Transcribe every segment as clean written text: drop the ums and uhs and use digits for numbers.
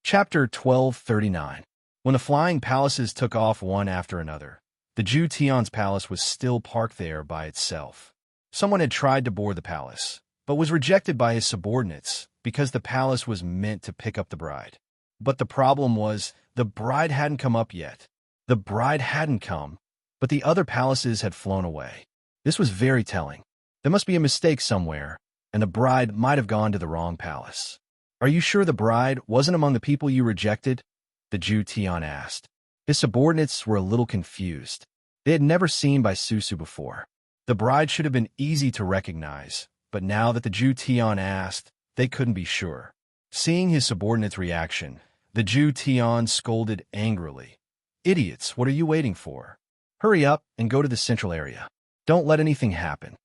Chapter 1239. When the flying palaces took off one after another, the Jew Tion's palace was still parked there by itself. Someone had tried to board the palace, but was rejected by his subordinates because the palace was meant to pick up the bride. But the problem was, the bride hadn't come up yet. The bride hadn't come, but the other palaces had flown away. This was very telling. There must be a mistake somewhere, and the bride might have gone to the wrong palace. "Are you sure the bride wasn't among the people you rejected?" the Jew Tion asked. His subordinates were a little confused. They had never seen Susu before. The bride should have been easy to recognize, but now that the Jew Tion asked, they couldn't be sure. Seeing his subordinate's reaction, the Jew Tion scolded angrily. "Idiots, what are you waiting for? Hurry up and go to the central area. Don't let anything happen."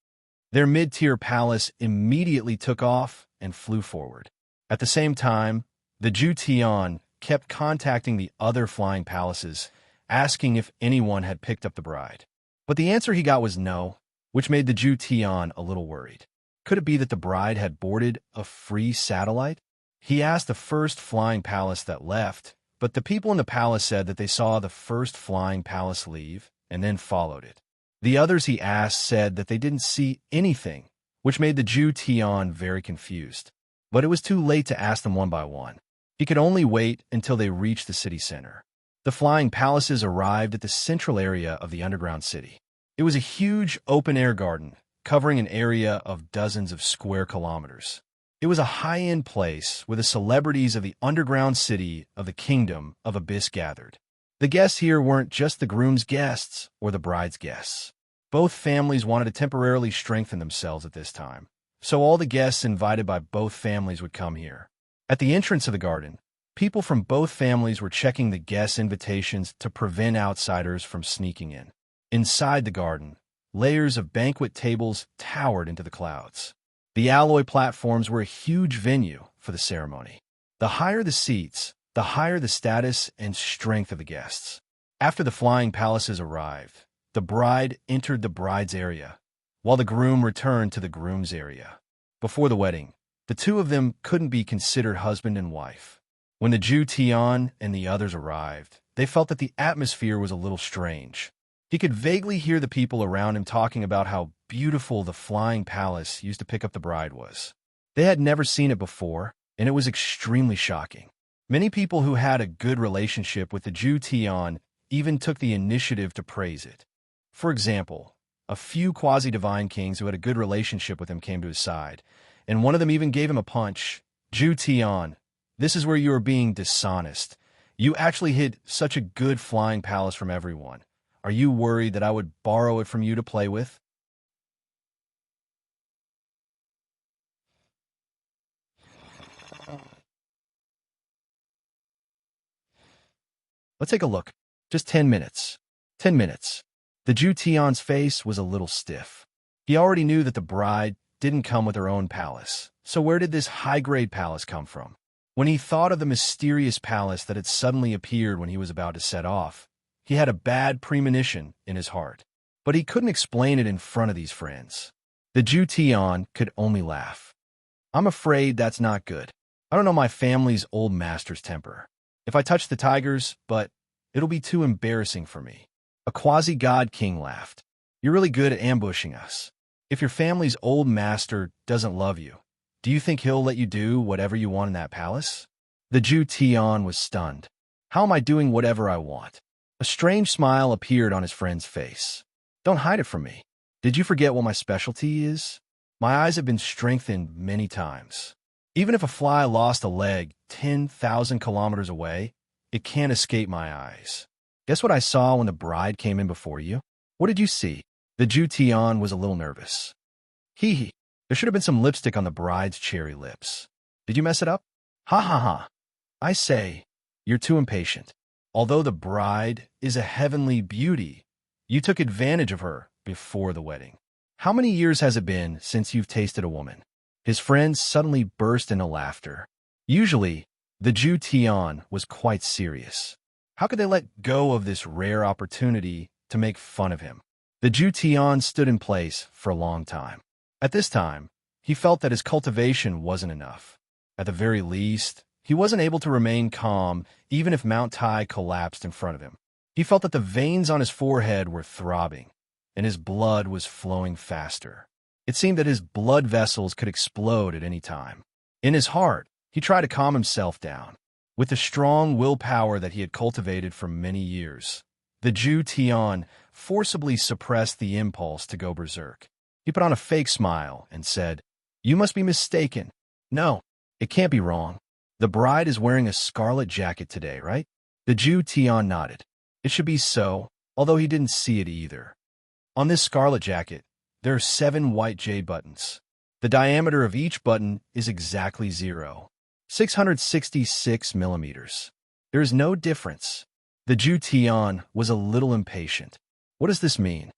Their mid-tier palace immediately took off and flew forward. At the same time, the Jew Tion kept contacting the other flying palaces, asking if anyone had picked up the bride. But the answer he got was no, which made the Jew Tion a little worried. Could it be that the bride had boarded a free satellite? He asked the first flying palace that left, but the people in the palace said that they saw the first flying palace leave and then followed it. The others he asked said that they didn't see anything, which made the Jew Tion very confused. But it was too late to ask them one by one. He could only wait until they reached the city center. The flying palaces arrived at the central area of the underground city. It was a huge open-air garden, covering an area of dozens of square kilometers. It was a high-end place where the celebrities of the underground city of the Kingdom of Abyss gathered. The guests here weren't just the groom's guests or the bride's guests. Both families wanted to temporarily strengthen themselves at this time, so all the guests invited by both families would come here. At the entrance of the garden, people from both families were checking the guests' invitations to prevent outsiders from sneaking in. Inside the garden, layers of banquet tables towered into the clouds. The alloy platforms were a huge venue for the ceremony. The higher the seats, the higher the status and strength of the guests. After the flying palaces arrived, the bride entered the bride's area, while the groom returned to the groom's area. Before the wedding, the two of them couldn't be considered husband and wife. When the Jew Tion and the others arrived, they felt that the atmosphere was a little strange. He could vaguely hear the people around him talking about how beautiful the flying palace used to pick up the bride was. They had never seen it before, and it was extremely shocking. Many people who had a good relationship with the Jew Tion even took the initiative to praise it. For example, a few quasi-divine kings who had a good relationship with him came to his side, and one of them even gave him a punch. "Jew Tion, this is where you are being dishonest. You actually hid such a good flying palace from everyone. Are you worried that I would borrow it from you to play with?" Let's take a look. Just 10 minutes. 10 minutes. The Jew Tion's face was a little stiff. He already knew that the bride didn't come with her own palace. So where did this high-grade palace come from? When he thought of the mysterious palace that had suddenly appeared when he was about to set off, he had a bad premonition in his heart. But he couldn't explain it in front of these friends. The Jew Tion could only laugh. "I'm afraid that's not good. I don't know my family's old master's temper. If I touch the tigers, but it'll be too embarrassing for me." A quasi-god king laughed. "You're really good at ambushing us. If your family's old master doesn't love you, do you think he'll let you do whatever you want in that palace?" The Jew Tion was stunned. "How am I doing whatever I want?" A strange smile appeared on his friend's face. "Don't hide it from me. Did you forget what my specialty is? My eyes have been strengthened many times. Even if a fly lost a leg 10,000 kilometers away, it can't escape my eyes. Guess what I saw when the bride came in before you? What did you see?" The Jew Tion was a little nervous. Hee. There should have been some lipstick on the bride's cherry lips. Did you mess it up? Ha ha ha. I say, you're too impatient. Although the bride is a heavenly beauty, you took advantage of her before the wedding. How many years has it been since you've tasted a woman? His friends suddenly burst into laughter. Usually, the Jew Tion was quite serious. How could they let go of this rare opportunity to make fun of him? The Jew Tion stood in place for a long time. At this time, he felt that his cultivation wasn't enough. At the very least, He wasn't able to remain calm even if Mount Tai collapsed in front of him. He felt that the veins on his forehead were throbbing, and his blood was flowing faster. It seemed that his blood vessels could explode at any time. In his heart, he tried to calm himself down. With the strong willpower that he had cultivated for many years, the Jew Tian forcibly suppressed the impulse to go berserk. He put on a fake smile and said, "You must be mistaken. No, it can't be wrong. The bride is wearing a scarlet jacket today, right?" The Jew Tian nodded. It should be so, although he didn't see it either. On this scarlet jacket, there are 7 white jade buttons. The diameter of each button is exactly 666 millimeters. There is no difference. The Jew Tian was a little impatient. "What does this mean?"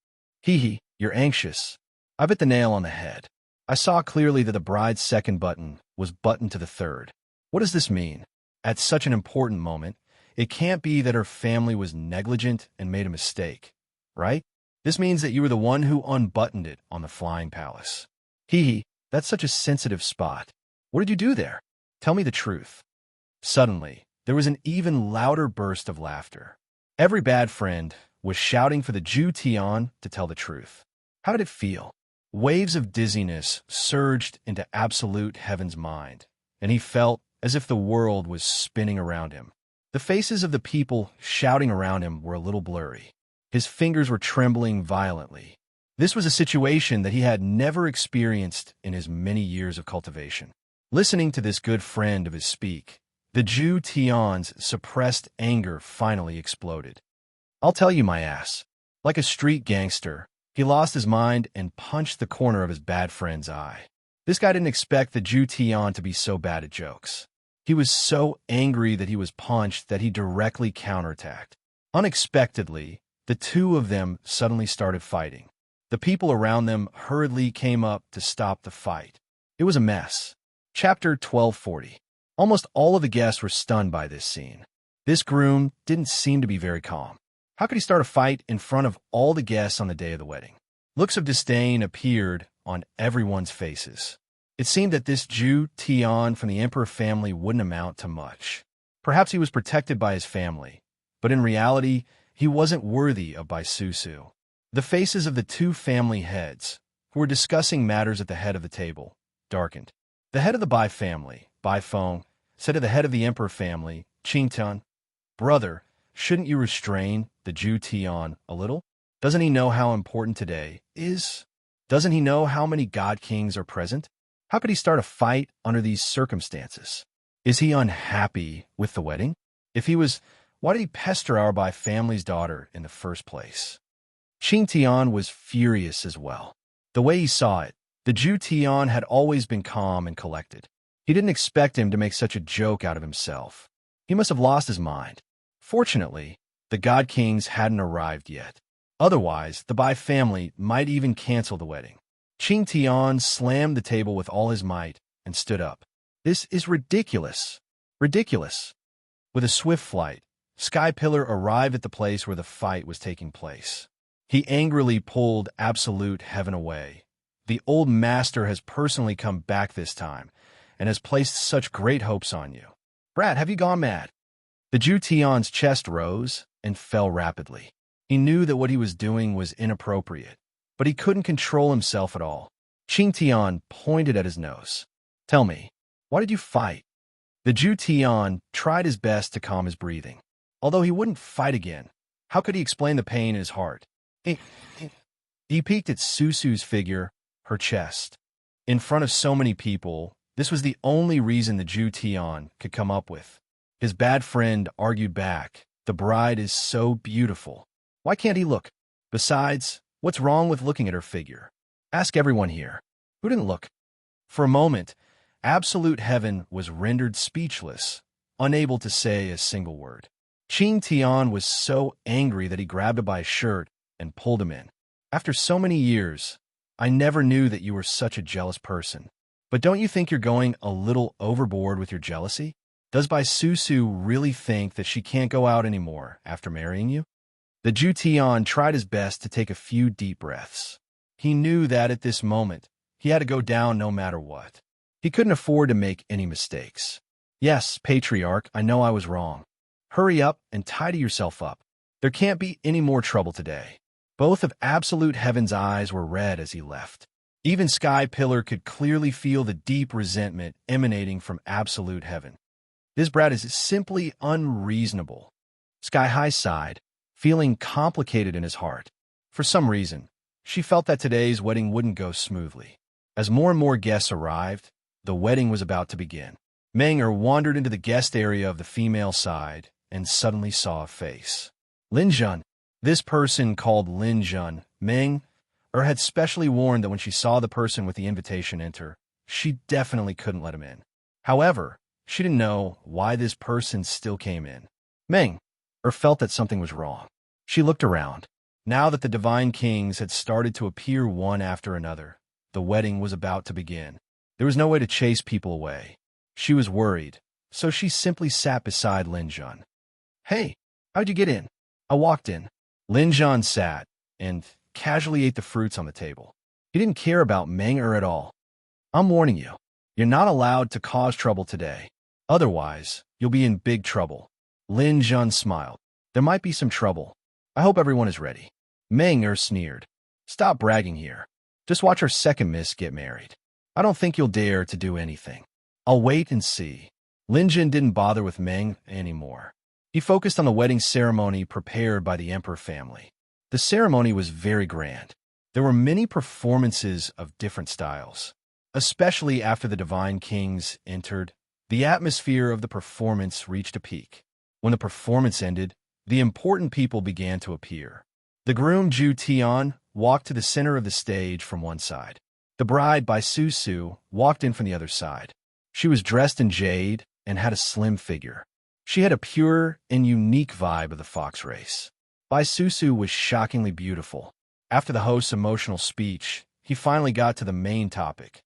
"Hee, you're anxious. I've hit the nail on the head. I saw clearly that the bride's second button was buttoned to the third. What does this mean? At such an important moment, it can't be that her family was negligent and made a mistake, right? This means that you were the one who unbuttoned it on the Flying Palace. Hee, that's such a sensitive spot. What did you do there? Tell me the truth." Suddenly, there was an even louder burst of laughter. Every bad friend was shouting for the Jew Tian to tell the truth. How did it feel? Waves of dizziness surged into absolute heaven's mind, and he felt as if the world was spinning around him. The faces of the people shouting around him were a little blurry. His fingers were trembling violently. This was a situation that he had never experienced in his many years of cultivation. Listening to this good friend of his speak, the Jew Tian's suppressed anger finally exploded. "I'll tell you, my ass." Like a street gangster, he lost his mind and punched the corner of his bad friend's eye. This guy didn't expect the Jew Tian to be so bad at jokes. He was so angry that he was punched that he directly counterattacked. Unexpectedly, the two of them suddenly started fighting. The people around them hurriedly came up to stop the fight. It was a mess. Chapter 1240. Almost all of the guests were stunned by this scene. This groom didn't seem to be very calm. How could he start a fight in front of all the guests on the day of the wedding? Looks of disdain appeared on everyone's faces. It seemed that this Jew Tian from the emperor family wouldn't amount to much. Perhaps he was protected by his family, but in reality, he wasn't worthy of Bai Susu. The faces of the two family heads, who were discussing matters at the head of the table, darkened. The head of the Bai family, Bai Feng, said to the head of the emperor family, Qingtan, "Brother, shouldn't you restrain the Jew Tian a little? Doesn't he know how important today is? Doesn't he know how many god kings are present? How could he start a fight under these circumstances? Is he unhappy with the wedding? If he was, why did he pester our Bai family's daughter in the first place?" Qing Tian was furious as well. The way he saw it, the Jew Tian had always been calm and collected. He didn't expect him to make such a joke out of himself. He must have lost his mind. Fortunately, the God Kings hadn't arrived yet. Otherwise, the Bai family might even cancel the wedding. Qing Tian slammed the table with all his might and stood up. "This is ridiculous. Ridiculous." With a swift flight, Sky Pillar arrived at the place where the fight was taking place. He angrily pulled absolute heaven away. "The old master has personally come back this time and has placed such great hopes on you. Brat, have you gone mad?" The Jew Tian's chest rose and fell rapidly. He knew that what he was doing was inappropriate, but he couldn't control himself at all. Qing Tian pointed at his nose. "Tell me, why did you fight?" The Jew Tian tried his best to calm his breathing. Although he wouldn't fight again, how could he explain the pain in his heart? He peeked at Susu's figure, her chest. In front of so many people, this was the only reason the Jew Tian could come up with. His bad friend argued back, "The bride is so beautiful. Why can't he look? Besides, what's wrong with looking at her figure? Ask everyone here. Who didn't look?" For a moment, absolute heaven was rendered speechless, unable to say a single word. Qing Tian was so angry that he grabbed him by his shirt and pulled him in. "After so many years, I never knew that you were such a jealous person. But don't you think you're going a little overboard with your jealousy? Does Bai Susu really think that she can't go out anymore after marrying you?" The Jew Tian tried his best to take a few deep breaths. He knew that at this moment, he had to go down no matter what. He couldn't afford to make any mistakes. Yes, patriarch, I know I was wrong. Hurry up and tidy yourself up. There can't be any more trouble today. Both of Absolute Heaven's eyes were red as he left. Even Sky Pillar could clearly feel the deep resentment emanating from Absolute Heaven. This brat is simply unreasonable. Sky High sighed, feeling complicated in his heart. For some reason, she felt that today's wedding wouldn't go smoothly. As more and more guests arrived, the wedding was about to begin. Menger wandered into the guest area of the female side and suddenly saw a face. Lin Jun. This person called Lin Jun, Meng, had specially warned that when she saw the person with the invitation enter, she definitely couldn't let him in. However, she didn't know why this person still came in. Meng felt that something was wrong. She looked around. Now that the Divine Kings had started to appear one after another, the wedding was about to begin. There was no way to chase people away. She was worried, so she simply sat beside Lin Jun. Hey, how'd you get in? I walked in. Lin Jun sat and casually ate the fruits on the table. He didn't care about Menger at all. I'm warning you, you're not allowed to cause trouble today. Otherwise, you'll be in big trouble. Lin Jun smiled. There might be some trouble. I hope everyone is ready. Menger sneered. Stop bragging here. Just watch our second miss get married. I don't think you'll dare to do anything. I'll wait and see. Lin Jun didn't bother with Meng anymore. He focused on the wedding ceremony prepared by the Emperor family. The ceremony was very grand. There were many performances of different styles. Especially after the Divine Kings entered, the atmosphere of the performance reached a peak. When the performance ended, the important people began to appear. The groom Zhu Tian walked to the center of the stage from one side. The bride Bai Su walked in from the other side. She was dressed in jade and had a slim figure. She had a pure and unique vibe of the fox race. Bai Su was shockingly beautiful. After the host's emotional speech, he finally got to the main topic.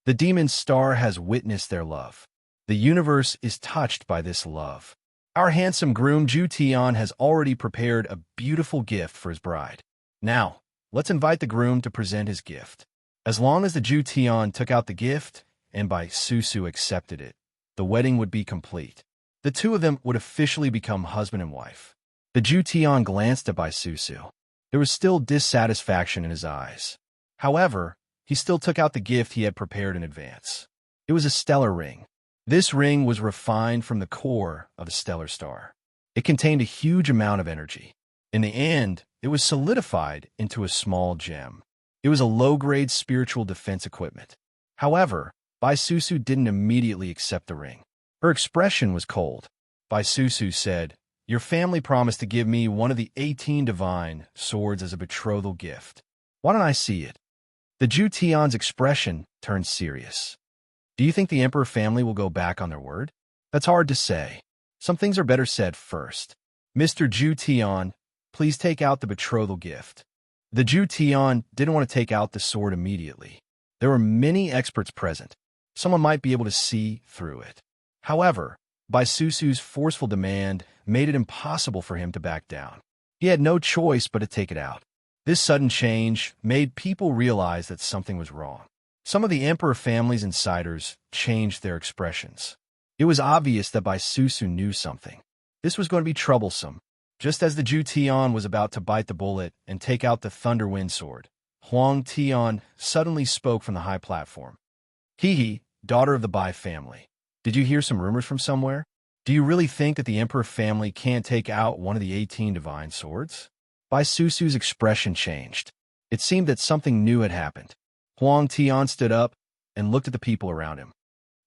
The demon star has witnessed their love. The universe is touched by this love. Our handsome groom Zhu Tian has already prepared a beautiful gift for his bride. Now, let's invite the groom to present his gift. As long as the Zhu Tian took out the gift and Bai Su accepted it, the wedding would be complete. The two of them would officially become husband and wife. The Zhu Tian glanced at Bai Su. There was still dissatisfaction in his eyes. However, he still took out the gift he had prepared in advance. It was a stellar ring. This ring was refined from the core of the stellar star. It contained a huge amount of energy. In the end, it was solidified into a small gem. It was a low-grade spiritual defense equipment. However, Bai Su didn't immediately accept the ring. Her expression was cold. Bai Su said, "Your family promised to give me one of the 18 divine swords as a betrothal gift. Why don't I see it?" The Zhu Tian's expression turned serious. Do you think the Emperor family will go back on their word? That's hard to say. Some things are better said first. Mr. Zhu Tian, please take out the betrothal gift. The Zhu Tian didn't want to take out the sword immediately. There were many experts present. Someone might be able to see through it. However, Bai Su's forceful demand made it impossible for him to back down. He had no choice but to take it out. This sudden change made people realize that something was wrong. Some of the Emperor family's insiders changed their expressions. It was obvious that Bai Su knew something. This was going to be troublesome. Just as the Zhu Tian was about to bite the bullet and take out the Thunder Wind Sword, Huang Tian suddenly spoke from the high platform. He, daughter of the Bai family. Did you hear some rumors from somewhere? Do you really think that the Emperor family can't take out one of the 18 divine swords? Bai Su's expression changed. It seemed that something new had happened. Huang Tian stood up and looked at the people around him.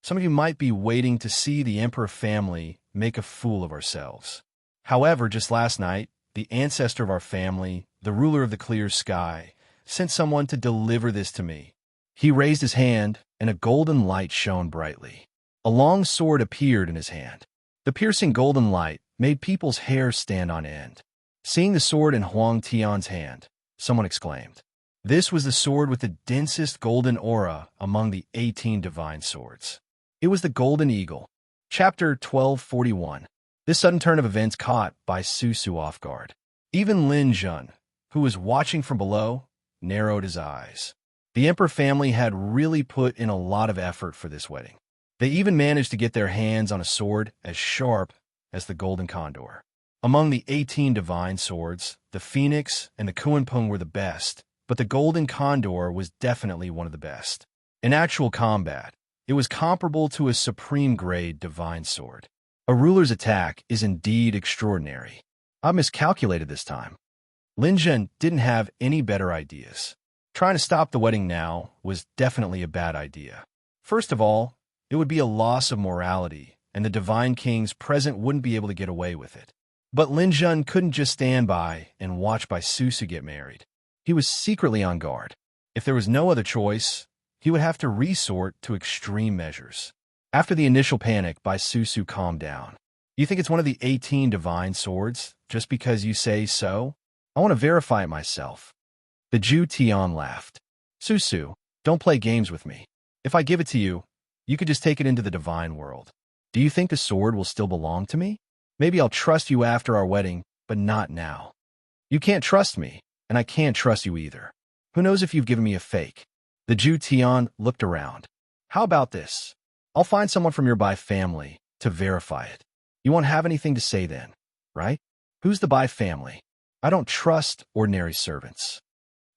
Some of you might be waiting to see the Emperor family make a fool of ourselves. However, just last night, the ancestor of our family, the ruler of the clear sky, sent someone to deliver this to me. He raised his hand, and a golden light shone brightly. A long sword appeared in his hand. The piercing golden light made people's hair stand on end. Seeing the sword in Huang Tian's hand, someone exclaimed, "This was the sword with the densest golden aura among the 18 divine swords." It was the Golden Eagle. Chapter 1241. This sudden turn of events caught Bai Su off guard. Even Lin Jun, who was watching from below, narrowed his eyes. The Emperor family had really put in a lot of effort for this wedding. They even managed to get their hands on a sword as sharp as the golden condor. Among the 18 divine swords, the phoenix and the kuanpung were the best, but the golden condor was definitely one of the best. In actual combat, it was comparable to a supreme-grade divine sword. A ruler's attack is indeed extraordinary. I miscalculated this time. Lin Zhen didn't have any better ideas. Trying to stop the wedding now was definitely a bad idea. First of all, it would be a loss of morality, and the divine kings present wouldn't be able to get away with it. But Lin Zhen couldn't just stand by and watch Bai Susu get married. He was secretly on guard. If there was no other choice, he would have to resort to extreme measures. After the initial panic, Bai Susu calmed down. You think it's one of the 18 divine swords, just because you say so? I want to verify it myself. The Jew Tian laughed. Susu, don't play games with me. If I give it to you, you could just take it into the divine world. Do you think the sword will still belong to me? Maybe I'll trust you after our wedding, but not now. You can't trust me, and I can't trust you either. Who knows if you've given me a fake? The Jew Tian looked around. How about this? I'll find someone from your Bai family to verify it. You won't have anything to say then, right? Who's the Bai family? I don't trust ordinary servants.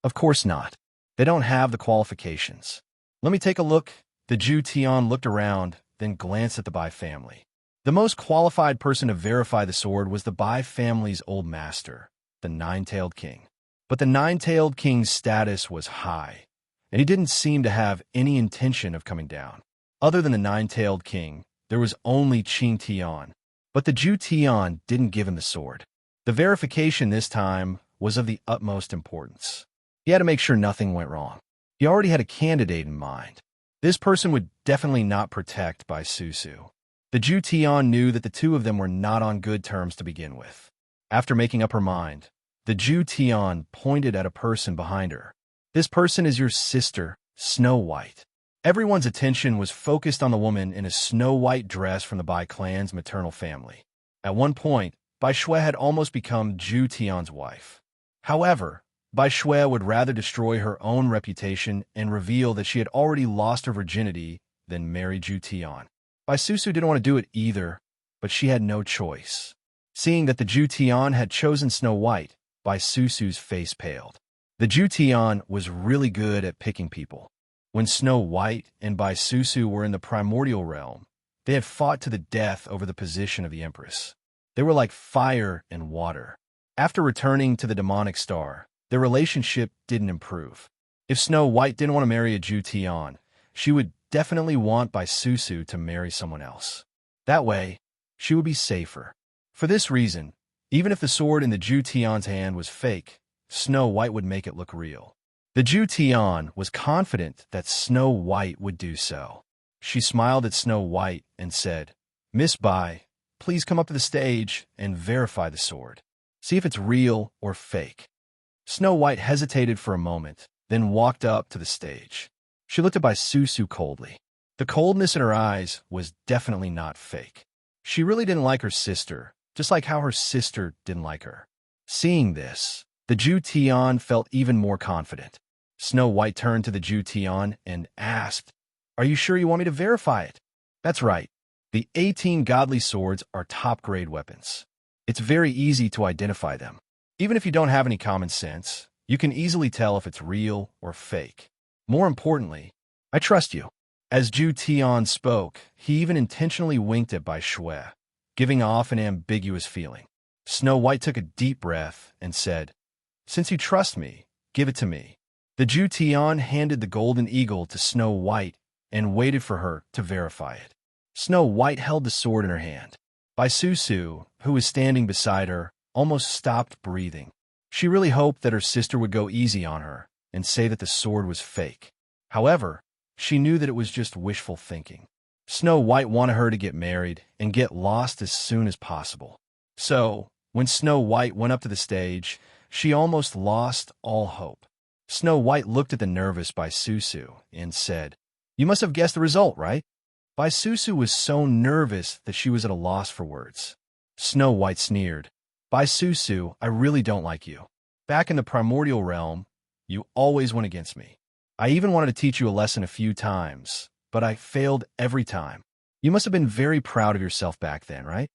Of course not. They don't have the qualifications. Let me take a look. The Jew Tian looked around, then glanced at the Bai family. The most qualified person to verify the sword was the Bai family's old master, the Nine-Tailed King. But the Nine-Tailed King's status was high, and he didn't seem to have any intention of coming down. Other than the Nine-Tailed King, there was only Qing Tian. But the Jew Tian didn't give him the sword. The verification this time was of the utmost importance. He had to make sure nothing went wrong. He already had a candidate in mind. This person would definitely not protect Bai Susu. The Jew Tian knew that the two of them were not on good terms to begin with. After making up her mind, the Jew Tian pointed at a person behind her. This person is your sister, Snow White. Everyone's attention was focused on the woman in a snow-white dress from the Bai clan's maternal family. At one point, Bai Shui had almost become Jew Tian's wife. However, Bai Shui would rather destroy her own reputation and reveal that she had already lost her virginity than marry Jew Tian. Bai Susu didn't want to do it either, but she had no choice. Seeing that the Jew Tian had chosen Snow White, Bai Susu's face paled. The Jew Tian was really good at picking people. When Snow White and Bai Susu were in the primordial realm, they had fought to the death over the position of the Empress. They were like fire and water. After returning to the demonic star, their relationship didn't improve. If Snow White didn't want to marry a Jew Tian, she would definitely want Bai Susu to marry someone else. That way, she would be safer. For this reason, even if the sword in the Jew Tian's hand was fake, Snow White would make it look real. The Jew Tian was confident that Snow White would do so. She smiled at Snow White and said, Miss Bai, please come up to the stage and verify the sword. See if it's real or fake. Snow White hesitated for a moment, then walked up to the stage. She looked at Bai Susu coldly. The coldness in her eyes was definitely not fake. She really didn't like her sister, just like how her sister didn't like her. Seeing this, the Jew Tian felt even more confident. Snow White turned to the Jew Tian and asked, Are you sure you want me to verify it? That's right. The 18 godly swords are top-grade weapons. It's very easy to identify them. Even if you don't have any common sense, you can easily tell if it's real or fake. More importantly, I trust you. As Jew Tian spoke, he even intentionally winked at Bai Shui, giving off an ambiguous feeling. Snow White took a deep breath and said, Since you trust me, give it to me. The Jew Tian handed the golden eagle to Snow White and waited for her to verify it. Snow White held the sword in her hand. Bai Susu, who was standing beside her, almost stopped breathing. She really hoped that her sister would go easy on her and say that the sword was fake. However, she knew that it was just wishful thinking. Snow White wanted her to get married and get lost as soon as possible. So, when Snow White went up to the stage, she almost lost all hope. Snow White looked at the nervous Bai Susu and said, You must have guessed the result, right? Bai Susu was so nervous that she was at a loss for words. Snow White sneered, Bai Susu, I really don't like you. Back in the primordial realm, you always went against me. I even wanted to teach you a lesson a few times, but I failed every time. You must have been very proud of yourself back then, right?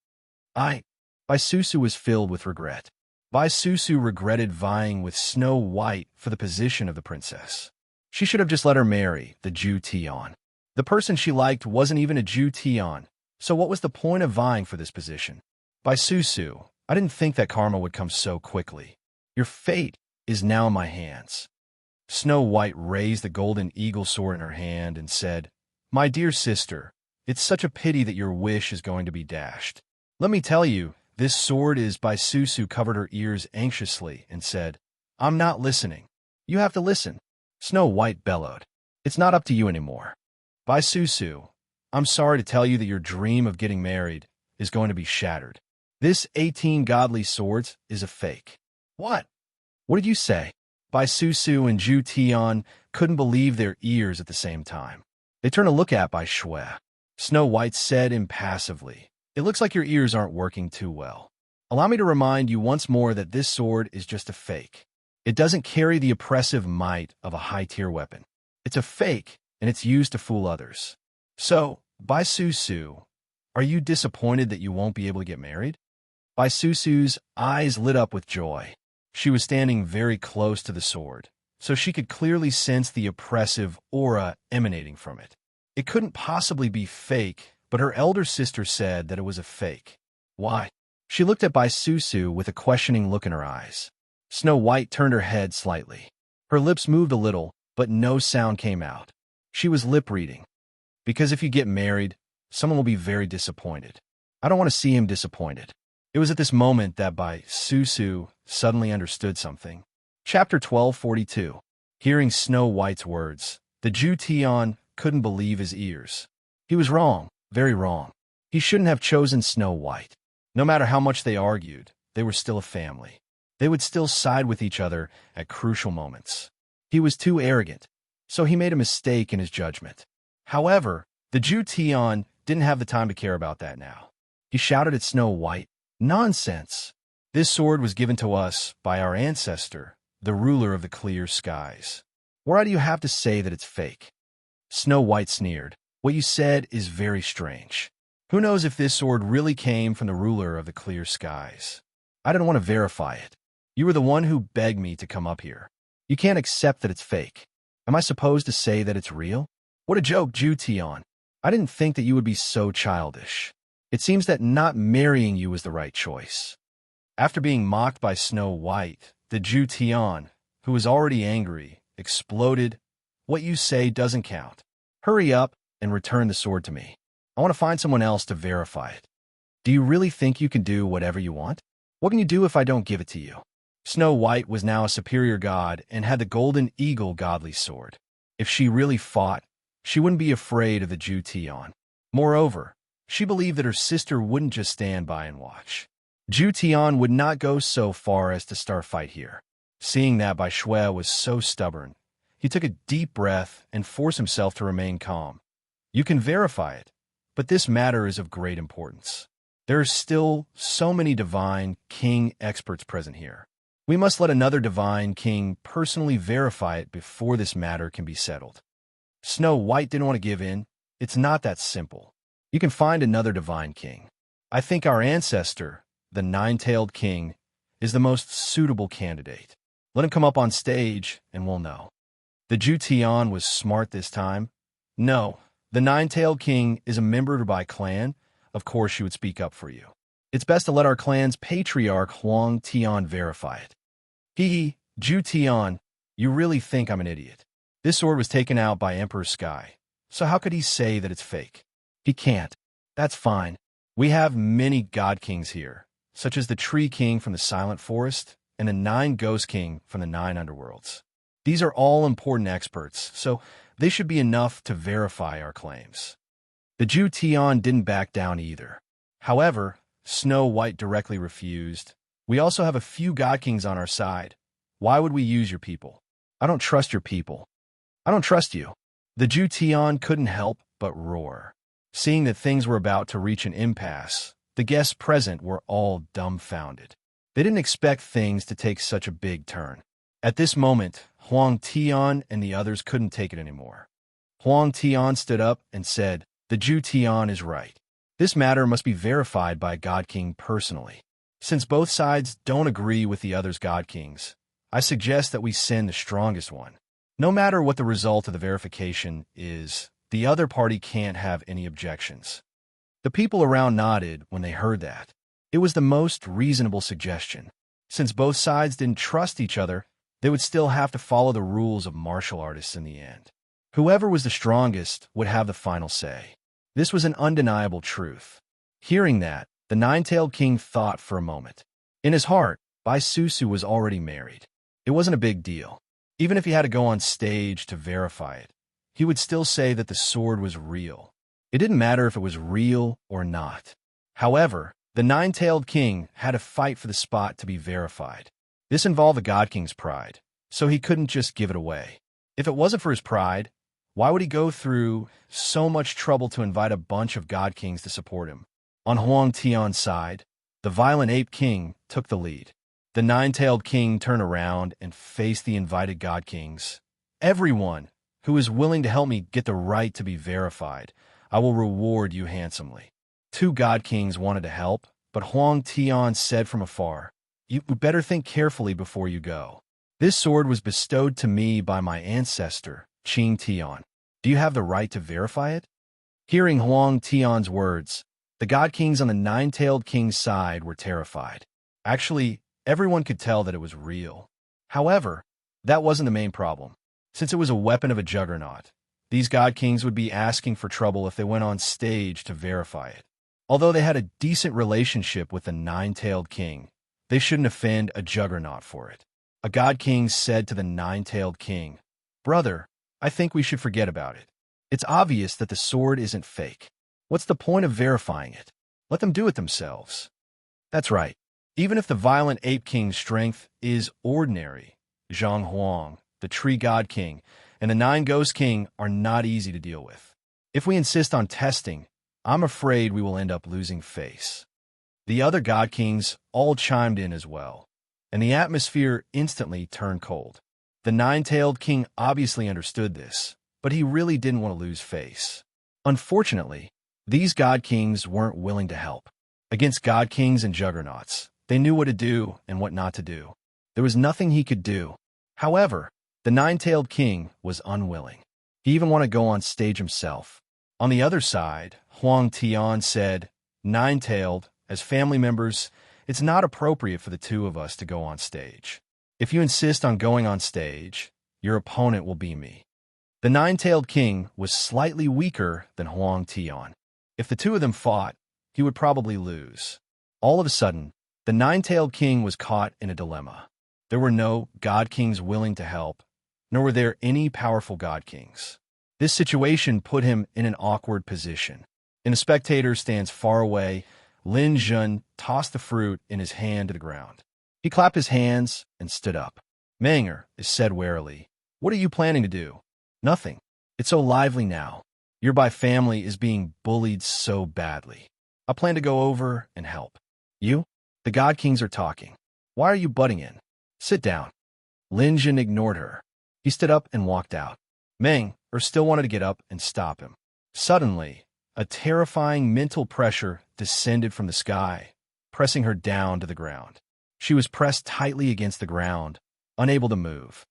I. Bai Susu was filled with regret. Bai Susu regretted vying with Snow White for the position of the princess. She should have just let her marry the Jew Tian. The person she liked wasn't even a Jew Tian, so what was the point of vying for this position? Bai Susu, I didn't think that karma would come so quickly. Your fate is now in my hands. Snow White raised the golden eagle sword in her hand and said, My dear sister, it's such a pity that your wish is going to be dashed. Let me tell you, this sword is. Bai Susu covered her ears anxiously and said, I'm not listening. You have to listen. Snow White bellowed. It's not up to you anymore. Bai Susu, I'm sorry to tell you that your dream of getting married is going to be shattered. This 18 godly swords is a fake. What? What did you say? Bai Susu and Zhu Tian couldn't believe their ears at the same time. They turned to look at Bai Shui. Snow White said impassively, It looks like your ears aren't working too well. Allow me to remind you once more that this sword is just a fake. It doesn't carry the oppressive might of a high-tier weapon. It's a fake, and it's used to fool others. So, Bai Susu, are you disappointed that you won't be able to get married? Bai Susu's eyes lit up with joy. She was standing very close to the sword, so she could clearly sense the oppressive aura emanating from it. It couldn't possibly be fake, but her elder sister said that it was a fake. Why? She looked at Bai Susu with a questioning look in her eyes. Snow White turned her head slightly. Her lips moved a little, but no sound came out. She was lip-reading. Because if you get married, someone will be very disappointed. I don't want to see him disappointed. It was at this moment that Bai Susu suddenly understood something. Chapter 1242. Hearing Snow White's words, the Jew Tian couldn't believe his ears. He was wrong, very wrong. He shouldn't have chosen Snow White. No matter how much they argued, they were still a family. They would still side with each other at crucial moments. He was too arrogant, so he made a mistake in his judgment. However, the Jew Tian didn't have the time to care about that now. He shouted at Snow White, Nonsense! This sword was given to us by our ancestor, the ruler of the clear skies. Why do you have to say that it's fake? Snow White sneered. What you said is very strange. Who knows if this sword really came from the ruler of the clear skies? I didn't want to verify it. You were the one who begged me to come up here. You can't accept that it's fake. Am I supposed to say that it's real? What a joke, Zhu Tian. I didn't think that you would be so childish. It seems that not marrying you was the right choice. After being mocked by Snow White, the Jew Tian, who was already angry, exploded. What you say doesn't count. Hurry up and return the sword to me. I want to find someone else to verify it. Do you really think you can do whatever you want? What can you do if I don't give it to you? Snow White was now a superior god and had the golden eagle godly sword. If she really fought, she wouldn't be afraid of the Jew Tian. Moreover, she believed that her sister wouldn't just stand by and watch. Zhu Tian would not go so far as to start a fight here. Seeing that Bai Shui was so stubborn, he took a deep breath and forced himself to remain calm. You can verify it, but this matter is of great importance. There are still so many divine king experts present here. We must let another divine king personally verify it before this matter can be settled. Snow White didn't want to give in. It's not that simple. You can find another divine king. I think our ancestor, the nine-tailed king, is the most suitable candidate. Let him come up on stage and we'll know. The Jew Tian was smart this time. No, the nine-tailed king is a member of my clan. Of course she would speak up for you. It's best to let our clan's patriarch Huang Tian verify it. Jew Tian, you really think I'm an idiot. This sword was taken out by Emperor Sky, so how could he say that it's fake? He can't. That's fine. We have many god kings here, such as the Tree King from the Silent Forest and the Nine Ghost King from the Nine Underworlds. These are all important experts, so they should be enough to verify our claims. The Jew Tian didn't back down either. However, Snow White directly refused. We also have a few god kings on our side. Why would we use your people? I don't trust your people. I don't trust you. The Jew Tian couldn't help but roar. Seeing that things were about to reach an impasse, the guests present were all dumbfounded. They didn't expect things to take such a big turn. At this moment, Huang Tian and the others couldn't take it anymore. Huang Tian stood up and said, The Ju Tian is right. This matter must be verified by a God King personally. Since both sides don't agree with the other's God Kings, I suggest that we send the strongest one. No matter what the result of the verification is, the other party can't have any objections. The people around nodded when they heard that. It was the most reasonable suggestion. Since both sides didn't trust each other, they would still have to follow the rules of martial artists in the end. Whoever was the strongest would have the final say. This was an undeniable truth. Hearing that, the nine-tailed king thought for a moment. In his heart, Bai Susu was already married. It wasn't a big deal. Even if he had to go on stage to verify it, he would still say that the sword was real. It didn't matter if it was real or not. However, the nine-tailed king had to fight for the spot to be verified. This involved the God King's pride, so he couldn't just give it away. If it wasn't for his pride, why would he go through so much trouble to invite a bunch of God Kings to support him? On Huang Tian's side, the violent ape king took the lead. The nine-tailed king turned around and faced the invited God Kings. Everyone who is willing to help me get the right to be verified, I will reward you handsomely. Two God Kings wanted to help, but Huang Tian said from afar, "You better think carefully before you go. This sword was bestowed to me by my ancestor, Qing Tian. Do you have the right to verify it?" Hearing Huang Tian's words, the God Kings on the nine-tailed king's side were terrified. Actually, everyone could tell that it was real. However, that wasn't the main problem. Since it was a weapon of a juggernaut, these God Kings would be asking for trouble if they went on stage to verify it. Although they had a decent relationship with the nine-tailed king, they shouldn't offend a juggernaut for it. A God King said to the nine-tailed king, "Brother, I think we should forget about it. It's obvious that the sword isn't fake. What's the point of verifying it? Let them do it themselves." That's right. Even if the violent ape king's strength is ordinary, Zhang Huang, the tree God King, and the nine ghost king are not easy to deal with. If we insist on testing, I'm afraid we will end up losing face. The other God Kings all chimed in as well, and the atmosphere instantly turned cold. The nine-tailed king obviously understood this, but he really didn't want to lose face. Unfortunately, these God Kings weren't willing to help. Against God Kings and juggernauts, they knew what to do and what not to do. There was nothing he could do. However, the nine-tailed king was unwilling. He even wanted to go on stage himself. On the other side, Huang Tian said, "Nine-tailed, as family members, it's not appropriate for the two of us to go on stage. If you insist on going on stage, your opponent will be me." The nine-tailed king was slightly weaker than Huang Tian. If the two of them fought, he would probably lose. All of a sudden, the nine-tailed king was caught in a dilemma. There were no God Kings willing to help, nor were there any powerful God Kings. This situation put him in an awkward position. In a spectator stands far away, Lin Jun tossed the fruit in his hand to the ground. He clapped his hands and stood up. "Manger," said warily, "what are you planning to do?" "Nothing. It's so lively now. Your Bai family is being bullied so badly. I plan to go over and help." "You? The God Kings are talking. Why are you butting in? Sit down." Lin Jun ignored her. He stood up and walked out. Meng still wanted to get up and stop him. Suddenly, a terrifying mental pressure descended from the sky, pressing her down to the ground. She was pressed tightly against the ground, unable to move.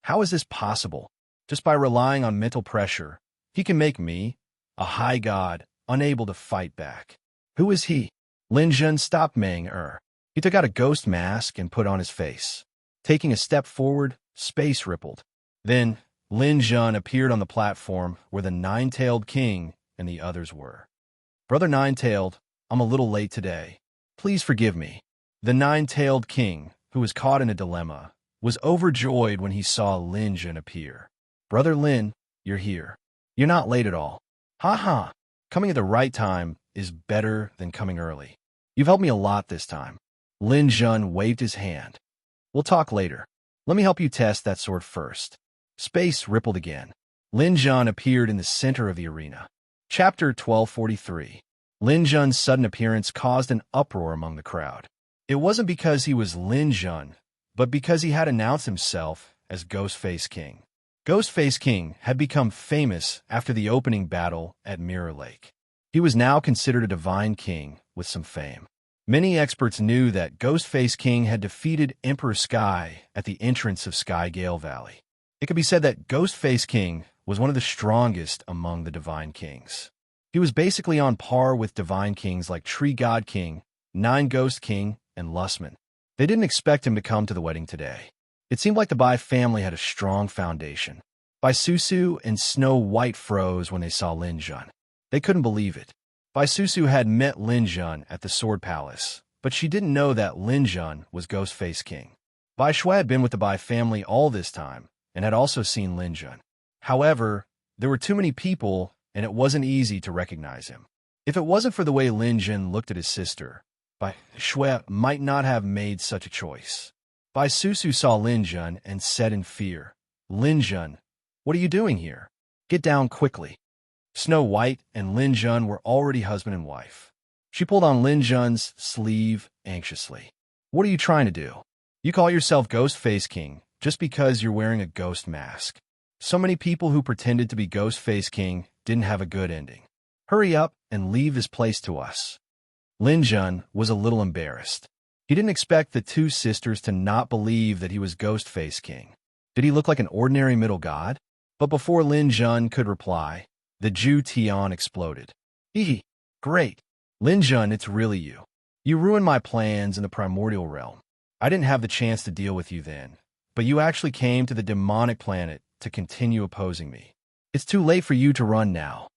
How is this possible? Just by relying on mental pressure, he can make me, a high god, unable to fight back. Who is he? Lin Jun stopped Meng. He took out a ghost mask and put on his face. Taking a step forward, space rippled. Then, Lin Jun appeared on the platform where the nine-tailed king and the others were. "Brother Nine-tailed, I'm a little late today. Please forgive me." The nine-tailed king, who was caught in a dilemma, was overjoyed when he saw Lin Jun appear. "Brother Lin, you're here. You're not late at all. Ha ha. Coming at the right time is better than coming early. You've helped me a lot this time." Lin Jun waved his hand. "We'll talk later. Let me help you test that sword first." Space rippled again. Lin Jun appeared in the center of the arena. Chapter 1243. Lin Jun's sudden appearance caused an uproar among the crowd. It wasn't because he was Lin Jun, but because he had announced himself as Ghostface King. Ghostface King had become famous after the opening battle at Mirror Lake. He was now considered a divine king with some fame. Many experts knew that Ghostface King had defeated Emperor Sky at the entrance of Skygale Valley. It could be said that Ghostface King was one of the strongest among the divine kings. He was basically on par with divine kings like Tree God King, Nine Ghost King, and Lustman. They didn't expect him to come to the wedding today. It seemed like the Bai family had a strong foundation. Bai Susu and Snow White froze when they saw Lin Jun. They couldn't believe it. Bai Susu had met Lin Jun at the Sword Palace, but she didn't know that Lin Jun was Ghostface King. Bai Shui had been with the Bai family all this time and had also seen Lin Jun. However, there were too many people and it wasn't easy to recognize him. If it wasn't for the way Lin Jun looked at his sister, Bai Shui might not have made such a choice. Bai Susu saw Lin Jun and said in fear, "Lin Jun, what are you doing here? Get down quickly." Snow White and Lin Jun were already husband and wife. She pulled on Lin Jun's sleeve anxiously. "What are you trying to do? You call yourself Ghostface King just because you're wearing a ghost mask. So many people who pretended to be Ghostface King didn't have a good ending. Hurry up and leave this place to us." Lin Jun was a little embarrassed. He didn't expect the two sisters to not believe that he was Ghostface King. Did he look like an ordinary middle god? But before Lin Jun could reply, the Ju Tian exploded. "Hee, great. Lin Jun, it's really you. You ruined my plans in the primordial realm. I didn't have the chance to deal with you then, but you actually came to the demonic planet to continue opposing me. It's too late for you to run now."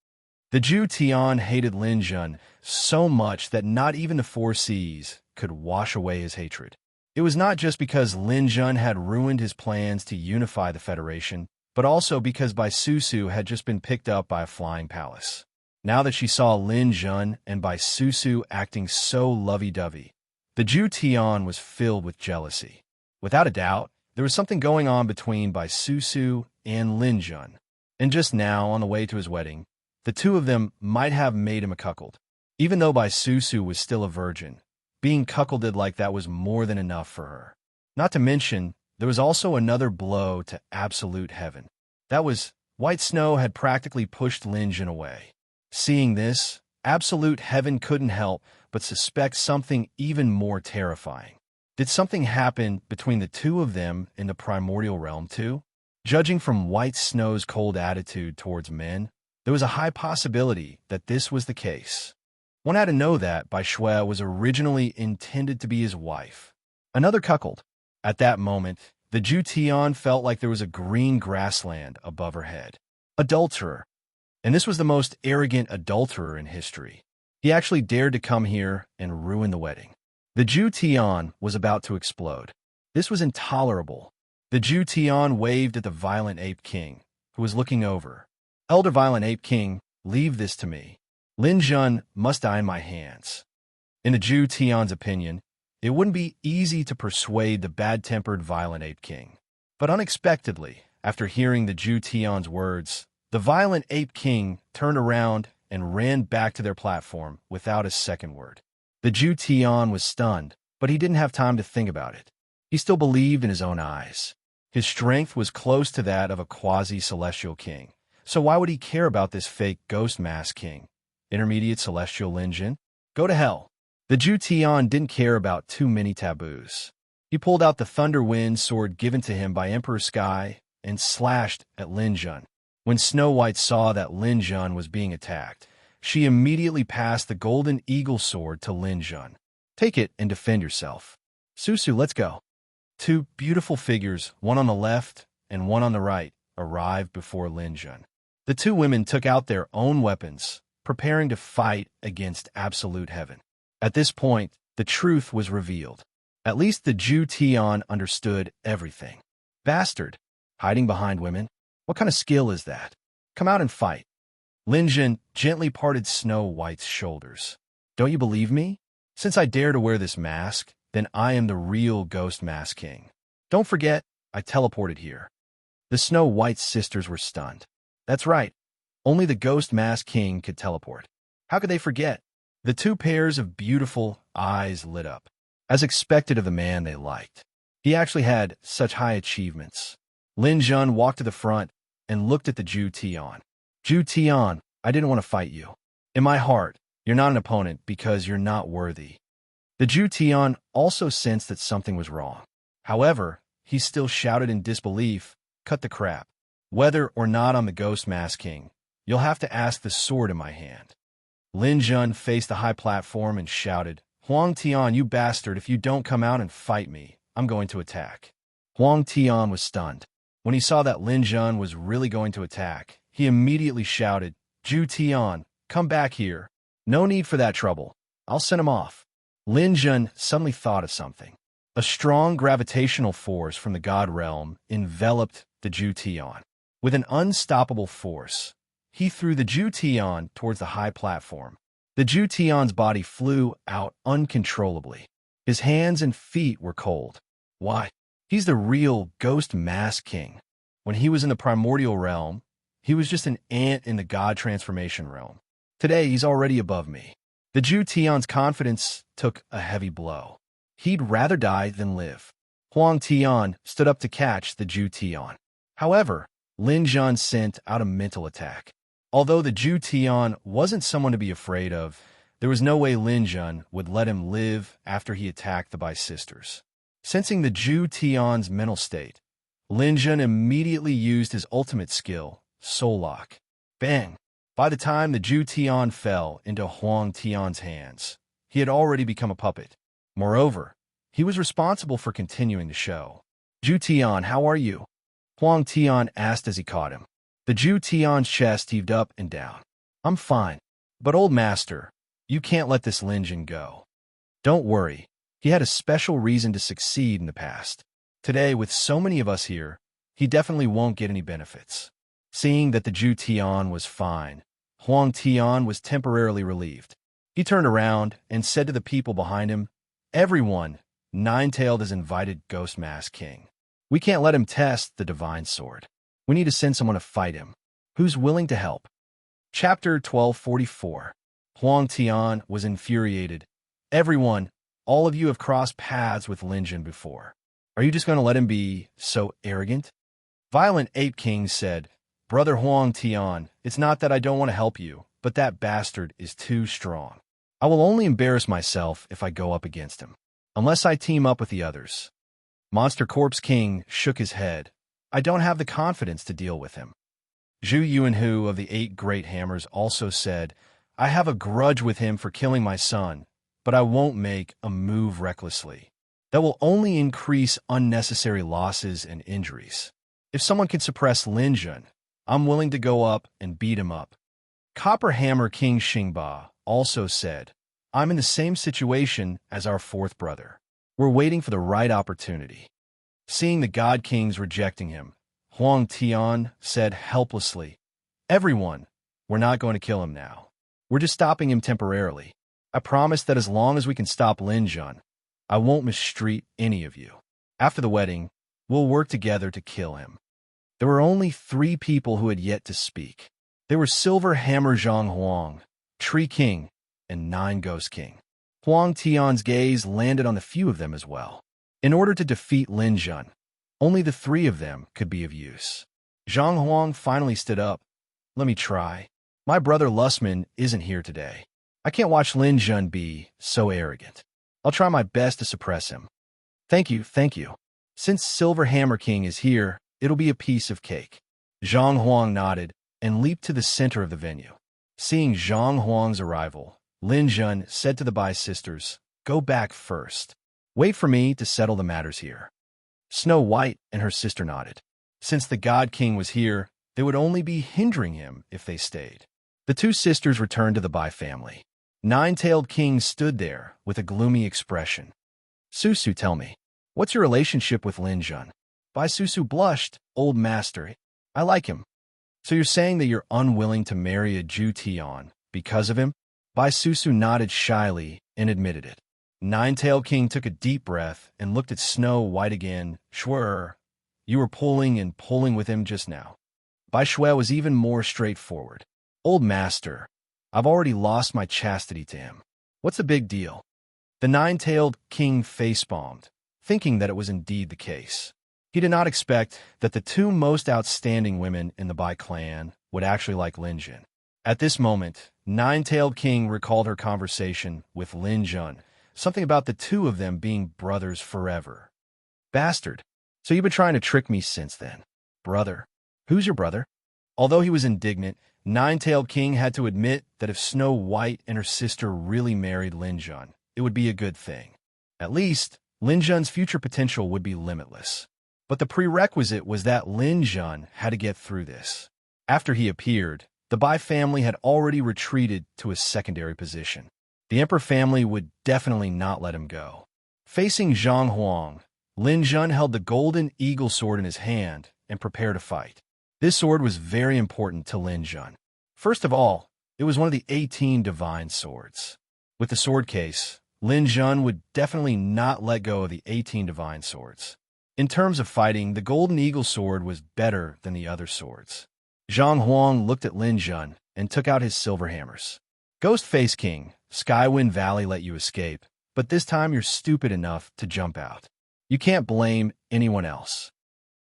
The Ju Tian hated Lin Jun so much that not even the four seas could wash away his hatred. It was not just because Lin Jun had ruined his plans to unify the Federation, but also because Bai Susu had just been picked up by a flying palace. Now that she saw Lin Jun and Bai Susu acting so lovey-dovey, the Ju Tian was filled with jealousy. Without a doubt, there was something going on between Bai Susu and Lin Jun, and just now, on the way to his wedding, the two of them might have made him a cuckold. Even though Bai Susu was still a virgin, being cuckolded like that was more than enough for her. Not to mention, there was also another blow to absolute heaven. That was, White Snow had practically pushed Lin Jun away. Seeing this, absolute heaven couldn't help but suspect something even more terrifying. Did something happen between the two of them in the primordial realm too? Judging from White Snow's cold attitude towards men, there was a high possibility that this was the case. One had to know that Bai Shui was originally intended to be his wife. Another cuckold. At that moment, the Ju Tian felt like there was a green grassland above her head. Adulterer. And this was the most arrogant adulterer in history. He actually dared to come here and ruin the wedding. The Ju Tian was about to explode. This was intolerable. The Ju Tian waved at the Violent Ape King, who was looking over. "Elder Violent Ape King, leave this to me. Lin Jun must die in my hands." In the Ju Tian's opinion, it wouldn't be easy to persuade the bad-tempered Violent Ape King. But unexpectedly, after hearing the Ju Tian's words, the Violent Ape King turned around and ran back to their platform without a second word. The Ju Tian was stunned, but he didn't have time to think about it. He still believed in his own eyes. His strength was close to that of a quasi-celestial king. So why would he care about this fake ghost mask king? Intermediate celestial Lin Jun? Go to hell. The Ju Tian didn't care about too many taboos. He pulled out the Thunder Wind sword given to him by Emperor Sky and slashed at Lin Jun. When Snow White saw that Lin Jun was being attacked, she immediately passed the Golden Eagle sword to Lin Jun. "Take it and defend yourself. Susu, let's go." Two beautiful figures, one on the left and one on the right, arrived before Lin Jun. The two women took out their own weapons, preparing to fight against absolute heaven. At this point, the truth was revealed. At least the Ju Tian understood everything. Bastard! Hiding behind women? What kind of skill is that? Come out and fight. Lin Jun gently parted Snow White's shoulders. "Don't you believe me? Since I dare to wear this mask, then I am the real Ghost Mask King. Don't forget, I teleported here." The Snow White sisters were stunned. That's right. Only the Ghost Mask King could teleport. How could they forget? The two pairs of beautiful eyes lit up, as expected of the man they liked. He actually had such high achievements. Lin Jun walked to the front and looked at the Ju Tian. Ju Tian, I didn't want to fight you. In my heart, you're not an opponent because you're not worthy. The Ju Tian also sensed that something was wrong. However, he still shouted in disbelief, cut the crap. Whether or not I'm the Ghost Mask King, you'll have to ask the sword in my hand. Lin Jun faced the high platform and shouted, Huang Tian, you bastard, if you don't come out and fight me, I'm going to attack. Huang Tian was stunned. When he saw that Lin Jun was really going to attack, he immediately shouted, Ju Tian, come back here. No need for that trouble. I'll send him off. Lin Jun suddenly thought of something. A strong gravitational force from the God realm enveloped the Ju Tian. With an unstoppable force, he threw the Ju Tian towards the high platform. The Ju Tian's body flew out uncontrollably. His hands and feet were cold. Why? He's the real Ghost Mask King. When he was in the primordial realm, he was just an ant in the God transformation realm. Today, he's already above me. The Ju Tian's confidence took a heavy blow. He'd rather die than live. Huang Tian stood up to catch the Ju Tian. However, Lin Jun sent out a mental attack. Although the Ju Tian wasn't someone to be afraid of, there was no way Lin Jun would let him live after he attacked the Bai sisters. Sensing the Ju Tian's mental state, Lin Jun immediately used his ultimate skill, Soul Lock. Bang! By the time the Ju Tian fell into Huang Tian's hands, he had already become a puppet. Moreover, he was responsible for continuing the show. Ju Tian, how are you? Huang Tian asked as he caught him. The Ju Tian's chest heaved up and down. I'm fine. But old master, you can't let this Lin Jun go. Don't worry. He had a special reason to succeed in the past. Today, with so many of us here, he definitely won't get any benefits. Seeing that the Ju Tian was fine, Huang Tian was temporarily relieved. He turned around and said to the people behind him, Everyone, Nine-Tailed has invited Ghost Mask King. We can't let him test the divine sword. We need to send someone to fight him. Who's willing to help? Chapter 1244. Huang Tian was infuriated. Everyone, all of you have crossed paths with Lin Jun before. Are you just going to let him be so arrogant? Violent Ape King said, Brother Huang Tian, it's not that I don't want to help you, but that bastard is too strong. I will only embarrass myself if I go up against him, unless I team up with the others. Monster Corpse King shook his head. I don't have the confidence to deal with him. Zhu Yuanhu of the 8 Great Hammers also said, I have a grudge with him for killing my son, but I won't make a move recklessly. That will only increase unnecessary losses and injuries. If someone can suppress Lin Jun, I'm willing to go up and beat him up. Copper Hammer King Xingba also said, I'm in the same situation as our 4th brother. We're waiting for the right opportunity. Seeing the God Kings rejecting him, Huang Tian said helplessly, Everyone, we're not going to kill him now. We're just stopping him temporarily. I promise that as long as we can stop Lin Jun, I won't mistreat any of you. After the wedding, we'll work together to kill him. There were only 3 people who had yet to speak. They were Silver Hammer Zhang Huang, Tree King, and 9 Ghost King. Huang Tian's gaze landed on the few of them as well. In order to defeat Lin Jun, only the 3 of them could be of use. Zhang Huang finally stood up. Let me try. My brother Lusman isn't here today. I can't watch Lin Jun be so arrogant. I'll try my best to suppress him. Thank you, thank you. Since Silver Hammer King is here, it'll be a piece of cake. Zhang Huang nodded and leaped to the center of the venue. Seeing Zhang Huang's arrival, Lin Jun said to the Bai sisters, Go back first. Wait for me to settle the matters here. Snow White and her sister nodded. Since the God King was here, they would only be hindering him if they stayed. The 2 sisters returned to the Bai family. Nine-Tailed King stood there with a gloomy expression. Susu, tell me, what's your relationship with Lin Jun? Bai Susu blushed. Old master, I like him. So you're saying that you're unwilling to marry a Ju Tian because of him? Bai Susu nodded shyly and admitted it. Nine-Tailed King took a deep breath and looked at Snow White again. Sure, you were pulling and pulling with him just now. Bai Shui was even more straightforward. Old master, I've already lost my chastity to him. What's the big deal? The Nine-Tailed King facepalmed, thinking that it was indeed the case. He did not expect that the two most outstanding women in the Bai clan would actually like Lin Jun. At this moment, Nine-Tailed King recalled her conversation with Lin Jun, something about the two of them being brothers forever. Bastard. So you've been trying to trick me since then. Brother. Who's your brother? Although he was indignant, Nine-Tailed King had to admit that if Snow White and her sister really married Lin Jun, it would be a good thing. At least, Lin Jun's future potential would be limitless. But the prerequisite was that Lin Jun had to get through this. After he appeared, the Bai family had already retreated to a secondary position. The Emperor family would definitely not let him go. Facing Zhang Huang, Lin Jun held the golden eagle sword in his hand and prepared to fight. This sword was very important to Lin Jun. First of all, it was one of the 18 divine swords. With the sword case, Lin Jun would definitely not let go of the 18 divine swords. In terms of fighting, the golden eagle sword was better than the other swords. Zhang Huang looked at Lin Jun and took out his silver hammers. Ghost Face King, Skywind Valley let you escape, but this time you're stupid enough to jump out. You can't blame anyone else.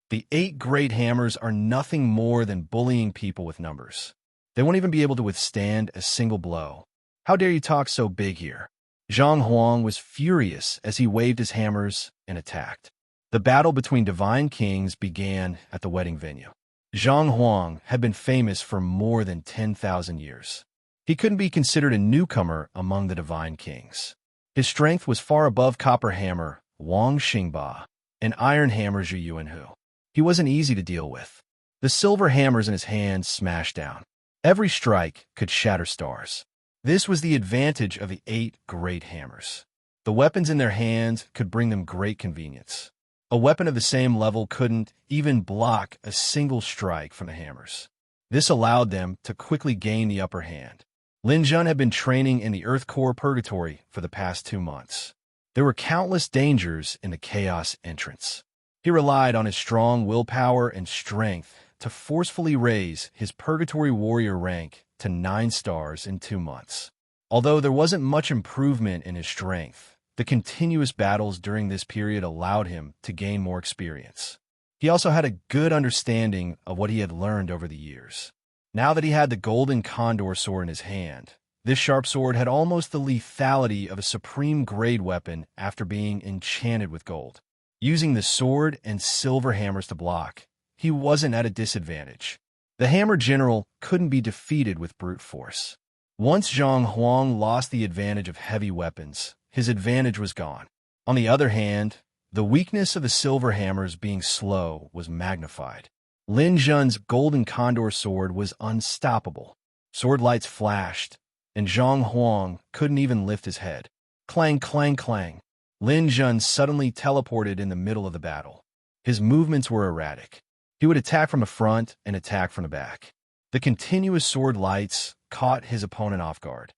The 8 great hammers are nothing more than bullying people with numbers. They won't even be able to withstand a single blow. How dare you talk so big here? Zhang Huang was furious as he waved his hammers and attacked. The battle between divine kings began at the wedding venue. Zhang Huang had been famous for more than 10,000 years. He couldn't be considered a newcomer among the divine kings. His strength was far above Copper Hammer, Wang Xingba, and Iron Hammer Zhu Yuanhu. He wasn't easy to deal with. The silver hammers in his hands smashed down. Every strike could shatter stars. This was the advantage of the 8 great hammers. The weapons in their hands could bring them great convenience. A weapon of the same level couldn't even block a single strike from the hammers. This allowed them to quickly gain the upper hand. Lin Jun had been training in the Earth Core Purgatory for the past 2 months. There were countless dangers in the Chaos entrance. He relied on his strong willpower and strength to forcefully raise his Purgatory Warrior rank to 9 stars in 2 months. Although there wasn't much improvement in his strength, the continuous battles during this period allowed him to gain more experience. He also had a good understanding of what he had learned over the years. Now that he had the golden condor sword in his hand, this sharp sword had almost the lethality of a supreme grade weapon after being enchanted with gold. Using the sword and silver hammers to block, he wasn't at a disadvantage. The Hammer General couldn't be defeated with brute force. Once Zhang Huang lost the advantage of heavy weapons, his advantage was gone. On the other hand, the weakness of the silver hammers being slow was magnified. Lin Jun's golden condor sword was unstoppable. Sword lights flashed, and Zhang Huang couldn't even lift his head. Clang, clang, clang. Lin Jun suddenly teleported in the middle of the battle. His movements were erratic. He would attack from the front and attack from the back. The continuous sword lights caught his opponent off guard.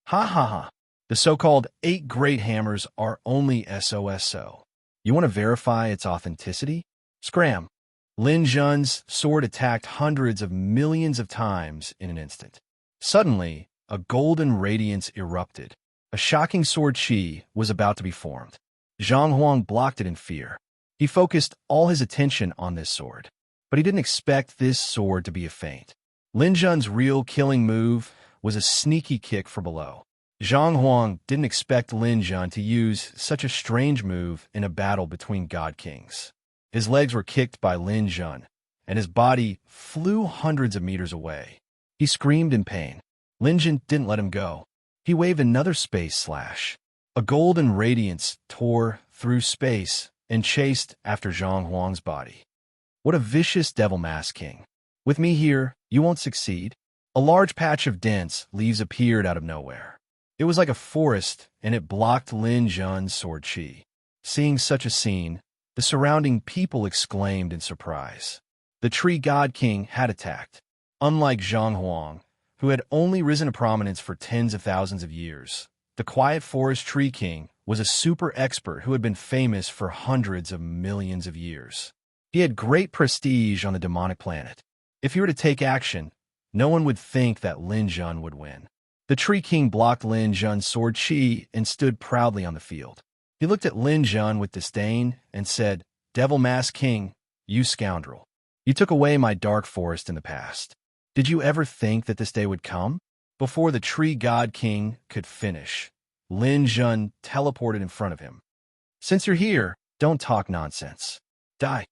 Ha ha ha. The so-called 8 great hammers are only SOSO. You want to verify its authenticity? Scram. Lin Jun's sword attacked hundreds of millions of times in an instant. Suddenly, a golden radiance erupted. A shocking sword chi was about to be formed. Zhang Huang blocked it in fear. He focused all his attention on this sword. But he didn't expect this sword to be a feint. Lin Jun's real killing move was a sneaky kick for below. Zhang Huang didn't expect Lin Jun to use such a strange move in a battle between god kings. His legs were kicked by Lin Jun, and his body flew hundreds of meters away. He screamed in pain. Lin Jun didn't let him go. He waved another space slash. A golden radiance tore through space and chased after Zhang Huang's body. What a vicious devil mask king. With me here, you won't succeed. A large patch of dense leaves appeared out of nowhere. It was like a forest, and it blocked Lin Jun's sword chi. Seeing such a scene, the surrounding people exclaimed in surprise. The tree god king had attacked. Unlike Zhang Huang, who had only risen to prominence for tens of thousands of years, the quiet forest tree king was a super expert who had been famous for hundreds of millions of years. He had great prestige on the demonic planet. If he were to take action, no one would think that Lin Jun would win. The tree king blocked Lin Jun's sword chi and stood proudly on the field. He looked at Lin Jun with disdain and said, Devil Mask King, you scoundrel. You took away my dark forest in the past. Did you ever think that this day would come? Before the Tree God King could finish, Lin Jun teleported in front of him. Since you're here, don't talk nonsense. Die.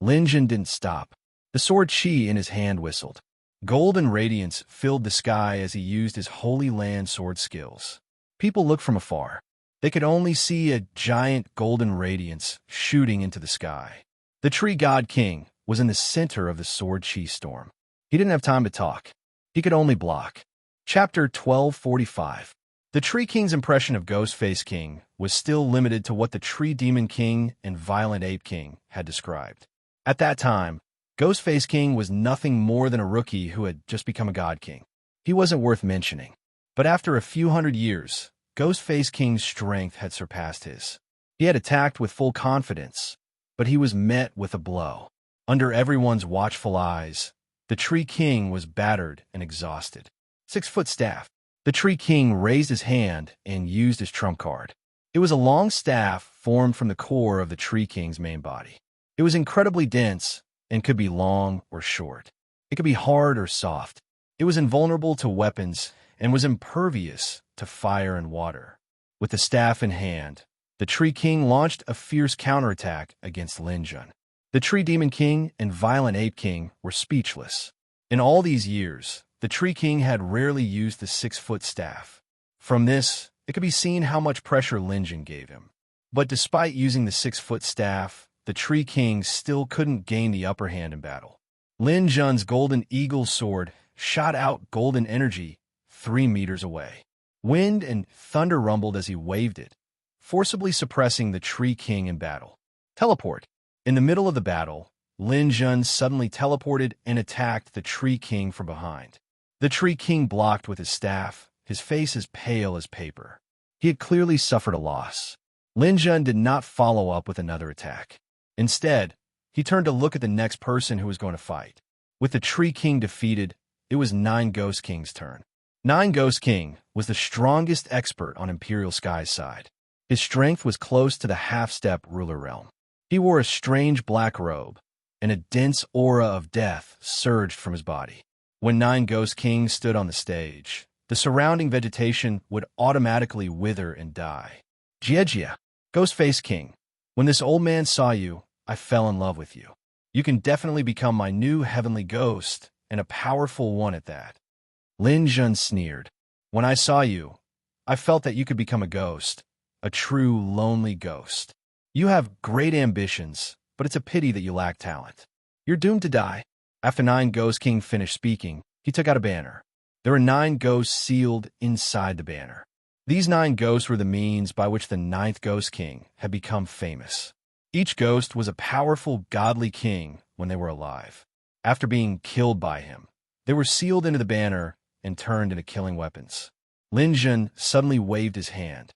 Lin Jun didn't stop. The sword chi in his hand whistled. Golden radiance filled the sky as he used his Holy Land sword skills. People looked from afar. They could only see a giant golden radiance shooting into the sky. The Tree God King was in the center of the sword chi storm. He didn't have time to talk. He could only block. Chapter 1245. The Tree King's impression of Ghostface King was still limited to what the Tree Demon King and Violent Ape King had described. At that time, Ghostface King was nothing more than a rookie who had just become a God King. He wasn't worth mentioning. But after a few hundred years, Ghostface King's strength had surpassed his. He had attacked with full confidence, but he was met with a blow. Under everyone's watchful eyes, the Tree King was battered and exhausted. 6-foot staff. The Tree King raised his hand and used his trump card. It was a long staff formed from the core of the Tree King's main body. It was incredibly dense and could be long or short. It could be hard or soft. It was invulnerable to weapons and was impervious to fire and water. With the staff in hand, the Tree King launched a fierce counterattack against Lin Jun. The Tree Demon King and Violent Ape King were speechless. In all these years, the Tree King had rarely used the 6-foot staff. From this, it could be seen how much pressure Lin Jun gave him. But despite using the 6-foot staff, the Tree King still couldn't gain the upper hand in battle. Lin Jun's golden eagle sword shot out golden energy 3 meters away. Wind and thunder rumbled as he waved it, forcibly suppressing the Tree King in battle. Teleport. In the middle of the battle, Lin Jun suddenly teleported and attacked the Tree King from behind. The Tree King blocked with his staff, his face as pale as paper. He had clearly suffered a loss. Lin Jun did not follow up with another attack. Instead, he turned to look at the next person who was going to fight. With the Tree King defeated, it was Nine Ghost King's turn. Nine Ghost King was the strongest expert on Imperial Sky's side. His strength was close to the half-step ruler realm. He wore a strange black robe, and a dense aura of death surged from his body. When Nine Ghost Kings stood on the stage, the surrounding vegetation would automatically wither and die. Jiejia, Ghostface King, when this old man saw you, I fell in love with you. You can definitely become my new heavenly ghost, and a powerful one at that. Lin Jun sneered. When I saw you, I felt that you could become a ghost, a true lonely ghost. You have great ambitions, but it's a pity that you lack talent. You're doomed to die. After Nine Ghost King finished speaking, he took out a banner. There were 9 ghosts sealed inside the banner. These 9 ghosts were the means by which the 9th Ghost King had become famous. Each ghost was a powerful godly king when they were alive. After being killed by him, they were sealed into the banner and turned into killing weapons. Lin Jun suddenly waved his hand.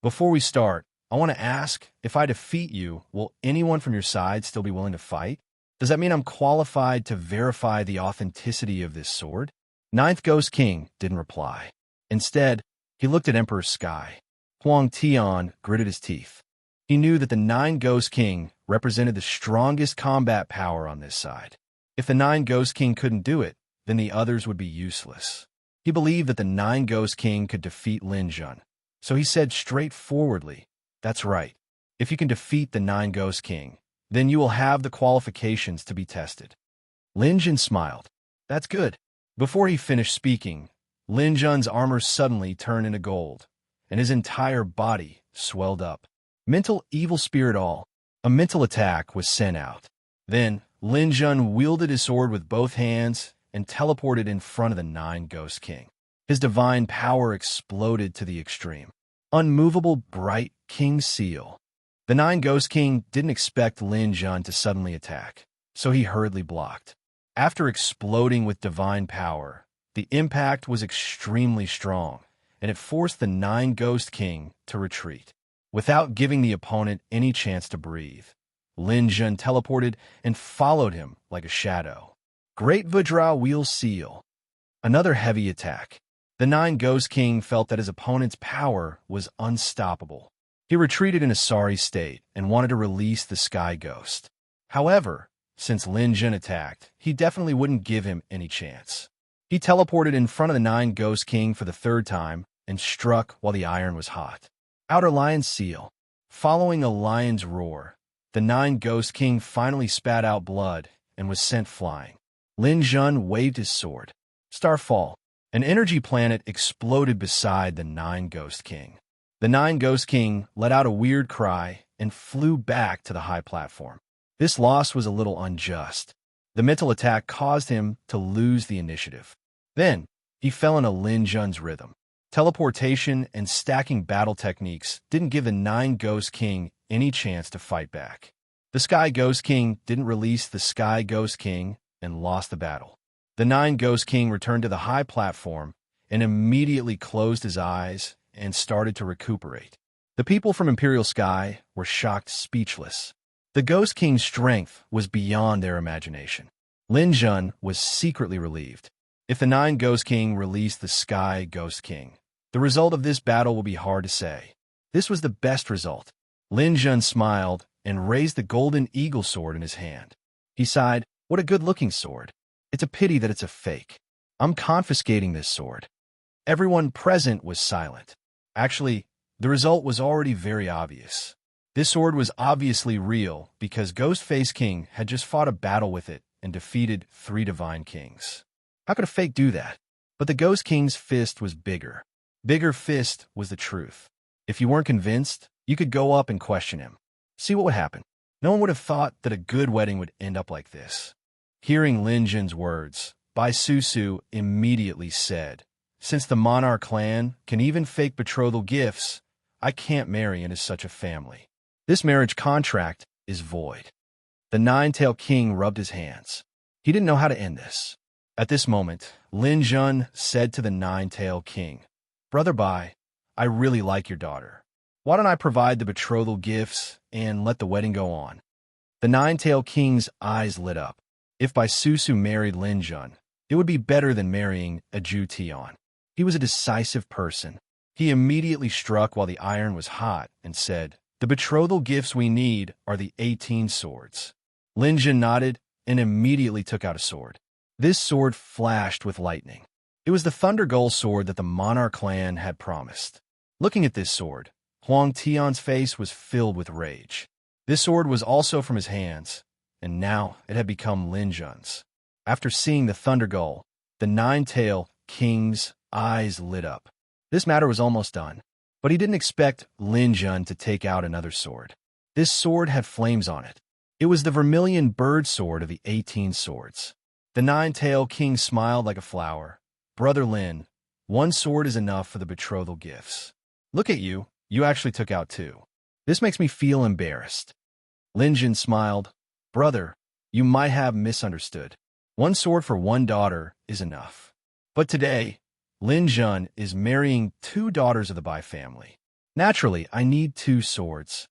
Before we start, I want to ask, if I defeat you, will anyone from your side still be willing to fight? Does that mean I'm qualified to verify the authenticity of this sword? 9th Ghost King didn't reply. Instead, he looked at Emperor Sky. Huang Tian gritted his teeth. He knew that the 9 Ghost King represented the strongest combat power on this side. If the 9 Ghost King couldn't do it, then the others would be useless. He believed that the 9 Ghost King could defeat Lin Jun. So he said straightforwardly, "That's right. If you can defeat the 9 Ghost King, then you will have the qualifications to be tested." Lin Jun smiled. "That's good." Before he finished speaking, Lin Jun's armor suddenly turned into gold, and his entire body swelled up. Mental evil spirit all. A mental attack was sent out. Then, Lin Jun wielded his sword with both hands and teleported in front of the 9 Ghost King. His divine power exploded to the extreme. Unmovable, bright King Seal. The 9 Ghost King didn't expect Lin Jun to suddenly attack, so he hurriedly blocked. After exploding with divine power, the impact was extremely strong, and it forced the 9 Ghost King to retreat. Without giving the opponent any chance to breathe, Lin Jun teleported and followed him like a shadow. Great Vajra Wheel Seal. Another heavy attack. The 9 Ghost King felt that his opponent's power was unstoppable. He retreated in a sorry state and wanted to release the sky ghost. However, since Lin Jun attacked, he definitely wouldn't give him any chance. He teleported in front of the Nine Ghost King for the third time and struck while the iron was hot. Outer Lion's Seal. Following a lion's roar, the Nine Ghost King finally spat out blood and was sent flying. Lin Jun waved his sword. Starfall. An energy planet exploded beside the Nine Ghost King. The Nine Ghost King let out a weird cry and flew back to the high platform. This loss was a little unjust. The mental attack caused him to lose the initiative. Then, he fell into Lin Jun's rhythm. Teleportation and stacking battle techniques didn't give the Nine Ghost King any chance to fight back. The Sky Ghost King didn't release the Sky Ghost King and lost the battle. The Nine Ghost King returned to the high platform and immediately closed his eyes and started to recuperate. The people from Imperial Sky were shocked speechless. The Ghost King's strength was beyond their imagination. Lin Jun was secretly relieved. If the Nine Ghost King released the Sky Ghost King, the result of this battle will be hard to say. This was the best result. Lin Jun smiled and raised the golden eagle sword in his hand. He sighed, "What a good-looking sword. It's a pity that it's a fake. I'm confiscating this sword." Everyone present was silent. Actually, the result was already very obvious. This sword was obviously real because Ghostface King had just fought a battle with it and defeated 3 divine kings. How could a fake do that? But the Ghost King's fist was bigger. Bigger fist was the truth. If you weren't convinced, you could go up and question him. See what would happen. No one would have thought that a good wedding would end up like this. Hearing Lin Jun's words, Bai Susu immediately said, "Since the Monarch clan can even fake betrothal gifts, I can't marry into such a family. This marriage contract is void." The Nine-Tailed King rubbed his hands. He didn't know how to end this. At this moment, Lin Jun said to the Nine-Tailed King, "Brother Bai, I really like your daughter. Why don't I provide the betrothal gifts and let the wedding go on?" The Nine-Tailed King's eyes lit up. If Bai Susu married Lin Jun, it would be better than marrying a Ju Tian. He was a decisive person. He immediately struck while the iron was hot and said, "The betrothal gifts we need are the 18 swords." Lin Jun nodded and immediately took out a sword. This sword flashed with lightning. It was the Thunder Gull sword that the Monarch clan had promised. Looking at this sword, Huang Tian's face was filled with rage. This sword was also from his hands, and now it had become Lin Jun's. After seeing the Thunder Gull, the Nine-Tailed King's eyes lit up. This matter was almost done, but he didn't expect Lin Jun to take out another sword. This sword had flames on it. It was the vermilion bird sword of the 18 swords. The Nine-Tailed King smiled like a flower. "Brother Lin, one sword is enough for the betrothal gifts. Look at you, you actually took out 2. This makes me feel embarrassed." Lin Jun smiled. "Brother, you might have misunderstood. One sword for one daughter is enough. But today, Lin Jun is marrying 2 daughters of the Bai family. Naturally, I need 2 swords."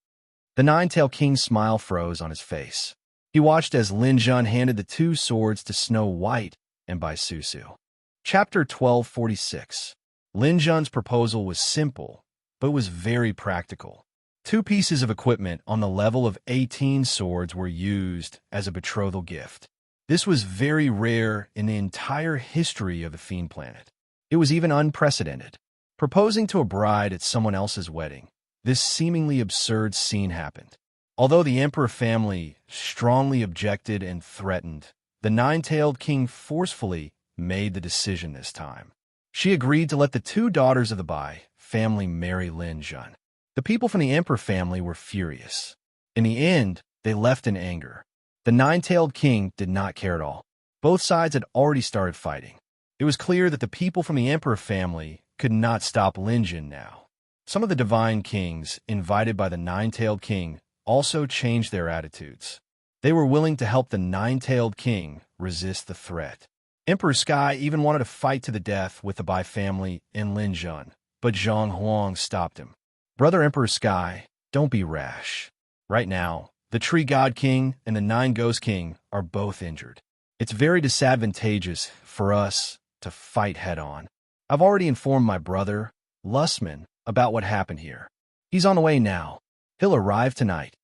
The Nine-Tailed King's smile froze on his face. He watched as Lin Jun handed the 2 swords to Snow White and Bai Susu. Chapter 1246. Lin Jun's proposal was simple, but was very practical. 2 pieces of equipment on the level of 18 swords were used as a betrothal gift. This was very rare in the entire history of the Fiend Planet. It was even unprecedented. Proposing to a bride at someone else's wedding, this seemingly absurd scene happened. Although the Emperor family strongly objected and threatened, the Nine-Tailed King forcefully made the decision this time. She agreed to let the 2 daughters of the Bai family marry Lin Jun. The people from the Emperor family were furious. In the end, they left in anger. The Nine-Tailed King did not care at all. Both sides had already started fighting. It was clear that the people from the Emperor family could not stop Lin Jun now. Some of the divine kings invited by the Nine-Tailed King also changed their attitudes. They were willing to help the Nine-Tailed King resist the threat. Emperor Sky even wanted to fight to the death with the Bai family and Lin Jun, but Zhang Huang stopped him. "Brother Emperor Sky, don't be rash. Right now, the Tree God King and the Nine Ghost King are both injured. It's very disadvantageous for us to fight head-on. I've already informed my brother, Lustman, about what happened here. He's on the way now. He'll arrive tonight.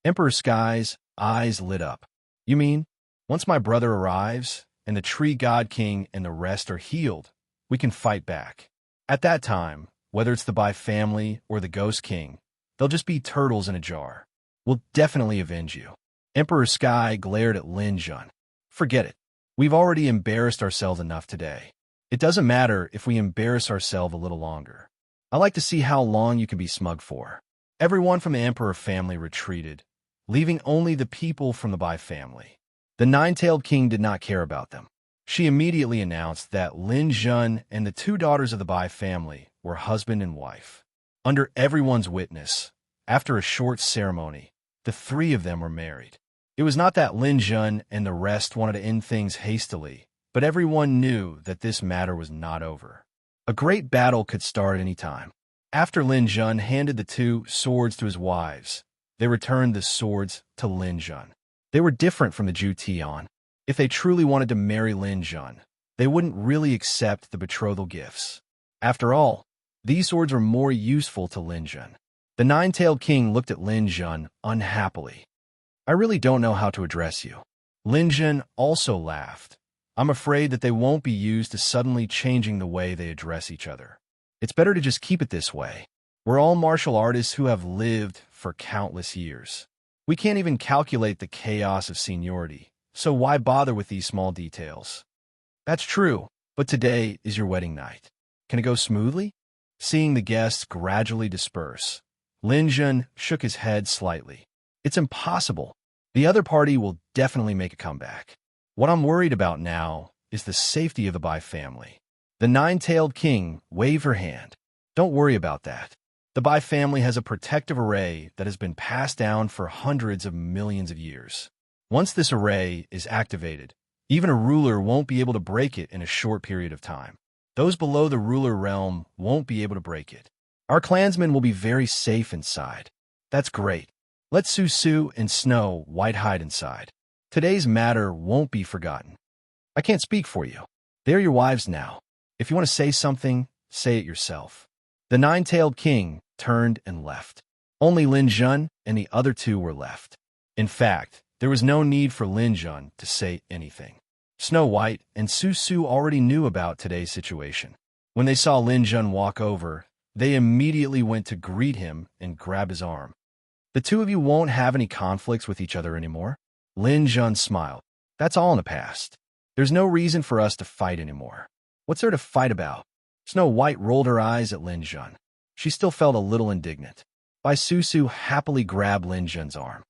Emperor Sky's eyes lit up. You mean, once my brother arrives, and the tree god king and the rest are healed, we can fight back. At that time, whether it's the Bai family or the Ghost King, they'll just be turtles in a jar. We'll definitely avenge you. Emperor Sky glared at Lin Jun. Forget it. We've already embarrassed ourselves enough today. It doesn't matter if we embarrass ourselves a little longer. I like to see how long you can be smug for. Everyone from the Emperor family retreated, leaving only the people from the Bai family. The nine-tailed king did not care about them. She immediately announced that Lin Jun and the two daughters of the Bai family were husband and wife. Under everyone's witness, after a short ceremony, the three of them were married. It was not that Lin Jun and the rest wanted to end things hastily, but everyone knew that this matter was not over. A great battle could start any time. After Lin Jun handed the two swords to his wives, they returned the swords to Lin Jun. They were different from the Ju Tian. If they truly wanted to marry Lin Jun, they wouldn't really accept the betrothal gifts. After all, these swords were more useful to Lin Jun. The nine-tailed king looked at Lin Jun unhappily. I really don't know how to address you. Lin Jun also laughed. I'm afraid that they won't be used to suddenly changing the way they address each other. It's better to just keep it this way. We're all martial artists who have lived for countless years. We can't even calculate the chaos of seniority, so why bother with these small details? That's true, but today is your wedding night. Can it go smoothly? Seeing the guests gradually disperse, Lin Jun shook his head slightly. It's impossible. The other party will definitely make a comeback. What I'm worried about now is the safety of the Bai family. The nine-tailed king waved her hand. Don't worry about that. The Bai family has a protective array that has been passed down for hundreds of millions of years. Once this array is activated, even a ruler won't be able to break it in a short period of time. Those below the ruler realm won't be able to break it. Our clansmen will be very safe inside. That's great. Let Susu and Snow White hide inside. Today's matter won't be forgotten. I can't speak for you. They're your wives now. If you want to say something, say it yourself. The nine-tailed king turned and left. Only Lin Jun and the other two were left. In fact, there was no need for Lin Jun to say anything. Snow White and Susu already knew about today's situation. When they saw Lin Jun walk over, they immediately went to greet him and grab his arm. The two of you won't have any conflicts with each other anymore? Lin Jun smiled. That's all in the past. There's no reason for us to fight anymore. What's there to fight about? Snow White rolled her eyes at Lin Jun. She still felt a little indignant. Bai Susu happily grabbed Lin Jun's arm.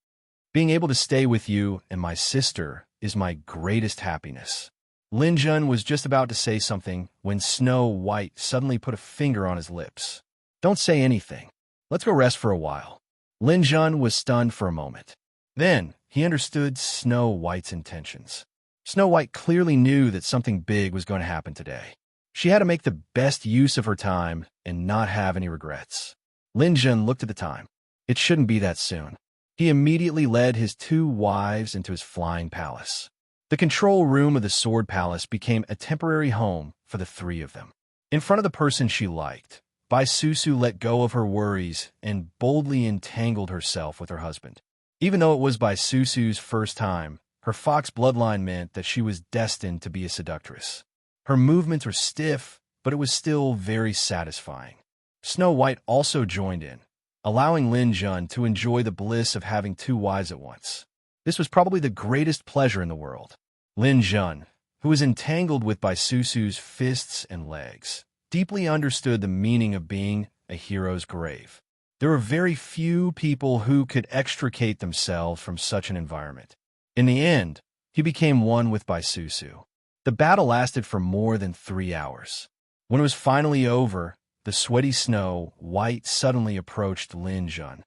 Being able to stay with you and my sister is my greatest happiness. Lin Jun was just about to say something when Snow White suddenly put a finger on his lips. Don't say anything. Let's go rest for a while. Lin Jun was stunned for a moment. Then, he understood Snow White's intentions. Snow White clearly knew that something big was going to happen today. She had to make the best use of her time and not have any regrets. Lin Jun looked at the time. It shouldn't be that soon. He immediately led his two wives into his flying palace. The control room of the Sword Palace became a temporary home for the three of them. In front of the person she liked, Bai Susu let go of her worries and boldly entangled herself with her husband. Even though it was Bai Susu's first time, her fox bloodline meant that she was destined to be a seductress. Her movements were stiff, but it was still very satisfying. Snow White also joined in, allowing Lin Jun to enjoy the bliss of having two wives at once. This was probably the greatest pleasure in the world. Lin Jun, who was entangled with Bai Susu's fists and legs, deeply understood the meaning of being a hero's grave. There were very few people who could extricate themselves from such an environment. In the end, he became one with Bai Susu. The battle lasted for more than 3 hours. When it was finally over, the sweaty Snow White suddenly approached Lin Jun.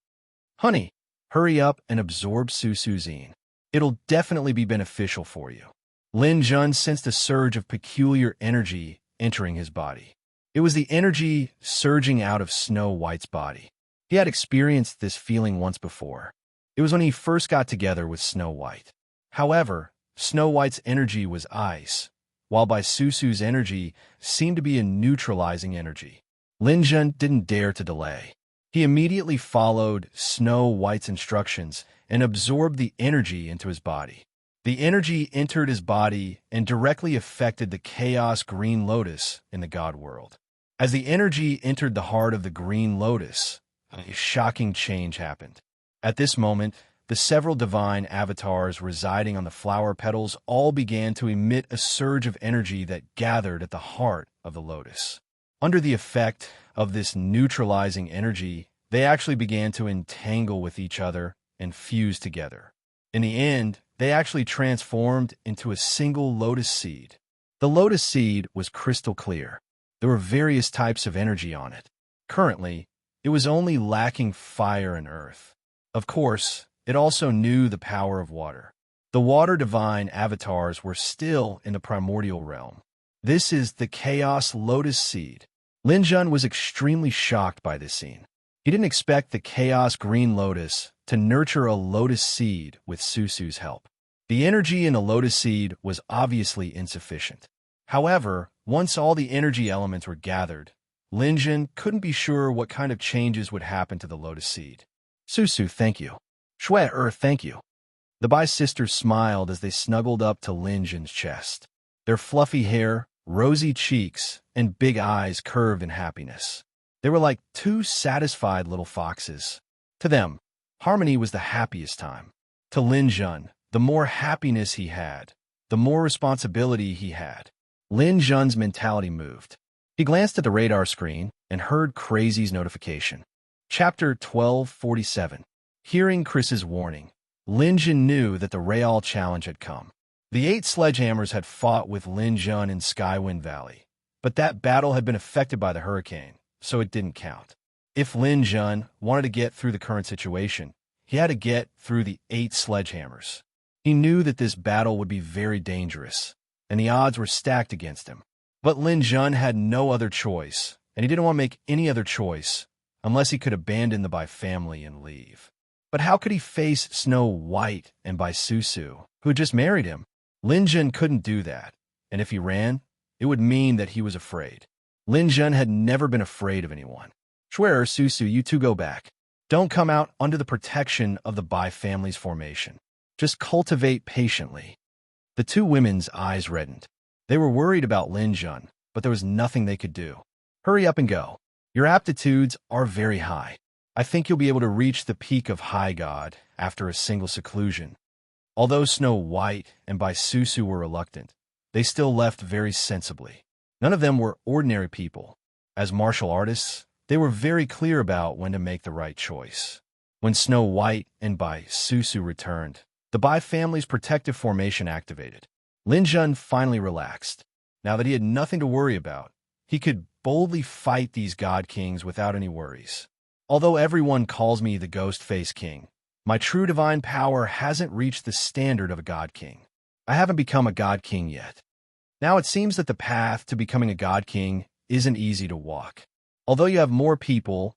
Honey, hurry up and absorb Susu's yin. It'll definitely be beneficial for you. Lin Jun sensed a surge of peculiar energy entering his body. It was the energy surging out of Snow White's body. He had experienced this feeling once before. It was when he first got together with Snow White. However, Snow White's energy was ice, while Bai Susu's energy seemed to be a neutralizing energy. Lin Jun didn't dare to delay. He immediately followed Snow White's instructions and absorbed the energy into his body. The energy entered his body and directly affected the chaos green lotus in the god world. As the energy entered the heart of the green lotus, a shocking change happened. At this moment, the several divine avatars residing on the flower petals all began to emit a surge of energy that gathered at the heart of the lotus. Under the effect of this neutralizing energy, they actually began to entangle with each other and fuse together. In the end, they actually transformed into a single lotus seed. The lotus seed was crystal clear. There were various types of energy on it. Currently, it was only lacking fire and earth. Of course, it also knew the power of water. The water divine avatars were still in the primordial realm. This is the chaos lotus seed. Lin Jun was extremely shocked by this scene. He didn't expect the chaos green lotus to nurture a lotus seed with Susu's help. The energy in the lotus seed was obviously insufficient. However, once all the energy elements were gathered, Lin Jun couldn't be sure what kind of changes would happen to the lotus seed. Susu, thank you. Shui, thank you. The Bai sisters smiled as they snuggled up to Lin Jun's chest. Their fluffy hair, rosy cheeks, and big eyes curved in happiness. They were like two satisfied little foxes. To them, harmony was the happiest time. To Lin Jun, the more happiness he had, the more responsibility he had. Lin Jun's mentality moved. He glanced at the radar screen and heard Crazy's notification. Chapter 1247. Hearing Chris's warning, Lin Jun knew that the Real challenge had come. The 8 sledgehammers had fought with Lin Jun in Skywind Valley, but that battle had been affected by the hurricane, so it didn't count. If Lin Jun wanted to get through the current situation, he had to get through the 8 sledgehammers. He knew that this battle would be very dangerous, and the odds were stacked against him. But Lin Jun had no other choice, and he didn't want to make any other choice unless he could abandon the Bai family and leave. But how could he face Snow White and Bai Susu, who had just married him? Lin Jun couldn't do that, and if he ran, it would mean that he was afraid. Lin Jun had never been afraid of anyone. Swear, Susu, you two go back. Don't come out under the protection of the Bai family's formation. Just cultivate patiently. The 2 women's eyes reddened. They were worried about Lin Jun, but there was nothing they could do. Hurry up and go. Your aptitudes are very high. I think you'll be able to reach the peak of High God after a single seclusion. Although Snow White and Bai Susu were reluctant, they still left very sensibly. None of them were ordinary people. As martial artists, they were very clear about when to make the right choice. When Snow White and Bai Susu returned, the Bai family's protective formation activated. Lin Jun finally relaxed. Now that he had nothing to worry about, he could boldly fight these God Kings without any worries. Although everyone calls me the Ghost Face King, my true divine power hasn't reached the standard of a God King. I haven't become a God King yet. Now it seems that the path to becoming a God King isn't easy to walk. Although you have more people,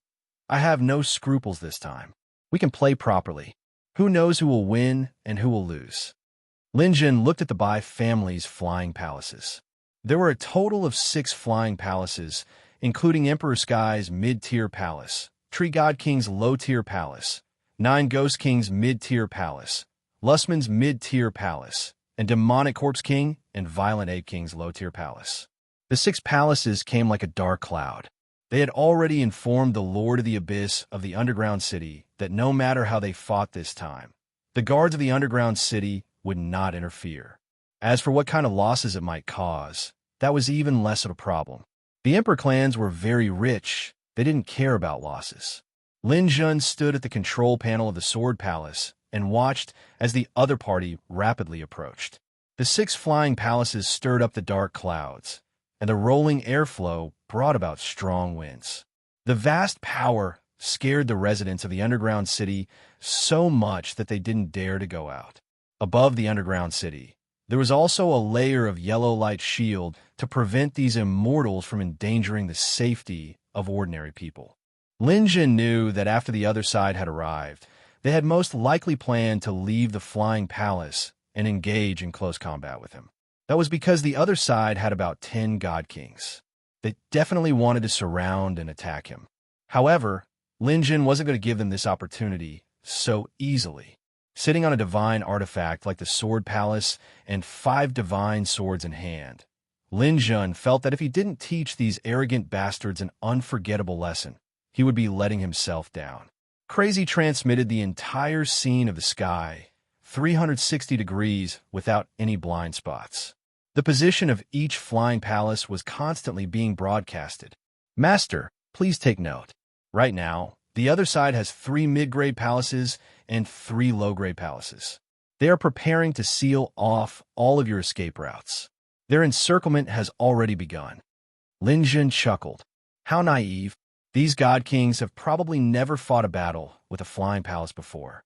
I have no scruples this time. We can play properly. Who knows who will win and who will lose? Lin Jun looked at the Bai family's flying palaces. There were a total of 6 flying palaces, including Emperor Sky's mid-tier palace, Tree God King's low-tier palace, 9 Ghost King's mid-tier palace, Lustman's mid-tier palace, and Demonic Corpse King and Violent Ape King's low-tier palace. The 6 palaces came like a dark cloud. They had already informed the Lord of the Abyss of the Underground City that no matter how they fought this time, the guards of the Underground City would not interfere. As for what kind of losses it might cause, that was even less of a problem. The Emperor clans were very rich. They didn't care about losses. Lin Jun stood at the control panel of the Sword Palace and watched as the other party rapidly approached. The 6 flying palaces stirred up the dark clouds, and the rolling airflow brought about strong winds. The vast power scared the residents of the underground city so much that they didn't dare to go out. Above the underground city, there was also a layer of yellow light shield to prevent these immortals from endangering the safety of ordinary people. Lin Jun knew that after the other side had arrived, they had most likely planned to leave the flying palace and engage in close combat with him. That was because the other side had about 10 God Kings. They definitely wanted to surround and attack him. However, Lin Jun wasn't going to give them this opportunity so easily. Sitting on a divine artifact like the Sword Palace and 5 divine swords in hand, Lin Jun felt that if he didn't teach these arrogant bastards an unforgettable lesson, he would be letting himself down. Crazy transmitted the entire scene of the sky, 360 degrees without any blind spots. The position of each flying palace was constantly being broadcasted. Master, please take note. Right now, the other side has 3 mid-grade palaces and 3 low-grade palaces. They are preparing to seal off all of your escape routes. Their encirclement has already begun. Lin Jun chuckled. How naive. These god kings have probably never fought a battle with a flying palace before.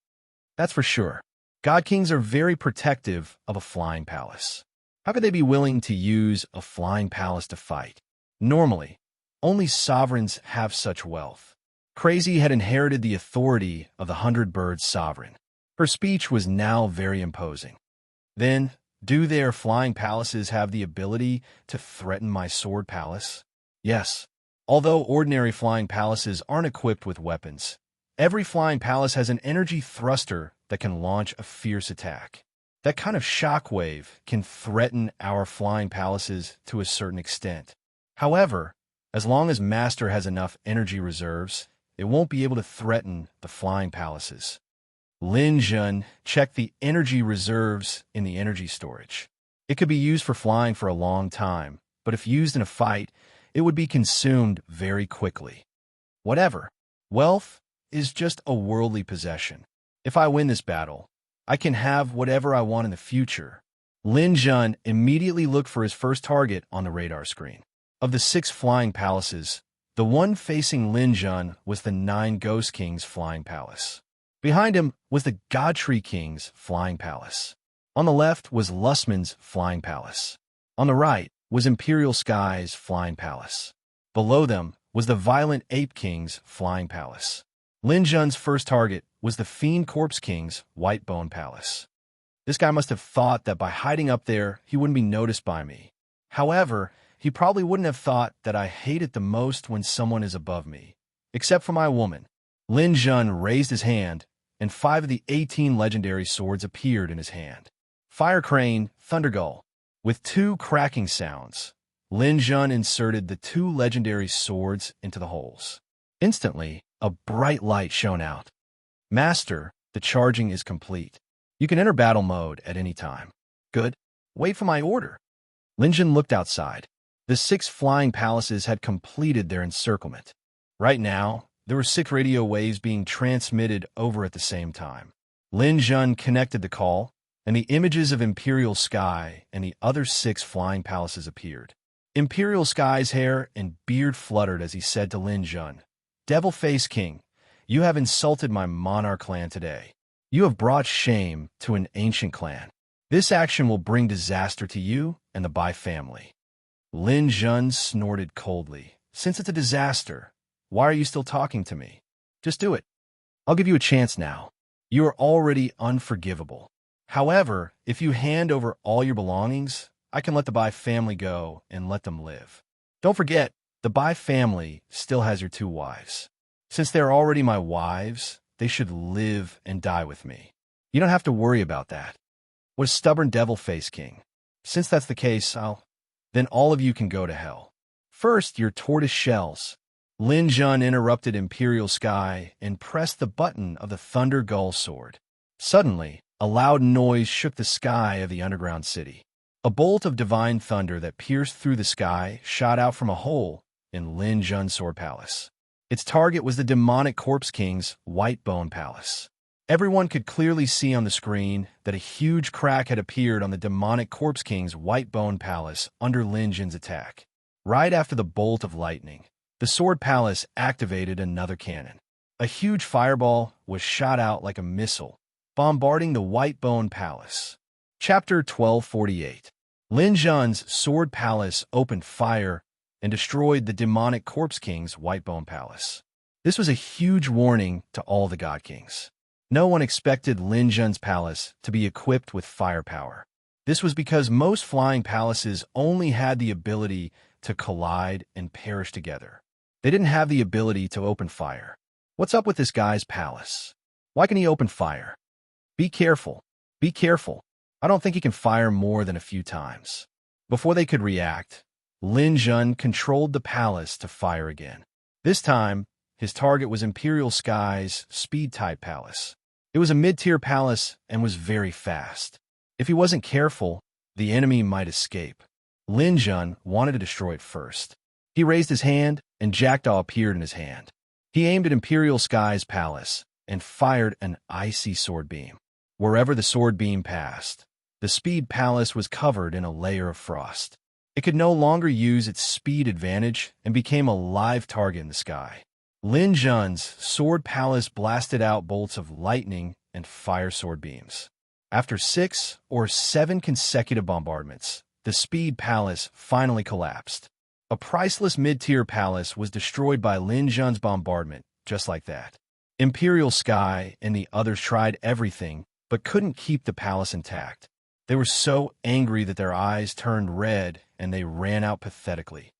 That's for sure. God kings are very protective of a flying palace. How could they be willing to use a flying palace to fight? Normally, only sovereigns have such wealth. Crazy had inherited the authority of the 100-bird sovereign. Her speech was now very imposing. Then, do their flying palaces have the ability to threaten my sword palace? Yes. Although ordinary flying palaces aren't equipped with weapons, every flying palace has an energy thruster that can launch a fierce attack. That kind of shockwave can threaten our flying palaces to a certain extent. However, as long as Master has enough energy reserves, it won't be able to threaten the flying palaces. Lin Jun checked the energy reserves in the energy storage. It could be used for flying for a long time, but if used in a fight, it would be consumed very quickly. Whatever. Wealth is just a worldly possession. If I win this battle, I can have whatever I want in the future. Lin Jun immediately looked for his first target on the radar screen. Of the 6 flying palaces, the one facing Lin Jun was the 9 Ghost Kings' flying palace. Behind him was the God Tree King's flying palace. On the left was Lustman's flying palace. On the right was Imperial Sky's flying palace. Below them was the Violent Ape King's flying palace. Lin Jun's first target was the Fiend Corpse King's White Bone Palace. This guy must have thought that by hiding up there, he wouldn't be noticed by me. However, he probably wouldn't have thought that I hate it the most when someone is above me. Except for my woman. Lin Jun raised his hand, and 5 of the 18 legendary swords appeared in his hand. Fire Crane, Thundergull. With 2 cracking sounds, Lin Jun inserted the 2 legendary swords into the holes. Instantly, a bright light shone out. Master, the charging is complete. You can enter battle mode at any time. Good. Wait for my order. Lin Jun looked outside. The 6 flying palaces had completed their encirclement. Right now, there were 6 radio waves being transmitted over at the same time. Lin Jun connected the call, and the images of Imperial Sky and the other 6 flying palaces appeared. Imperial Sky's hair and beard fluttered as he said to Lin Jun, "Devil Face King, you have insulted my monarch clan today. You have brought shame to an ancient clan. This action will bring disaster to you and the Bai family." Lin Jun snorted coldly. "Since it's a disaster, why are you still talking to me? Just do it. I'll give you a chance now. You are already unforgivable. However, if you hand over all your belongings, I can let the Bai family go and let them live. Don't forget, the Bai family still has your 2 wives. Since they're already my wives, they should live and die with me. You don't have to worry about that. What a stubborn devil face king. Since that's the case, then all of you can go to hell. First, your tortoise shells." Lin Jun interrupted Imperial Sky and pressed the button of the Thunder Gull sword. Suddenly, a loud noise shook the sky of the underground city. A bolt of divine thunder that pierced through the sky shot out from a hole in Lin Jun's sword palace. Its target was the demonic Corpse King's White Bone Palace. Everyone could clearly see on the screen that a huge crack had appeared on the demonic Corpse King's White Bone Palace under Lin Jun's attack. Right after the bolt of lightning, the Sword Palace activated another cannon. A huge fireball was shot out like a missile, bombarding the White Bone Palace. Chapter 1248. Lin Jun's Sword Palace opened fire and destroyed the demonic Corpse King's White Bone Palace. This was a huge warning to all the God Kings. No one expected Lin Jun's palace to be equipped with firepower. This was because most flying palaces only had the ability to collide and perish together. They didn't have the ability to open fire. What's up with this guy's palace? Why can he open fire? Be careful. Be careful. I don't think he can fire more than a few times. Before they could react, Lin Jun controlled the palace to fire again. This time, his target was Imperial Sky's speed-type palace. It was a mid-tier palace and was very fast. If he wasn't careful, the enemy might escape. Lin Jun wanted to destroy it first. He raised his hand, and Jackdaw appeared in his hand. He aimed at Imperial Sky's palace and fired an icy sword beam. Wherever the sword beam passed, the speed palace was covered in a layer of frost. It could no longer use its speed advantage and became a live target in the sky. Lin Jun's sword palace blasted out bolts of lightning and fire sword beams. After 6 or 7 consecutive bombardments, the speed palace finally collapsed. A priceless mid-tier palace was destroyed by Lin Jun's bombardment, just like that. Imperial Sky and the others tried everything, but couldn't keep the palace intact. They were so angry that their eyes turned red and they ran out pathetically.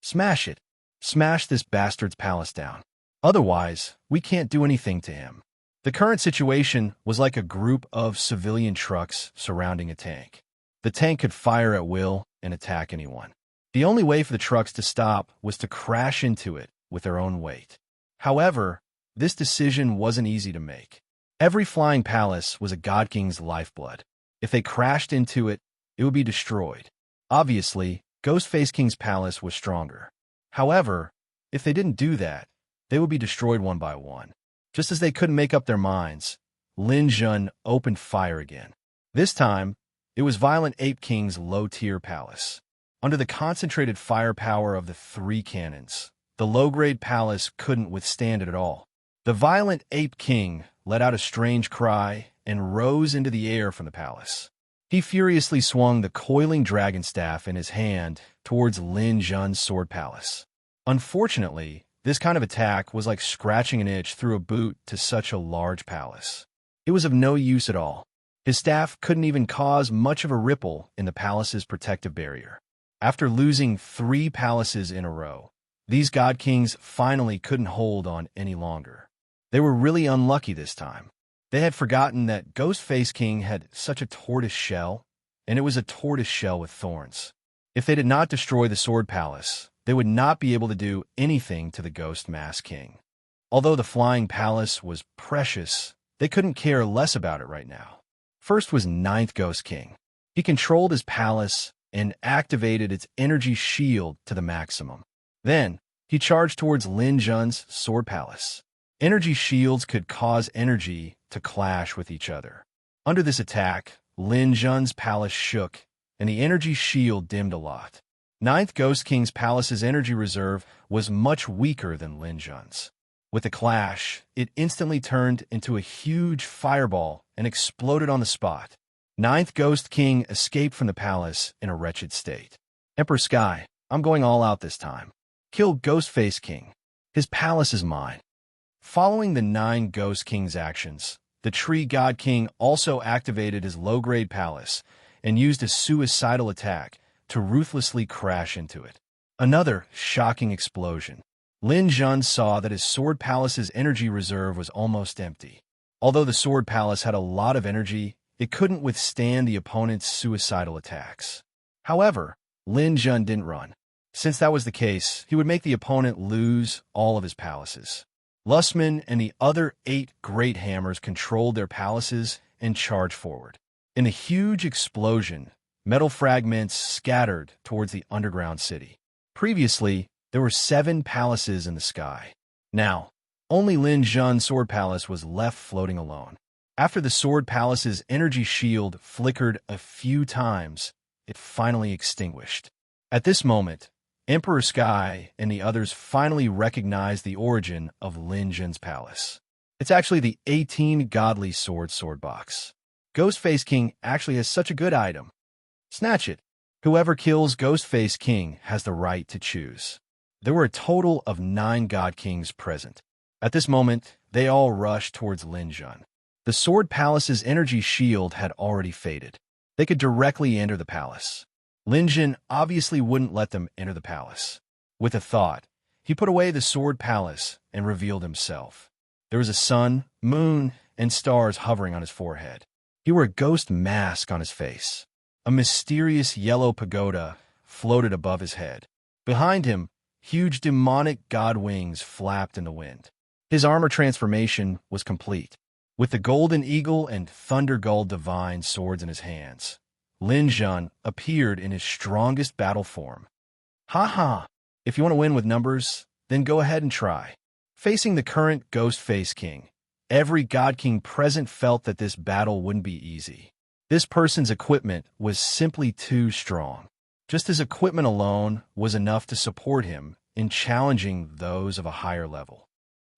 Smash it! Smash this bastard's palace down. Otherwise, we can't do anything to him. The current situation was like a group of civilian trucks surrounding a tank. The tank could fire at will and attack anyone. The only way for the trucks to stop was to crash into it with their own weight. However, this decision wasn't easy to make. Every flying palace was a God King's lifeblood. If they crashed into it, it would be destroyed. Obviously, Ghostface King's palace was stronger. However, if they didn't do that, they would be destroyed one by one. Just as they couldn't make up their minds, Lin Jun opened fire again. This time, it was Violent Ape King's low-tier palace. Under the concentrated firepower of the 3 cannons, the low-grade palace couldn't withstand it at all. The Violent Ape King let out a strange cry and rose into the air from the palace. He furiously swung the coiling dragon staff in his hand towards Lin Jun's sword palace. Unfortunately, this kind of attack was like scratching an itch through a boot to such a large palace. It was of no use at all. His staff couldn't even cause much of a ripple in the palace's protective barrier. After losing 3 palaces in a row, these God Kings finally couldn't hold on any longer. They were really unlucky this time. They had forgotten that Ghostface King had such a tortoise shell, and it was a tortoise shell with thorns. If they did not destroy the Sword Palace, they would not be able to do anything to the Ghost Mask King. Although the Flying Palace was precious, they couldn't care less about it right now. First was Ninth Ghost King. He controlled his palace and activated its energy shield to the maximum. Then, he charged towards Lin Jun's Sword Palace. Energy shields could cause energy to clash with each other. Under this attack, Lin Jun's palace shook, and the energy shield dimmed a lot. Ninth Ghost King's palace's energy reserve was much weaker than Lin Jun's. With the clash, it instantly turned into a huge fireball and exploded on the spot. Ninth Ghost King escaped from the palace in a wretched state. Emperor Sky, I'm going all out this time. Kill Ghostface King. His palace is mine. Following the 9 Ghost King's actions, the Tree God King also activated his low-grade palace and used a suicidal attack to ruthlessly crash into it. Another shocking explosion. Lin Jun saw that his Sword Palace's energy reserve was almost empty. Although the Sword Palace had a lot of energy, it couldn't withstand the opponent's suicidal attacks. However, Lin Jun didn't run. Since that was the case, he would make the opponent lose all of his palaces. Lustman and the other 8 Great Hammers controlled their palaces and charged forward. In a huge explosion, metal fragments scattered towards the underground city. Previously, there were 7 palaces in the sky. Now, only Lin Jun's Sword Palace was left floating alone. After the Sword Palace's energy shield flickered a few times, it finally extinguished. At this moment, Emperor Sky and the others finally recognized the origin of Lin Jun's palace. It's actually the 18 Godly Sword box. Ghostface King actually has such a good item. Snatch it. Whoever kills Ghostface King has the right to choose. There were a total of 9 God Kings present. At this moment, they all rushed towards Lin Jun. The Sword Palace's energy shield had already faded. They could directly enter the palace. Lin Jun obviously wouldn't let them enter the palace. With a thought, he put away the Sword Palace and revealed himself. There was a sun, moon, and stars hovering on his forehead. He wore a ghost mask on his face. A mysterious yellow pagoda floated above his head. Behind him, huge demonic god wings flapped in the wind. His armor transformation was complete. With the golden eagle and thunder gull divine swords in his hands, Lin Jun appeared in his strongest battle form. Ha ha! If you want to win with numbers, then go ahead and try. Facing the current Ghost Face King, every God King present felt that this battle wouldn't be easy. This person's equipment was simply too strong. Just his equipment alone was enough to support him in challenging those of a higher level.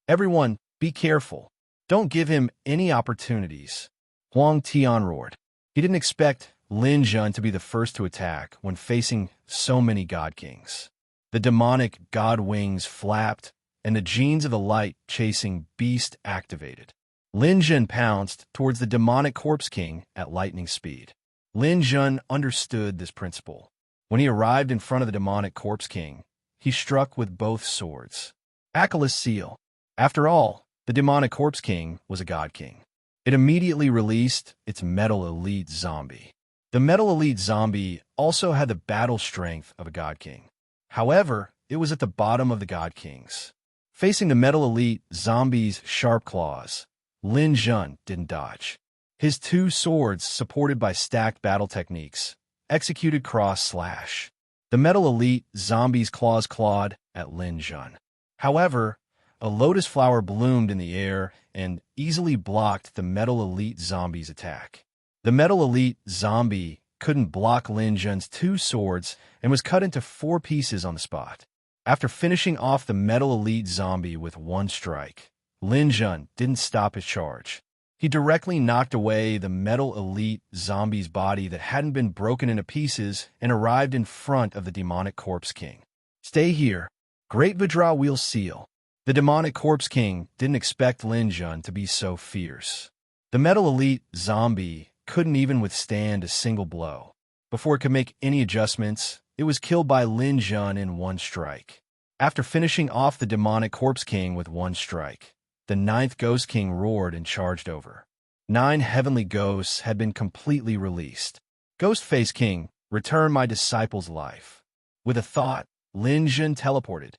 Everyone, be careful. Don't give him any opportunities. Huang Tian roared. He didn't expect Lin Jun to be the first to attack when facing so many God Kings. The demonic god wings flapped, and the genes of the light chasing beast activated. Lin Jun pounced towards the demonic corpse king at lightning speed. Lin Jun understood this principle. When he arrived in front of the demonic corpse king, he struck with both swords. Achilles' seal. After all, the demonic corpse king was a god king. It immediately released its metal elite zombie. The metal elite zombie also had the battle strength of a god king. However, it was at the bottom of the god kings. Facing the metal elite zombie's sharp claws, Lin Jun didn't dodge. His two swords, supported by stacked battle techniques, executed cross-slash. The metal elite zombie's claws clawed at Lin Jun. However, a lotus flower bloomed in the air and easily blocked the metal elite zombie's attack. The metal elite zombie couldn't block Lin Jun's two swords and was cut into 4 pieces on the spot. After finishing off the metal elite zombie with one strike, Lin Jun didn't stop his charge. He directly knocked away the metal elite zombie's body that hadn't been broken into pieces and arrived in front of the demonic corpse king. Stay here. Great Vidra Wheel Seal. The demonic corpse king didn't expect Lin Jun to be so fierce. The metal elite zombie couldn't even withstand a single blow. Before it could make any adjustments, it was killed by Lin Jun in one strike. After finishing off the demonic corpse king with one strike, the 9th Ghost King roared and charged over. 9 heavenly ghosts had been completely released. Ghost Face King, return my disciple's life. With a thought, Lin Jun teleported.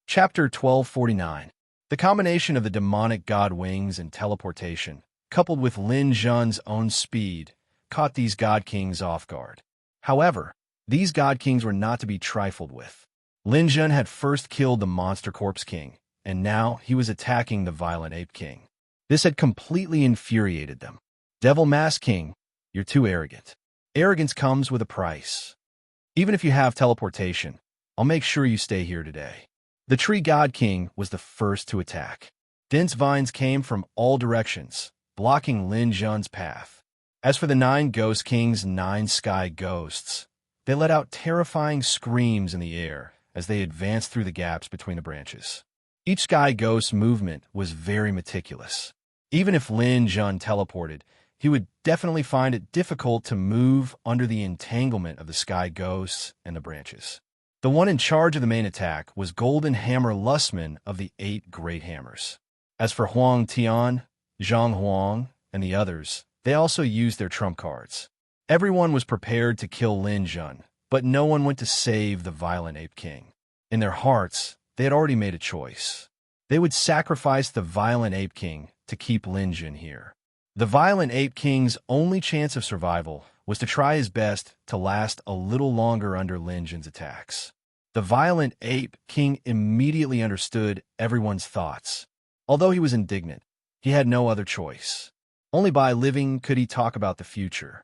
Chapter 1249. The combination of the demonic god wings and teleportation, coupled with Lin Jun's own speed, caught these god kings off guard. However, these god kings were not to be trifled with. Lin Jun had first killed the monster corpse king, and now he was attacking the violent ape king. This had completely infuriated them. Devil Mask King, you're too arrogant. Arrogance comes with a price. Even if you have teleportation, I'll make sure you stay here today. The Tree God King was the first to attack. Dense vines came from all directions, blocking Lin Jun's path. As for the 9 Ghost King's 9 sky ghosts, they let out terrifying screams in the air as they advanced through the gaps between the branches. Each sky ghost's movement was very meticulous. Even if Lin Jun teleported, he would definitely find it difficult to move under the entanglement of the sky ghosts and the branches. The one in charge of the main attack was Golden Hammer Lustman of the 8 Great Hammers. As for Huang Tian, Zhang Huang, and the others, they also used their trump cards. Everyone was prepared to kill Lin Jun, but no one went to save the violent Ape King. In their hearts, they had already made a choice. They would sacrifice the violent Ape King to keep Lin Jun here. The violent Ape King's only chance of survival was to try his best to last a little longer under Lin Jun's attacks. The violent Ape King immediately understood everyone's thoughts. Although he was indignant, he had no other choice. Only by living could he talk about the future.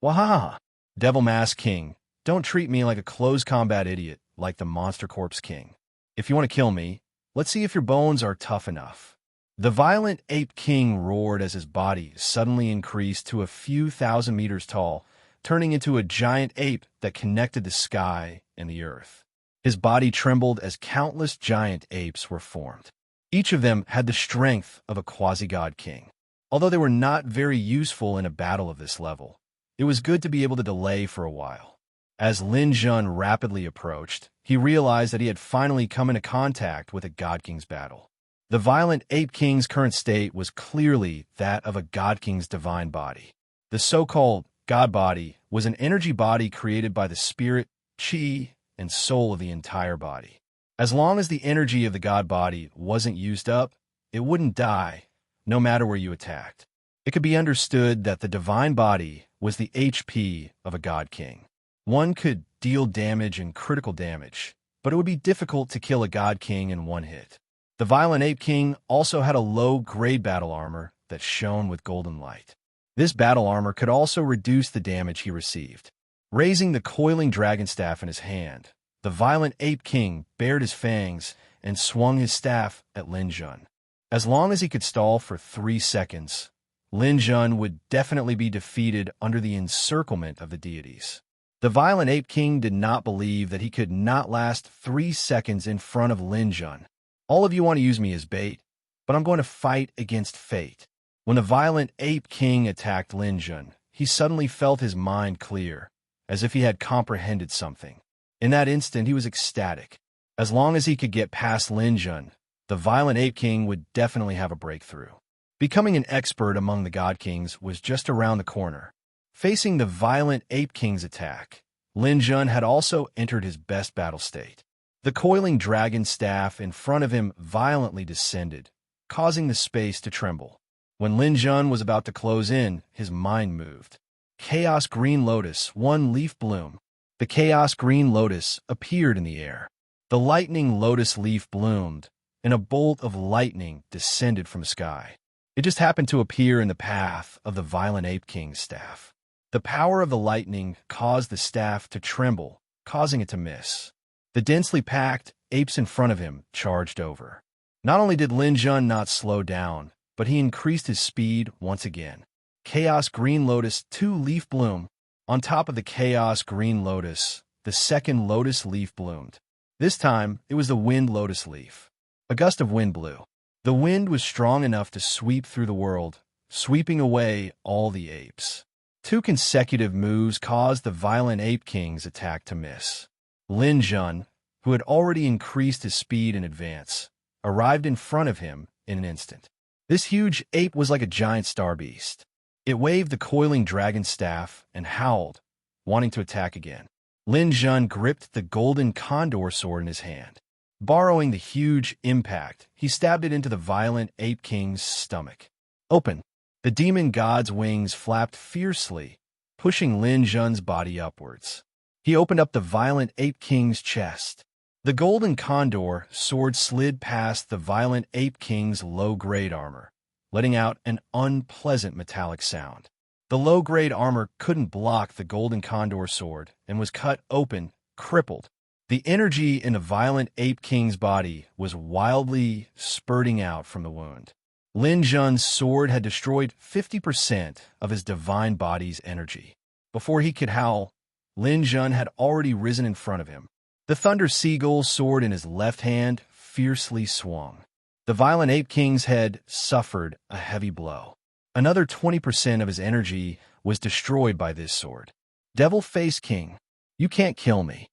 Wahaha! Devil Mask King, don't treat me like a close combat idiot like the Monster Corpse King. If you want to kill me, let's see if your bones are tough enough. The violent Ape King roared as his body suddenly increased to a few thousand meters tall, turning into a giant ape that connected the sky and the earth. His body trembled as countless giant apes were formed. Each of them had the strength of a quasi-god king. Although they were not very useful in a battle of this level, it was good to be able to delay for a while. As Lin Jun rapidly approached, he realized that he had finally come into contact with a God King's battle. The violent ape king's current state was clearly that of a god king's divine body. The so-called god body was an energy body created by the spirit, chi, and soul of the entire body. As long as the energy of the god body wasn't used up, it wouldn't die, no matter where you attacked. It could be understood that the divine body was the HP of a god king. One could deal damage and critical damage, but it would be difficult to kill a god king in one hit. The violent ape king also had a low-grade battle armor that shone with golden light. This battle armor could also reduce the damage he received. Raising the coiling dragon staff in his hand, the violent ape king bared his fangs and swung his staff at Lin Jun. As long as he could stall for 3 seconds, Lin Jun would definitely be defeated under the encirclement of the deities. The violent ape king did not believe that he could not last 3 seconds in front of Lin Jun. All of you want to use me as bait, but I'm going to fight against fate. When the violent ape king attacked Lin Jun, he suddenly felt his mind clear, as if he had comprehended something. In that instant, he was ecstatic. As long as he could get past Lin Jun, the violent ape king would definitely have a breakthrough. Becoming an expert among the god kings was just around the corner. Facing the violent ape king's attack, Lin Jun had also entered his best battle state. The coiling dragon staff in front of him violently descended, causing the space to tremble. When Lin Jun was about to close in, his mind moved. Chaos Green Lotus, 1 leaf bloom. The Chaos Green Lotus appeared in the air. The lightning lotus leaf bloomed, and a bolt of lightning descended from the sky. It just happened to appear in the path of the violent ape king's staff. The power of the lightning caused the staff to tremble, causing it to miss. The densely packed apes in front of him charged over. Not only did Lin Jun not slow down, but he increased his speed once again. Chaos Green Lotus 2 leaf bloom. On top of the Chaos Green Lotus, the second lotus leaf bloomed. This time, it was the wind lotus leaf. A gust of wind blew. The wind was strong enough to sweep through the world, sweeping away all the apes. 2 consecutive moves caused the violent ape king's attack to miss. Lin Jun, who had already increased his speed in advance, arrived in front of him in an instant. This huge ape was like a giant star beast. It waved the coiling dragon staff and howled, wanting to attack again. Lin Jun gripped the golden condor sword in his hand. Borrowing the huge impact, he stabbed it into the violent ape king's stomach. Open! The demon god's wings flapped fiercely, pushing Lin Jun's body upwards. He opened up the violent ape king's chest. The golden condor sword slid past the violent ape king's low-grade armor, letting out an unpleasant metallic sound. The low-grade armor couldn't block the golden condor sword and was cut open, crippled. The energy in the violent ape king's body was wildly spurting out from the wound. Lin Jun's sword had destroyed 50% of his divine body's energy. Before he could howl, Lin Jun had already risen in front of him. The Thunder Seagull sword in his left hand fiercely swung. The violent ape king's head suffered a heavy blow. Another 20% of his energy was destroyed by this sword. Devil Face King, you can't kill me.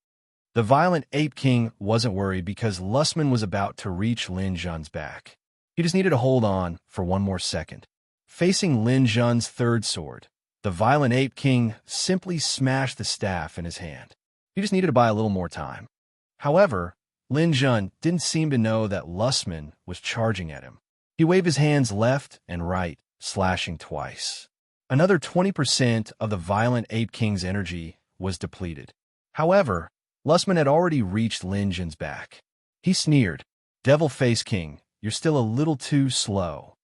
The violent ape king wasn't worried because Lustman was about to reach Lin Jun's back. He just needed to hold on for 1 more second. Facing Lin Jun's third sword, the violent ape king simply smashed the staff in his hand. He just needed to buy a little more time. However, Lin Jun didn't seem to know that Lustman was charging at him. He waved his hands left and right, slashing twice. Another 20% of the violent ape king's energy was depleted. However, Lustman had already reached Lin Jun's back. He sneered, "Devil Face King, you're still a little too slow."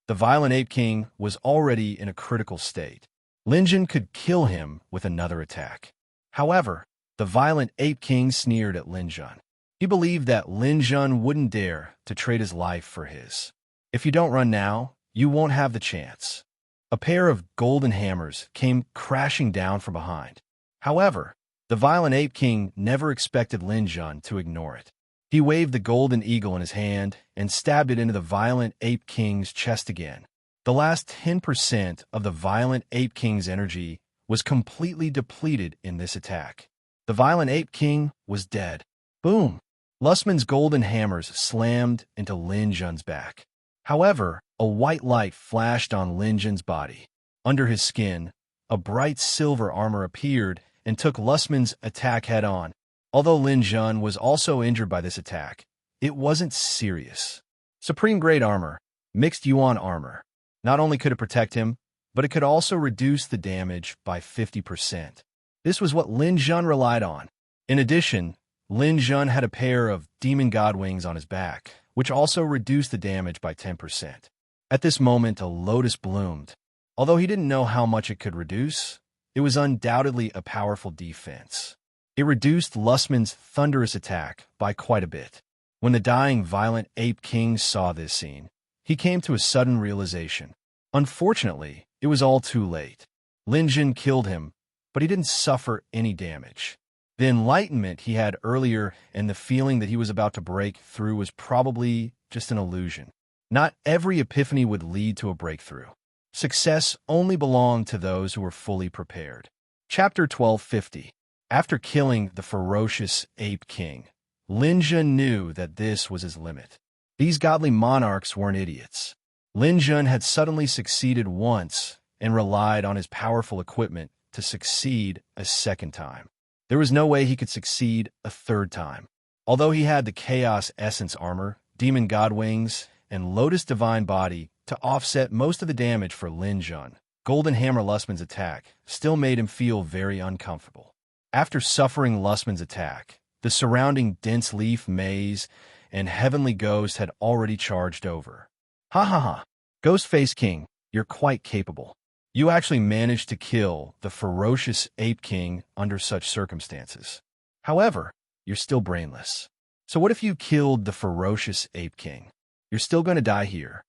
The violent ape king was already in a critical state. Lin Jun could kill him with another attack. However, the violent ape king sneered at Lin Jun. He believed that Lin Jun wouldn't dare to trade his life for his. If you don't run now, you won't have the chance. A pair of golden hammers came crashing down from behind. However, the violent ape king never expected Lin Jun to ignore it. He waved the golden eagle in his hand and stabbed it into the violent ape king's chest again. The last 10% of the violent ape king's energy was completely depleted in this attack. The violent ape king was dead. Boom! Lustman's golden hammers slammed into Lin Jun's back. However, a white light flashed on Lin Jun's body. Under his skin, a bright silver armor appeared and took Lustman's attack head-on. Although Lin Jun was also injured by this attack, it wasn't serious. Supreme-grade armor, mixed yuan armor. Not only could it protect him, but it could also reduce the damage by 50%. This was what Lin Jun relied on. In addition, Lin Jun had a pair of demon god wings on his back, which also reduced the damage by 10%. At this moment, a lotus bloomed. Although he didn't know how much it could reduce, it was undoubtedly a powerful defense. It reduced Lustman's thunderous attack by quite a bit. When the dying violent ape king saw this scene, he came to a sudden realization. Unfortunately, it was all too late. Lin Jun killed him, but he didn't suffer any damage. The enlightenment he had earlier and the feeling that he was about to break through was probably just an illusion. Not every epiphany would lead to a breakthrough. Success only belonged to those who were fully prepared. Chapter 1250. After killing the ferocious ape king, Lin Jun knew that this was his limit. These godly monarchs weren't idiots. Lin Jun had suddenly succeeded once and relied on his powerful equipment to succeed a second time. There was no way he could succeed a third time. Although he had the Chaos Essence armor, Demon God Wings, and Lotus Divine Body to offset most of the damage for Lin Jun, Golden Hammer Lustman's attack still made him feel very uncomfortable. After suffering Lustman's attack, the surrounding dense leaf maze and Heavenly Ghost had already charged over. Ha ha ha! Ghostface King, you're quite capable. You actually managed to kill the ferocious Ape King under such circumstances. However, you're still brainless. So what if you killed the ferocious Ape King? You're still going to die here.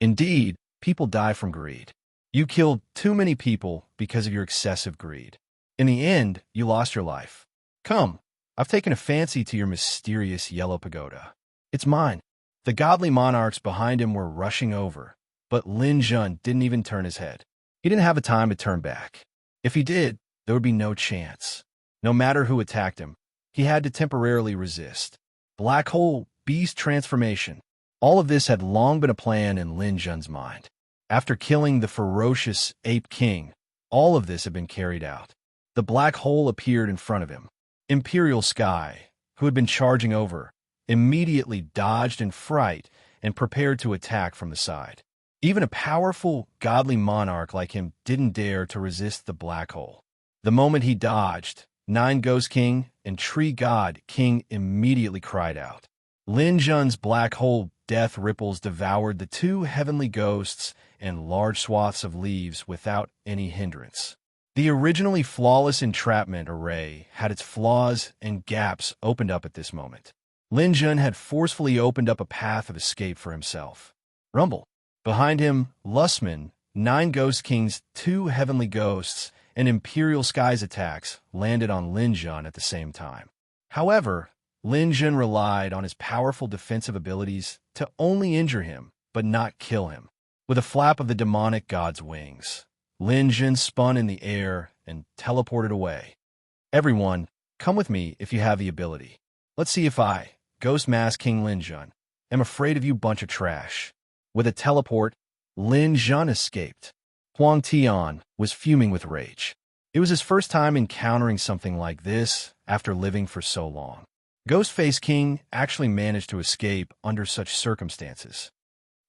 Indeed, people die from greed. You killed too many people because of your excessive greed. In the end, you lost your life. Come, I've taken a fancy to your mysterious yellow pagoda. It's mine. The godly monarchs behind him were rushing over, but Lin Jun didn't even turn his head. He didn't have a time to turn back. If he did, there would be no chance. No matter who attacked him, he had to temporarily resist. Black hole, beast transformation. All of this had long been a plan in Lin Jun's mind. After killing the ferocious Ape King, all of this had been carried out. The black hole appeared in front of him. Imperial Sky, who had been charging over, immediately dodged in fright and prepared to attack from the side. Even a powerful, godly monarch like him didn't dare to resist the black hole. The moment he dodged, Nine Ghost King and Tree God King immediately cried out. Lin Jun's black hole death ripples devoured the two heavenly ghosts and large swaths of leaves without any hindrance. The originally flawless entrapment array had its flaws and gaps opened up at this moment. Lin Jun had forcefully opened up a path of escape for himself. Rumble. Behind him, Lustman, Nine Ghost King's two heavenly ghosts, and Imperial Sky's attacks landed on Lin Jun at the same time. However, Lin Jun relied on his powerful defensive abilities to only injure him, but not kill him. With a flap of the demonic god's wings, Lin Jun spun in the air and teleported away. Everyone, come with me if you have the ability. Let's see if I, Ghost Mask King Lin Jun, am afraid of you bunch of trash. With a teleport, Lin Jun escaped. Huang Tian was fuming with rage. It was his first time encountering something like this after living for so long. Ghostface King actually managed to escape under such circumstances.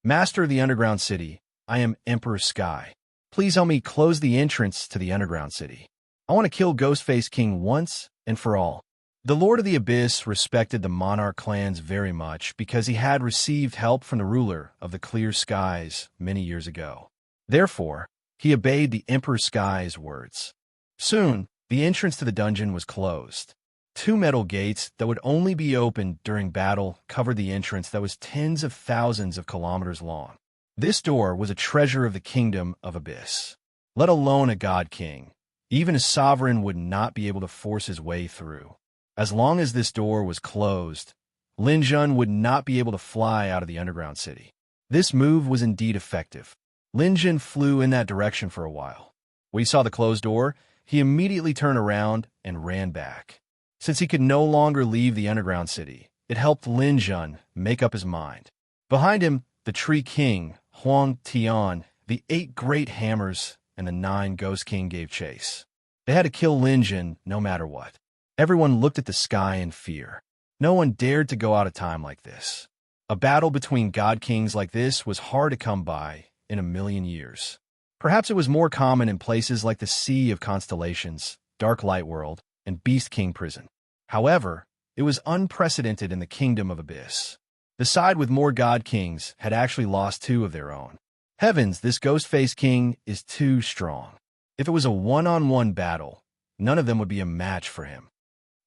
Master of the Underground City, I am Emperor Sky. Please help me close the entrance to the Underground City. I want to kill Ghostface King once and for all. The Lord of the Abyss respected the monarch clans very much because he had received help from the ruler of the Clear Skies many years ago. Therefore, he obeyed the Emperor Sky's words. Soon, the entrance to the dungeon was closed. Two metal gates that would only be opened during battle covered the entrance that was tens of thousands of kilometers long. This door was a treasure of the Kingdom of Abyss. Let alone a god king, even a sovereign would not be able to force his way through. As long as this door was closed, Lin Jun would not be able to fly out of the underground city. This move was indeed effective. Lin Jun flew in that direction for a while. When he saw the closed door, he immediately turned around and ran back. Since he could no longer leave the underground city, It helped Lin Jun make up his mind. Behind him, the Tree King, Huang Tian, the 8 Great Hammers, and the 9 Ghost King gave chase. They had to kill Lin Jun no matter what. Everyone looked at the sky in fear. No one dared to go out of time like this. A battle between god kings like this was hard to come by in a million years. Perhaps it was more common in places like the Sea of Constellations, Dark Light World, and Beast King Prison. However, it was unprecedented in the Kingdom of Abyss. The side with more god kings had actually lost 2 of their own. Heavens, this Ghostface King is too strong. If it was a one-on-one battle, none of them would be a match for him.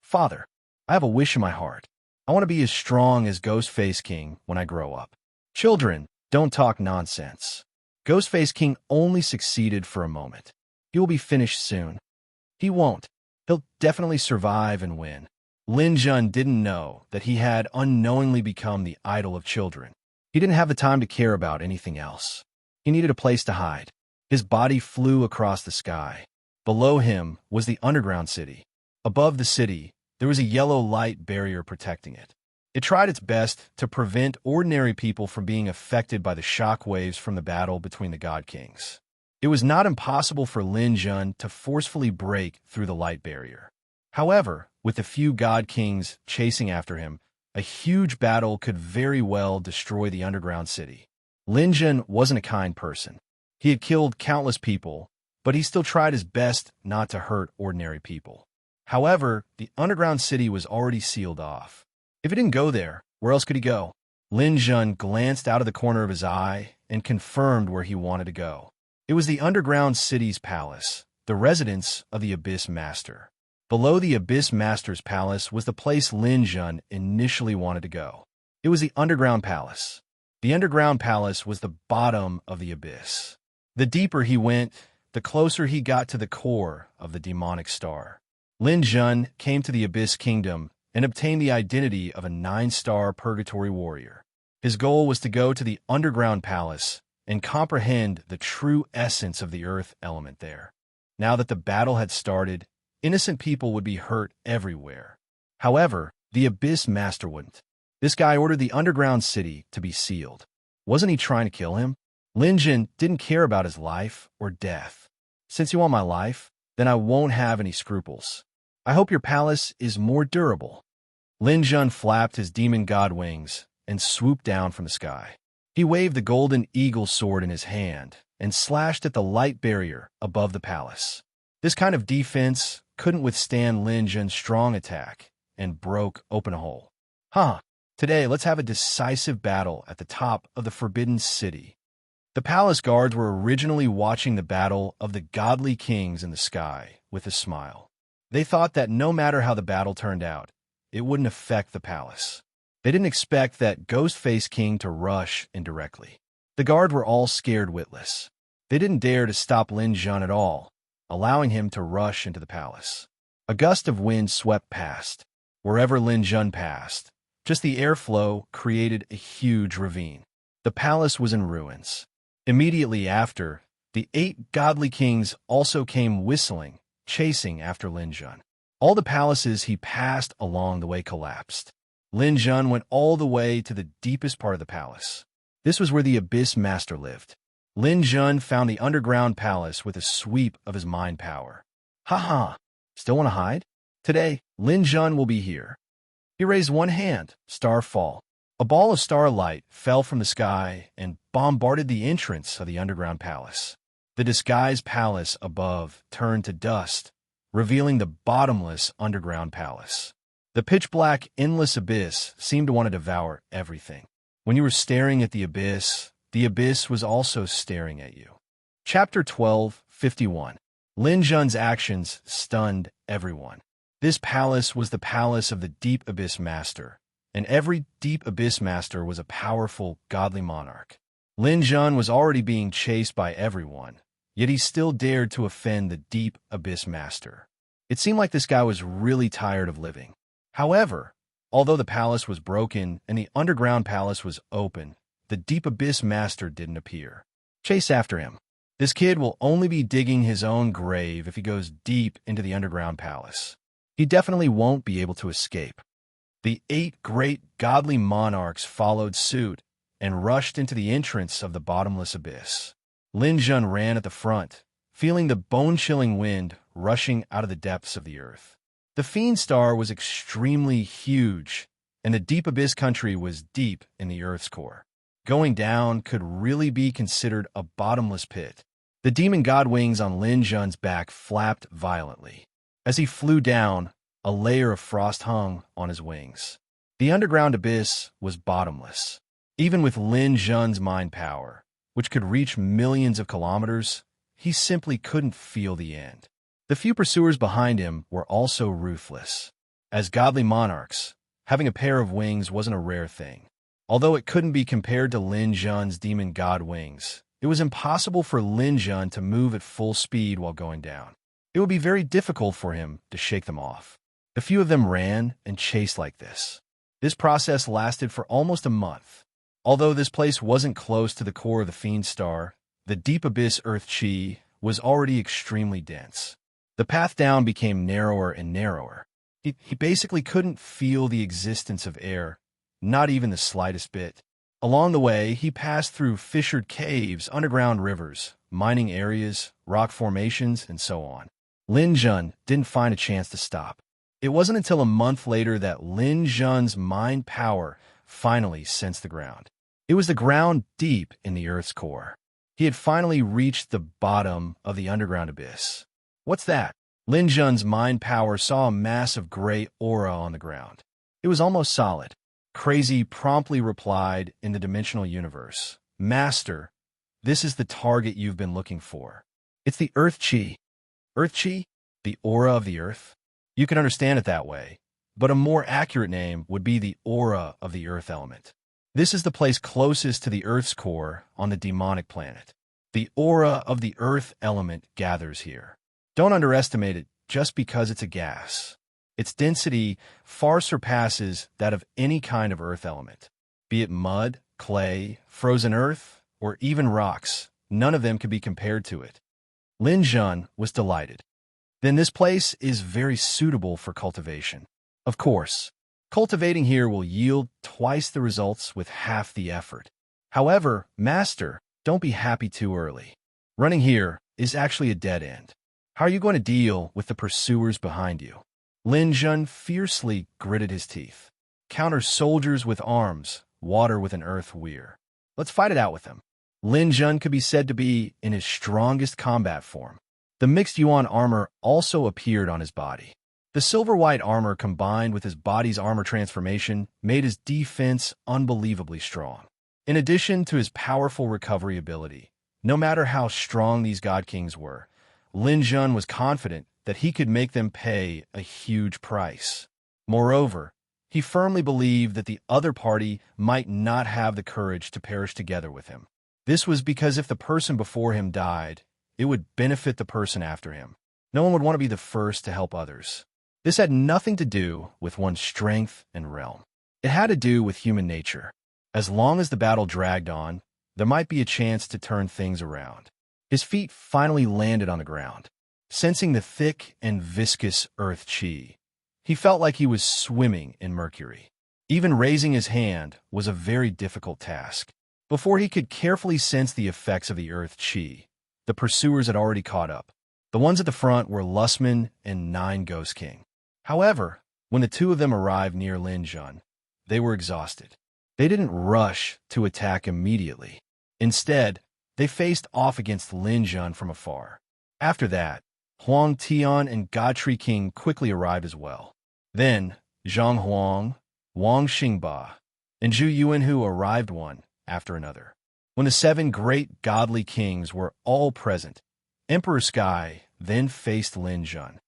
Father, I have a wish in my heart. I want to be as strong as Ghostface King when I grow up. Children, don't talk nonsense. Ghostface King only succeeded for a moment. He will be finished soon. He won't. He'll definitely survive and win. Lin Jun didn't know that he had unknowingly become the idol of children. He didn't have the time to care about anything else. He needed a place to hide. His body flew across the sky. Below him was the underground city. Above the city, there was a yellow light barrier protecting it. It tried its best to prevent ordinary people from being affected by the shock waves from the battle between the God Kings. It was not impossible for Lin Jun to forcefully break through the light barrier. However, with the few God Kings chasing after him, a huge battle could very well destroy the underground city. Lin Jun wasn't a kind person. He had killed countless people, but he still tried his best not to hurt ordinary people. However, the underground city was already sealed off. If he didn't go there, where else could he go? Lin Jun glanced out of the corner of his eye and confirmed where he wanted to go. It was the underground city's palace, the residence of the Abyss Master. Below the Abyss Master's palace was the place Lin Jun initially wanted to go. It was the underground palace. The underground palace was the bottom of the abyss. The deeper he went, the closer he got to the core of the demonic star. Lin Jun came to the Abyss Kingdom and obtained the identity of a 9-star purgatory warrior. His goal was to go to the underground palace and comprehend the true essence of the earth element there. Now that the battle had started, innocent people would be hurt everywhere. However, the Abyss Master wouldn't. This guy ordered the underground city to be sealed. Wasn't he trying to kill him? Lin Jun didn't care about his life or death. Since you want my life, then I won't have any scruples. I hope your palace is more durable. Lin Jun flapped his demon god wings and swooped down from the sky. He waved the golden eagle sword in his hand and slashed at the light barrier above the palace. This kind of defense couldn't withstand Lin Jun's strong attack and broke open a hole. Today, let's have a decisive battle at the top of the Forbidden City. The palace guards were originally watching the battle of the godly kings in the sky with a smile. They thought that no matter how the battle turned out, it wouldn't affect the palace. They didn't expect that Ghostface King to rush in directly. The guard were all scared witless. They didn't dare to stop Lin Jun at all, allowing him to rush into the palace. A gust of wind swept past. Wherever Lin Jun passed, just the airflow created a huge ravine. The palace was in ruins. Immediately after, the 8 godly kings also came whistling, chasing after Lin Jun. All the palaces he passed along the way collapsed. Lin Jun went all the way to the deepest part of the palace. This was where the Abyss Master lived. Lin Jun found the underground palace with a sweep of his mind power. Still want to hide? Today, Lin Jun will be here. He raised one hand, Starfall. A ball of starlight fell from the sky and bombarded the entrance of the underground palace. The disguised palace above turned to dust, revealing the bottomless underground palace. The pitch-black, endless abyss seemed to want to devour everything. When you were staring at the abyss was also staring at you. Chapter 12:51. Lin Jun's actions stunned everyone. This palace was the palace of the Deep Abyss Master, and every Deep Abyss Master was a powerful, godly monarch. Lin Jun was already being chased by everyone, yet he still dared to offend the Deep Abyss Master. It seemed like this guy was really tired of living. However, although the palace was broken and the underground palace was open, the Deep Abyss Master didn't appear. Chase after him. This kid will only be digging his own grave if he goes deep into the underground palace. He definitely won't be able to escape. The 8 great godly monarchs followed suit and rushed into the entrance of the bottomless abyss. Lin Jun ran at the front, feeling the bone-chilling wind rushing out of the depths of the earth. The Fiend Star was extremely huge, and the deep abyss country was deep in the earth's core. Going down could really be considered a bottomless pit. The demon god wings on Lin Jun's back flapped violently. As he flew down, a layer of frost hung on his wings. The underground abyss was bottomless. Even with Lin Jun's mind power, which could reach millions of kilometers, he simply couldn't feel the end. The few pursuers behind him were also ruthless. As godly monarchs, having a pair of wings wasn't a rare thing. Although it couldn't be compared to Lin Jun's demon god wings, it was impossible for Lin Jun to move at full speed while going down. It would be very difficult for him to shake them off. A few of them ran and chased like this. This process lasted for almost a month. Although this place wasn't close to the core of the Fiend Star, the deep abyss earth chi was already extremely dense. The path down became narrower and narrower. He basically couldn't feel the existence of air, not even the slightest bit. Along the way, he passed through fissured caves, underground rivers, mining areas, rock formations, and so on. Lin Jun didn't find a chance to stop. It wasn't until a month later that Lin Jun's mind power finally sensed the ground. It was the ground deep in the Earth's core. He had finally reached the bottom of the underground abyss. What's that? Lin Jun's mind power saw a mass of gray aura on the ground. It was almost solid. Crazy promptly replied in the dimensional universe, "Master, this is the target you've been looking for. It's the Earth Chi." Earth Chi? The aura of the Earth? You can understand it that way, but a more accurate name would be the aura of the Earth element. This is the place closest to the Earth's core on the demonic planet. The aura of the Earth element gathers here. Don't underestimate it just because it's a gas. Its density far surpasses that of any kind of earth element. Be it mud, clay, frozen earth, or even rocks, none of them can be compared to it. Lin Jun was delighted. Then this place is very suitable for cultivation. Of course, cultivating here will yield twice the results with half the effort. However, Master, don't be happy too early. Running here is actually a dead end. How are you going to deal with the pursuers behind you? Lin Jun fiercely gritted his teeth. Counter soldiers with arms, water with an earth weir. Let's fight it out with them. Lin Jun could be said to be in his strongest combat form. The mixed yuan armor also appeared on his body. The silver-white armor combined with his body's armor transformation made his defense unbelievably strong. In addition to his powerful recovery ability, no matter how strong these god kings were, Lin Jun was confident that he could make them pay a huge price. Moreover, he firmly believed that the other party might not have the courage to perish together with him. This was because if the person before him died, it would benefit the person after him. No one would want to be the first to help others. This had nothing to do with one's strength and realm. It had to do with human nature. As long as the battle dragged on, there might be a chance to turn things around. His feet finally landed on the ground. Sensing the thick and viscous earth chi, he felt like he was swimming in mercury. Even raising his hand was a very difficult task. Before he could carefully sense the effects of the earth chi, the pursuers had already caught up. The ones at the front were Lustman and 9 Ghost King. However, when the two of them arrived near Lin Jun, they were exhausted. They didn't rush to attack immediately. Instead, they faced off against Lin Jun from afar. After that, Huang Tian and Godtree King quickly arrived as well. Then, Zhang Huang, Wang Xingba, and Zhu Yuanhu arrived one after another. When the 7 great godly kings were all present, Emperor Sky then faced Lin Jun.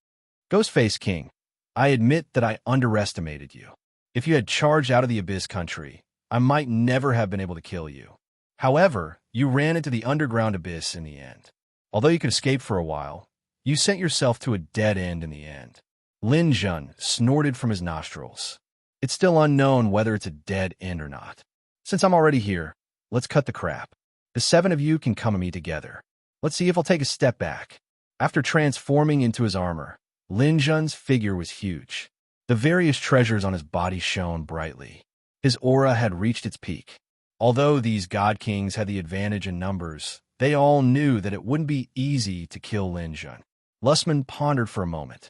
Ghostface King, I admit that I underestimated you. If you had charged out of the Abyss country, I might never have been able to kill you. However, you ran into the underground abyss in the end. Although you could escape for a while, you sent yourself to a dead end in the end. Lin Jun snorted from his nostrils. It's still unknown whether it's a dead end or not. Since I'm already here, let's cut the crap. The 7 of you can come to me together. Let's see if I'll take a step back. After transforming into his armor, Lin Jun's figure was huge. The various treasures on his body shone brightly. His aura had reached its peak. Although these god kings had the advantage in numbers, they all knew that it wouldn't be easy to kill Lin Jun. Lustman pondered for a moment.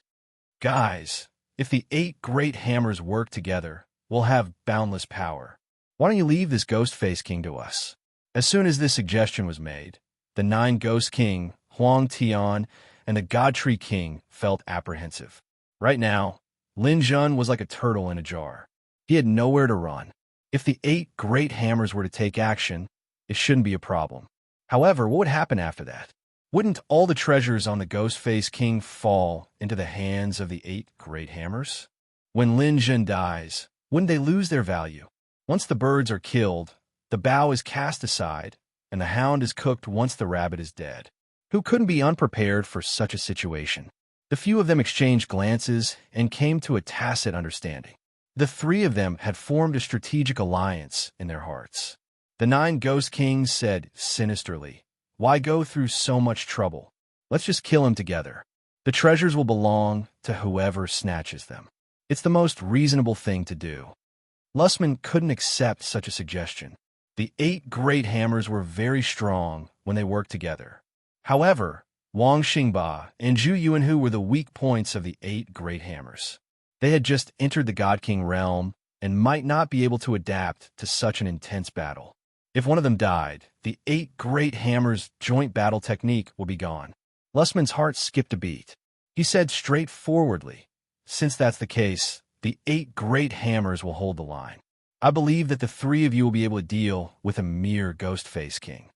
Guys, if the 8 great hammers work together, we'll have boundless power. Why don't you leave this ghost face king to us? As soon as this suggestion was made, the 9 ghost king, Huang Tian, and the god tree king felt apprehensive. Right now, Lin Jun was like a turtle in a jar. He had nowhere to run. If the 8 great hammers were to take action, it shouldn't be a problem. However, what would happen after that? Wouldn't all the treasures on the ghost face king fall into the hands of the 8 great hammers? When Lin Jun dies, wouldn't they lose their value? Once the birds are killed, the bow is cast aside, and the hound is cooked once the rabbit is dead. Who couldn't be unprepared for such a situation? The few of them exchanged glances and came to a tacit understanding. The 3 of them had formed a strategic alliance in their hearts. The 9 ghost kings said sinisterly, "Why go through so much trouble? Let's just kill him together. The treasures will belong to whoever snatches them. It's the most reasonable thing to do." Lustman couldn't accept such a suggestion. The 8 great hammers were very strong when they worked together. However, Wang Xingba and Zhu Yuanhu were the weak points of the 8 great hammers. They had just entered the God King realm and might not be able to adapt to such an intense battle. If one of them died, the 8 great hammers' joint battle technique would be gone. Lustman's heart skipped a beat. He said straightforwardly, "Since that's the case, the 8 great hammers will hold the line. I believe that the 3 of you will be able to deal with a mere ghost-face king."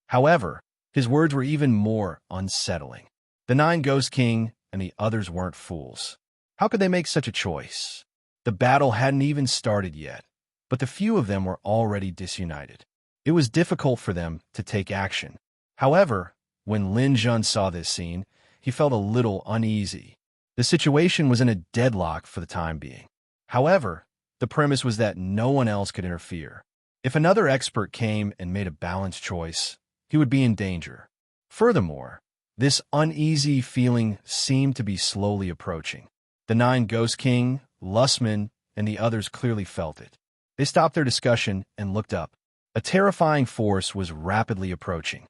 However, his words were even more unsettling. The 9 ghost king and the others weren't fools. How could they make such a choice? The battle hadn't even started yet, but the few of them were already disunited. It was difficult for them to take action. However, when Lin Jun saw this scene, he felt a little uneasy. The situation was in a deadlock for the time being. However, the premise was that no one else could interfere. If another expert came and made a balanced choice, he would be in danger. Furthermore, this uneasy feeling seemed to be slowly approaching. The 9 Ghost King, Lustman, and the others clearly felt it. They stopped their discussion and looked up. A terrifying force was rapidly approaching.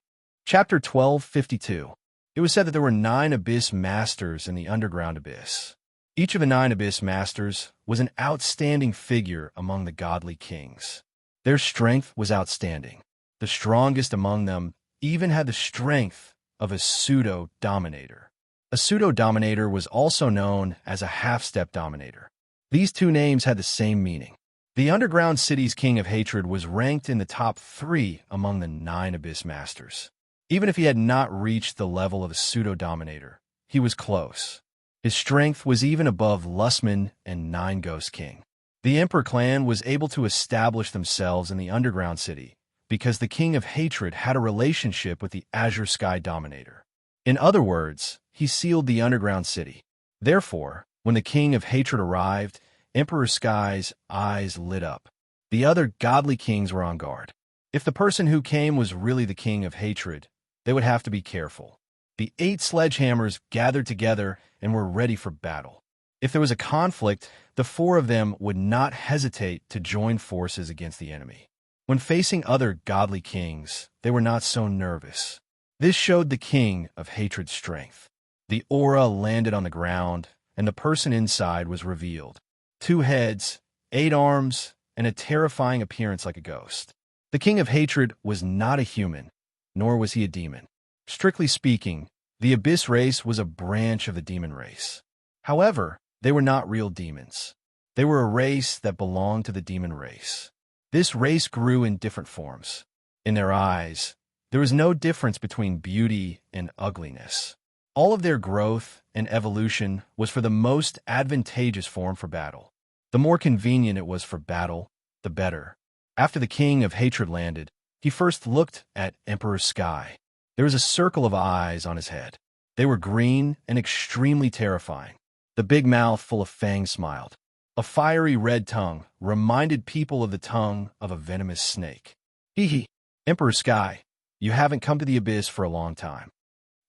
Chapter 1252. It was said that there were 9 Abyss Masters in the Underground Abyss. Each of the 9 Abyss Masters was an outstanding figure among the godly kings. Their strength was outstanding. The strongest among them even had the strength of a pseudo-dominator. A pseudo-dominator was also known as a half-step dominator. These 2 names had the same meaning. The underground city's king of hatred was ranked in the top 3 among the 9 Abyss Masters. Even if he had not reached the level of a pseudo-dominator, he was close. His strength was even above Lustman and 9 Ghost King. The Emperor clan was able to establish themselves in the underground city because the king of hatred had a relationship with the Azure Sky Dominator. In other words, he sealed the underground city. Therefore, when the king of hatred arrived, Emperor Sky's eyes lit up. The other godly kings were on guard. If the person who came was really the king of hatred, they would have to be careful. The 8 sledgehammers gathered together and were ready for battle. If there was a conflict, the 4 of them would not hesitate to join forces against the enemy. When facing other godly kings, they were not so nervous. This showed the king of hatred's strength. The aura landed on the ground, and the person inside was revealed. 2 heads, 8 arms, and a terrifying appearance like a ghost. The king of hatred was not a human, nor was he a demon. Strictly speaking, the Abyss race was a branch of the demon race. However, they were not real demons. They were a race that belonged to the demon race. This race grew in different forms. In their eyes, there was no difference between beauty and ugliness. All of their growth and evolution was for the most advantageous form for battle. The more convenient it was for battle, the better. After the king of hatred landed, he first looked at Emperor Sky. There was a circle of eyes on his head. They were green and extremely terrifying. The big mouth full of fangs smiled. A fiery red tongue reminded people of the tongue of a venomous snake. Hee hee, Emperor Sky, you haven't come to the Abyss for a long time.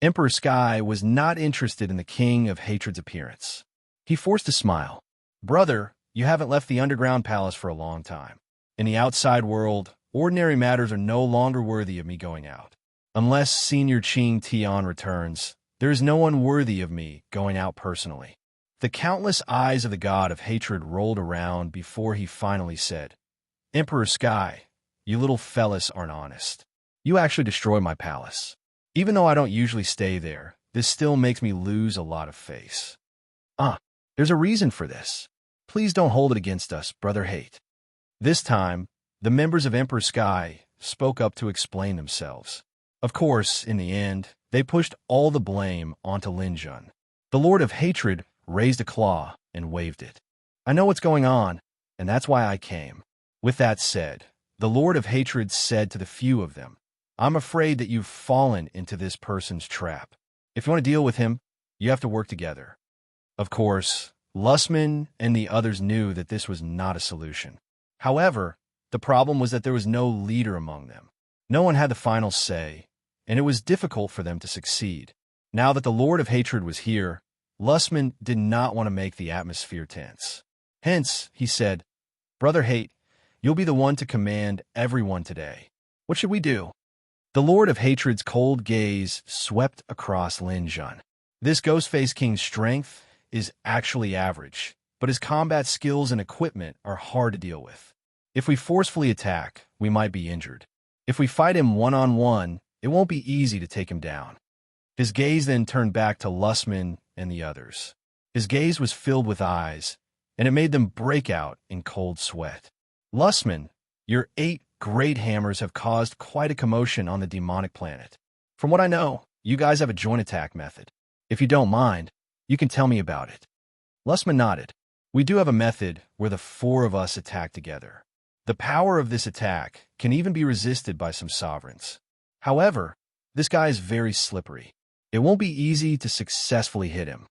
Emperor Sky was not interested in the king of hatred's appearance. He forced a smile. Brother, you haven't left the underground palace for a long time. In the outside world, ordinary matters are no longer worthy of me going out. Unless Senior Ching Tian returns, there is no one worthy of me going out personally. The countless eyes of the god of hatred rolled around before he finally said, Emperor Sky, you little fellas aren't honest. You actually destroy my palace. Even though I don't usually stay there, this still makes me lose a lot of face. There's a reason for this. Please don't hold it against us, Brother Hate. This time, the members of Emperor Sky spoke up to explain themselves. Of course, in the end, they pushed all the blame onto Lin Jun. The Lord of Hatred raised a claw and waved it. I know what's going on, and that's why I came. With that said, the Lord of Hatred said to the few of them, I'm afraid that you've fallen into this person's trap. If you want to deal with him, you have to work together. Of course, Lussman and the others knew that this was not a solution. However, the problem was that there was no leader among them. No one had the final say, and it was difficult for them to succeed. Now that the Lord of Hatred was here, Lussman did not want to make the atmosphere tense. Hence, he said, Brother Hate, you'll be the one to command everyone today. What should we do? The Lord of Hatred's cold gaze swept across Lin Jun. This Ghostface King's strength is actually average, but his combat skills and equipment are hard to deal with. If we forcefully attack, we might be injured. If we fight him one-on-one, it won't be easy to take him down. His gaze then turned back to Lussman and the others. His gaze was filled with eyes, and it made them break out in cold sweat. Lussman, your 8 great hammers have caused quite a commotion on the demonic planet. From what I know, you guys have a joint attack method. If you don't mind, you can tell me about it. Lussman nodded. We do have a method where the 4 of us attack together. The power of this attack can even be resisted by some sovereigns. However, this guy is very slippery. It won't be easy to successfully hit him.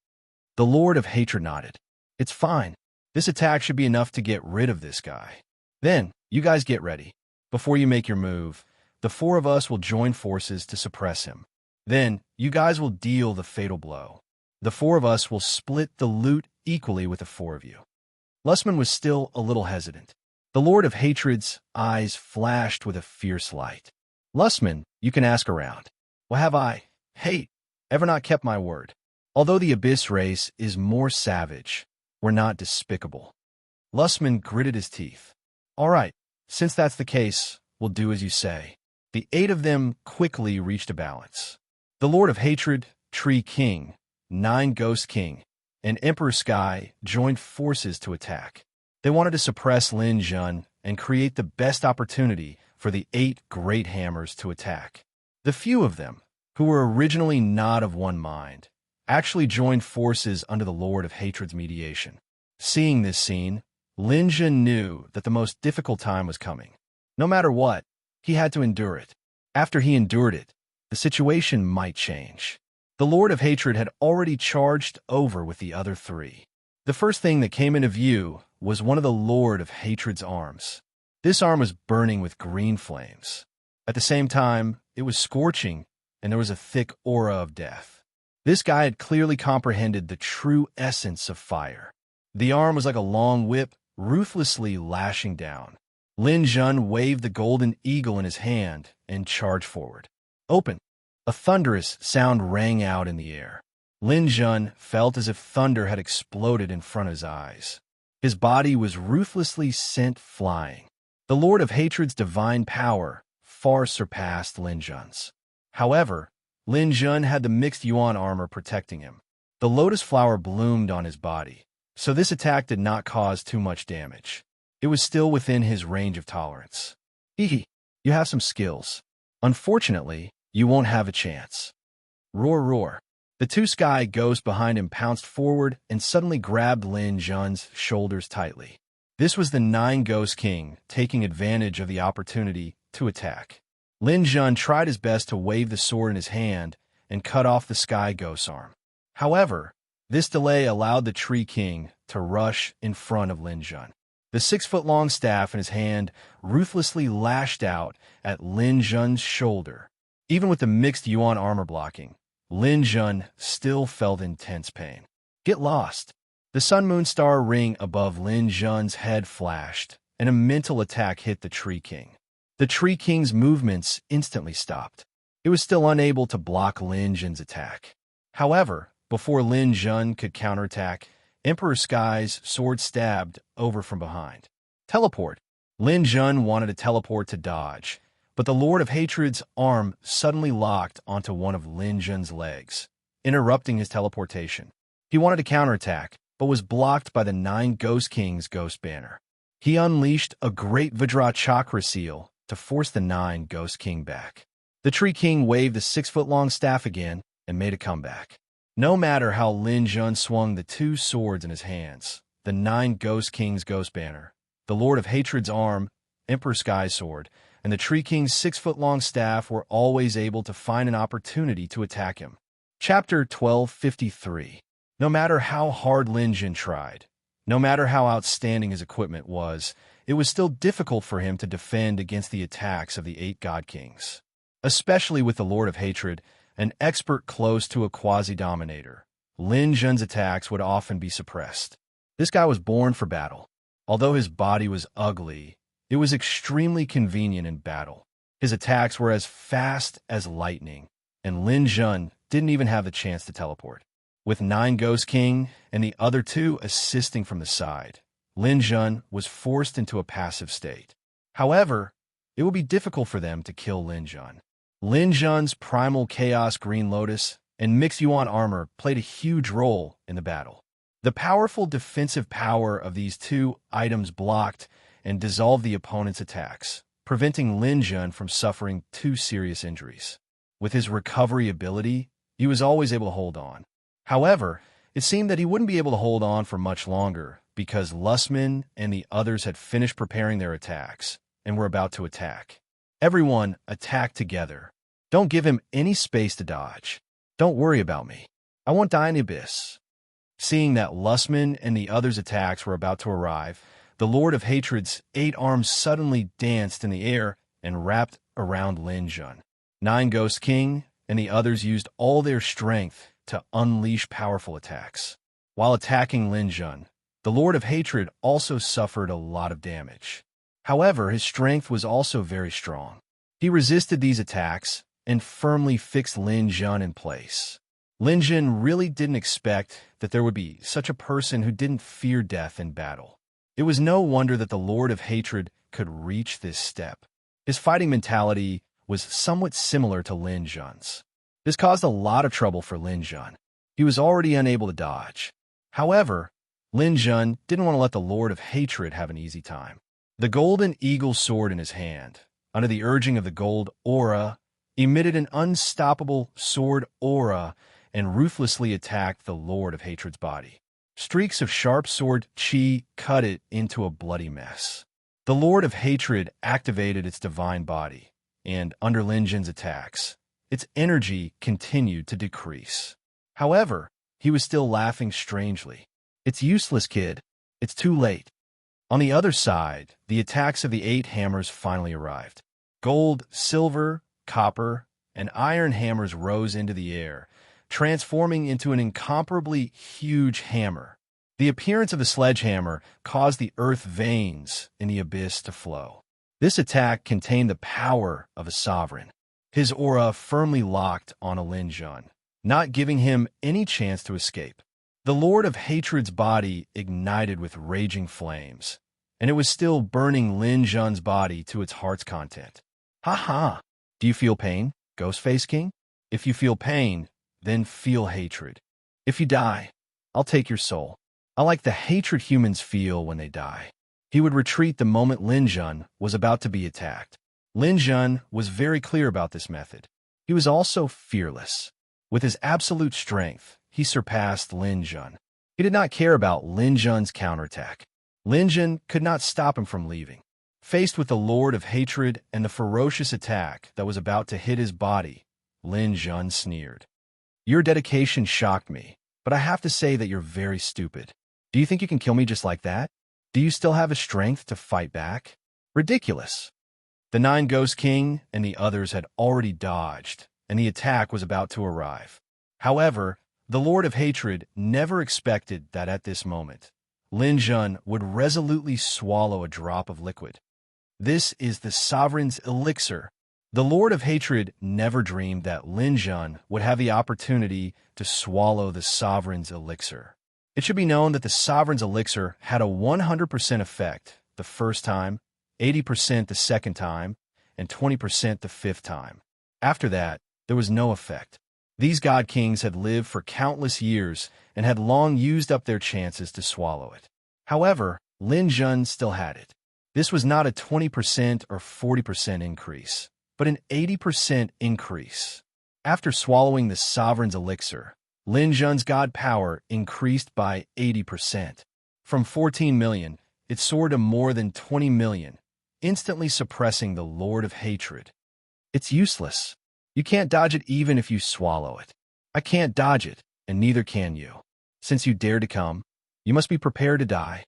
The Lord of Hatred nodded. It's fine. This attack should be enough to get rid of this guy. Then, you guys get ready. Before you make your move, the 4 of us will join forces to suppress him. Then, you guys will deal the fatal blow. The 4 of us will split the loot equally with the 4 of you. Lussman was still a little hesitant. The Lord of Hatred's eyes flashed with a fierce light. Lussman, you can ask around. Well, have I, Hate, ever not kept my word? Although the Abyss race is more savage, we're not despicable. Lussman gritted his teeth. All right, since that's the case, we'll do as you say. The 8 of them quickly reached a balance. The Lord of Hatred, Tree King, 9 Ghost King, and Emperor Sky joined forces to attack. They wanted to suppress Lin Jun and create the best opportunity for the 8 great hammers to attack. The few of them, who were originally not of one mind, actually joined forces under the Lord of Hatred's mediation. Seeing this scene, Lin Jun knew that the most difficult time was coming. No matter what, he had to endure it. After he endured it, the situation might change. The Lord of Hatred had already charged over with the other 3. The first thing that came into view was one of the Lord of Hatred's arms. This arm was burning with green flames. At the same time, it was scorching, and there was a thick aura of death. This guy had clearly comprehended the true essence of fire. The arm was like a long whip, ruthlessly lashing down. Lin Jun waved the golden eagle in his hand and charged forward. Open! A thunderous sound rang out in the air. Lin Jun felt as if thunder had exploded in front of his eyes. His body was ruthlessly sent flying. The Lord of Hatred's divine power far surpassed Lin Jun's. However, Lin Jun had the mixed yuan armor protecting him. The lotus flower bloomed on his body, so this attack did not cause too much damage. It was still within his range of tolerance. Hee, you have some skills. Unfortunately, you won't have a chance. Roar, roar. The 2 sky ghosts behind him pounced forward and suddenly grabbed Lin Jun's shoulders tightly. This was the 9 Ghost King taking advantage of the opportunity to attack. Lin Jun tried his best to wave the sword in his hand and cut off the sky ghost's arm. However, this delay allowed the Tree King to rush in front of Lin Jun. The 6-foot-long staff in his hand ruthlessly lashed out at Lin Jun's shoulder. Even with the mixed yuan armor blocking, Lin Jun still felt intense pain. Get lost. The sun-moon star ring above Lin Jun's head flashed, and a mental attack hit the Tree King. The Tree King's movements instantly stopped. It was still unable to block Lin Jun's attack. However, before Lin Jun could counterattack, Emperor Sky's sword stabbed over from behind. Teleport. Lin Jun wanted to teleport to dodge, but the Lord of Hatred's arm suddenly locked onto one of Lin Jun's legs, interrupting his teleportation. He wanted to counterattack, but was blocked by the 9 Ghost King's Ghost Banner. He unleashed a great Vajra Chakra seal to force the 9 Ghost King back. The Tree King waved the 6-foot-long staff again and made a comeback. No matter how Lin Jun swung the 2 swords in his hands, the 9 Ghost King's Ghost Banner, the Lord of Hatred's arm, Emperor Sky's sword, and the Tree King's 6-foot-long staff were always able to find an opportunity to attack him. Chapter 1253. No matter how hard Lin Jun tried, no matter how outstanding his equipment was, it was still difficult for him to defend against the attacks of the 8 God Kings. Especially with the Lord of Hatred, an expert close to a quasi-dominator, Lin Jun's attacks would often be suppressed. This guy was born for battle. Although his body was ugly, it was extremely convenient in battle. His attacks were as fast as lightning, and Lin Jun didn't even have the chance to teleport. With 9 Ghost King and the other 2 assisting from the side, Lin Jun was forced into a passive state. However, it would be difficult for them to kill Lin Jun. Lin Jun's Primal Chaos Green Lotus and Mixed Yuan armor played a huge role in the battle. The powerful defensive power of these 2 items blocked and dissolved the opponent's attacks, preventing Lin Jun from suffering 2 serious injuries. With his recovery ability, he was always able to hold on. However, it seemed that he wouldn't be able to hold on for much longer because Lustman and the others had finished preparing their attacks and were about to attack. Everyone attacked together. Don't give him any space to dodge. Don't worry about me. I won't die in the abyss. Seeing that Lustman and the others' attacks were about to arrive, the Lord of Hatred's 8 arms suddenly danced in the air and wrapped around Lin Jun. 9 Ghost King and the others used all their strength to unleash powerful attacks. While attacking Lin Jun, the Lord of Hatred also suffered a lot of damage. However, his strength was also very strong. He resisted these attacks and firmly fixed Lin Jun in place. Lin Jun really didn't expect that there would be such a person who didn't fear death in battle. It was no wonder that the Lord of Hatred could reach this step. His fighting mentality was somewhat similar to Lin Jun's. This caused a lot of trouble for Lin Jun. He was already unable to dodge. However, Lin Jun didn't want to let the Lord of Hatred have an easy time. The golden eagle sword in his hand, under the urging of the gold aura, emitted an unstoppable sword aura and ruthlessly attacked the Lord of Hatred's body. Streaks of sharp sword chi cut it into a bloody mess. The Lord of Hatred activated its divine body, and under Lin Jun's attacks, its energy continued to decrease. However, he was still laughing strangely. It's useless, kid. It's too late. On the other side, the attacks of the 8 hammers finally arrived. Gold, silver, copper, and iron hammers rose into the air, transforming into an incomparably huge hammer. The appearance of the sledgehammer caused the earth veins in the abyss to flow. This attack contained the power of a sovereign. His aura firmly locked on Lin Jun, not giving him any chance to escape. The Lord of Hatred's body ignited with raging flames, and it was still burning Lin Jun's body to its heart's content. Ha ha! Do you feel pain, Ghostface King? If you feel pain, then feel hatred. If you die, I'll take your soul. I like the hatred humans feel when they die. He would retreat the moment Lin Jun was about to be attacked. Lin Jun was very clear about this method. He was also fearless. With his absolute strength, he surpassed Lin Jun. He did not care about Lin Jun's counterattack. Lin Jun could not stop him from leaving. Faced with the Lord of Hatred and the ferocious attack that was about to hit his body, Lin Jun sneered. Your dedication shocked me, but I have to say that you're very stupid. Do you think you can kill me just like that? Do you still have the strength to fight back? Ridiculous. The 9 Ghost King and the others had already dodged, and the attack was about to arrive. However, The Lord of Hatred never expected that at this moment, Lin Jun would resolutely swallow a drop of liquid. This is the Sovereign's elixir. The Lord of Hatred never dreamed that Lin Jun would have the opportunity to swallow the Sovereign's elixir. It should be known that the Sovereign's elixir had a 100% effect the first time, 80% the second time, and 20% the fifth time. After that, there was no effect. These god kings had lived for countless years and had long used up their chances to swallow it. However, Lin Jun still had it. This was not a 20% or 40% increase, but an 80% increase. After swallowing the Sovereign's elixir, Lin Jun's god power increased by 80%. From 14 million, it soared to more than 20 million, instantly suppressing the Lord of Hatred. It's useless. You can't dodge it even if you swallow it. I can't dodge it, and neither can you. Since you dare to come, you must be prepared to die.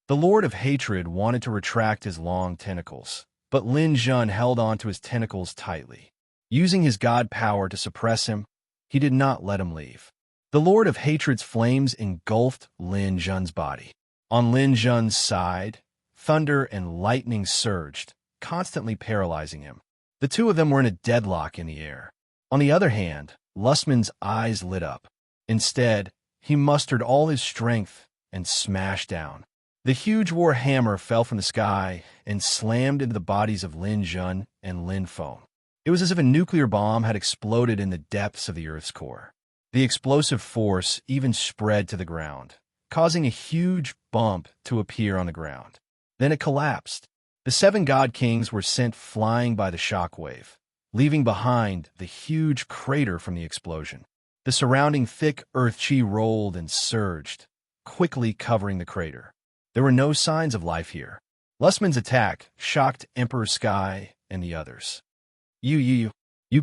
The Lord of Hatred wanted to retract his long tentacles, but Lin Jun held on to his tentacles tightly. Using his god power to suppress him, he did not let him leave. The Lord of Hatred's flames engulfed Lin Jun's body. On Lin Jun's side, thunder and lightning surged, constantly paralyzing him. The two of them were in a deadlock in the air. On the other hand, Lustman's eyes lit up. Instead, he mustered all his strength and smashed down. The huge war hammer fell from the sky and slammed into the bodies of Lin Jun and Lin Feng. It was as if a nuclear bomb had exploded in the depths of the Earth's core. The explosive force even spread to the ground, causing a huge bump to appear on the ground. Then it collapsed. The 7 god kings were sent flying by the shockwave, leaving behind the huge crater from the explosion. The surrounding thick earth chi rolled and surged, quickly covering the crater. There were no signs of life here. Lustman's attack shocked Emperor Sky and the others. You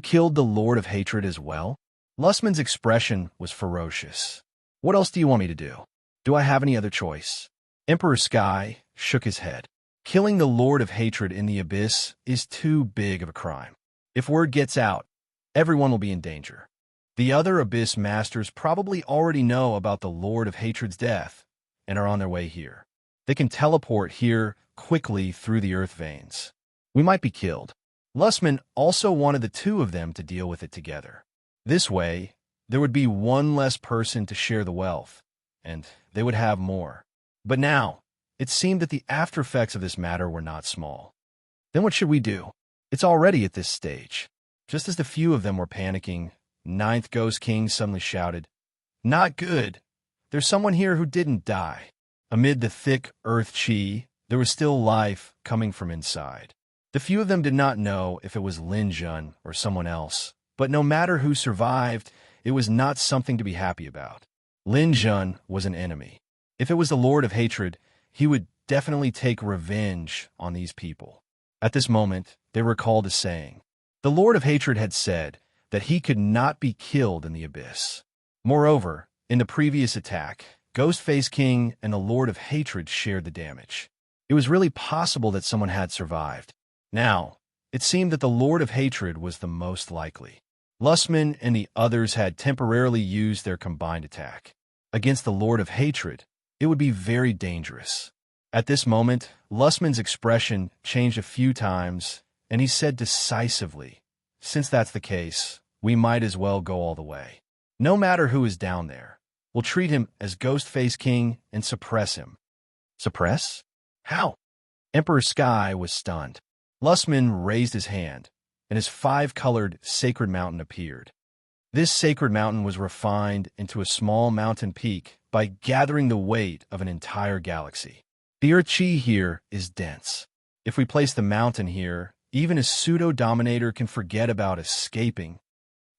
killed the Lord of Hatred as well? Lustman's expression was ferocious. What else do you want me to do? Do I have any other choice? Emperor Sky shook his head. Killing the Lord of Hatred in the abyss is too big of a crime. If word gets out, everyone will be in danger. The other abyss masters probably already know about the Lord of Hatred's death and are on their way here. They can teleport here quickly through the earth veins. We might be killed. Lustman also wanted the two of them to deal with it together. This way, there would be one less person to share the wealth, and they would have more. But now, it seemed that the after effects of this matter were not small. Then what should we do? It's already at this stage. Just as the few of them were panicking, 9th Ghost King suddenly shouted, "Not good! There's someone here who didn't die." Amid the thick earth chi, there was still life coming from inside. The few of them did not know if it was Lin Jun or someone else, but no matter who survived, it was not something to be happy about. Lin Jun was an enemy. If it was the Lord of Hatred, he would definitely take revenge on these people. At this moment, they recalled a saying. The Lord of Hatred had said that he could not be killed in the abyss. Moreover, in the previous attack, Ghostface King and the Lord of Hatred shared the damage. It was really possible that someone had survived. Now, it seemed that the Lord of Hatred was the most likely. Lustman and the others had temporarily used their combined attack. Against the Lord of Hatred, it would be very dangerous. At this moment, Lustman's expression changed a few times, and he said decisively, "Since that's the case, we might as well go all the way. No matter who is down there, we'll treat him as Ghostface King and suppress him." Suppress? How? Emperor Sky was stunned. Lustman raised his hand, and his 5-colored sacred mountain appeared. This sacred mountain was refined into a small mountain peak by gathering the weight of an entire galaxy. The Earth Chi here is dense. If we place the mountain here, even a pseudo-dominator can forget about escaping.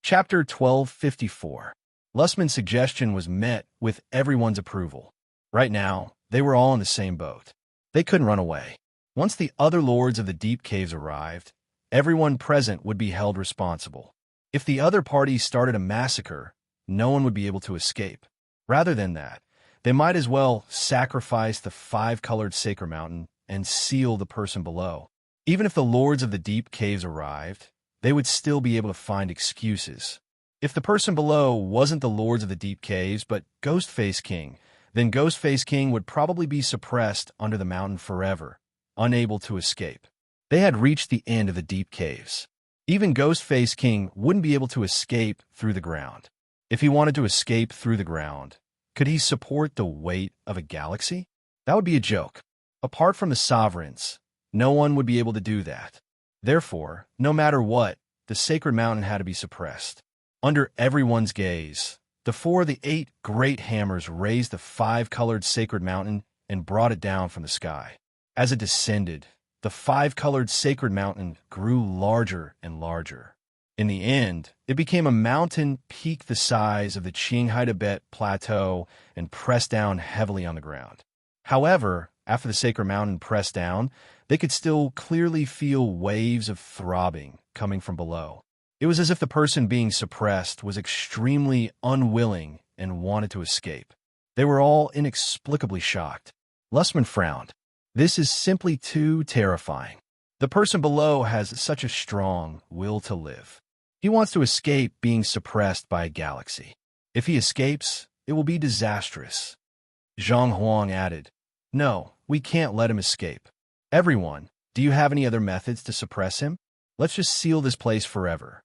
Chapter 1254. Lustman's suggestion was met with everyone's approval. Right now, they were all in the same boat. They couldn't run away. Once the other lords of the deep caves arrived, everyone present would be held responsible. If the other parties started a massacre, no one would be able to escape. Rather than that, they might as well sacrifice the 5-colored sacred mountain and seal the person below. Even if the lords of the deep caves arrived, they would still be able to find excuses. If the person below wasn't the Lords of the Deep Caves, but Ghostface King, then Ghostface King would probably be suppressed under the mountain forever, unable to escape. They had reached the end of the deep caves. Even Ghostface King wouldn't be able to escape through the ground. If he wanted to escape through the ground, could he support the weight of a galaxy? That would be a joke. Apart from the sovereigns, no one would be able to do that. Therefore, no matter what, the sacred mountain had to be suppressed. Under everyone's gaze, the four of the 8 great hammers raised the 5-colored sacred mountain and brought it down from the sky. As it descended, the 5-colored sacred mountain grew larger and larger. In the end, it became a mountain peak the size of the Qinghai Tibet Plateau and pressed down heavily on the ground. However, after the sacred mountain pressed down, they could still clearly feel waves of throbbing coming from below. It was as if the person being suppressed was extremely unwilling and wanted to escape. They were all inexplicably shocked. Lussman frowned. This is simply too terrifying. The person below has such a strong will to live. He wants to escape being suppressed by a galaxy. If he escapes, it will be disastrous. Zhang Huang added, "No, we can't let him escape. Everyone, do you have any other methods to suppress him? Let's just seal this place forever."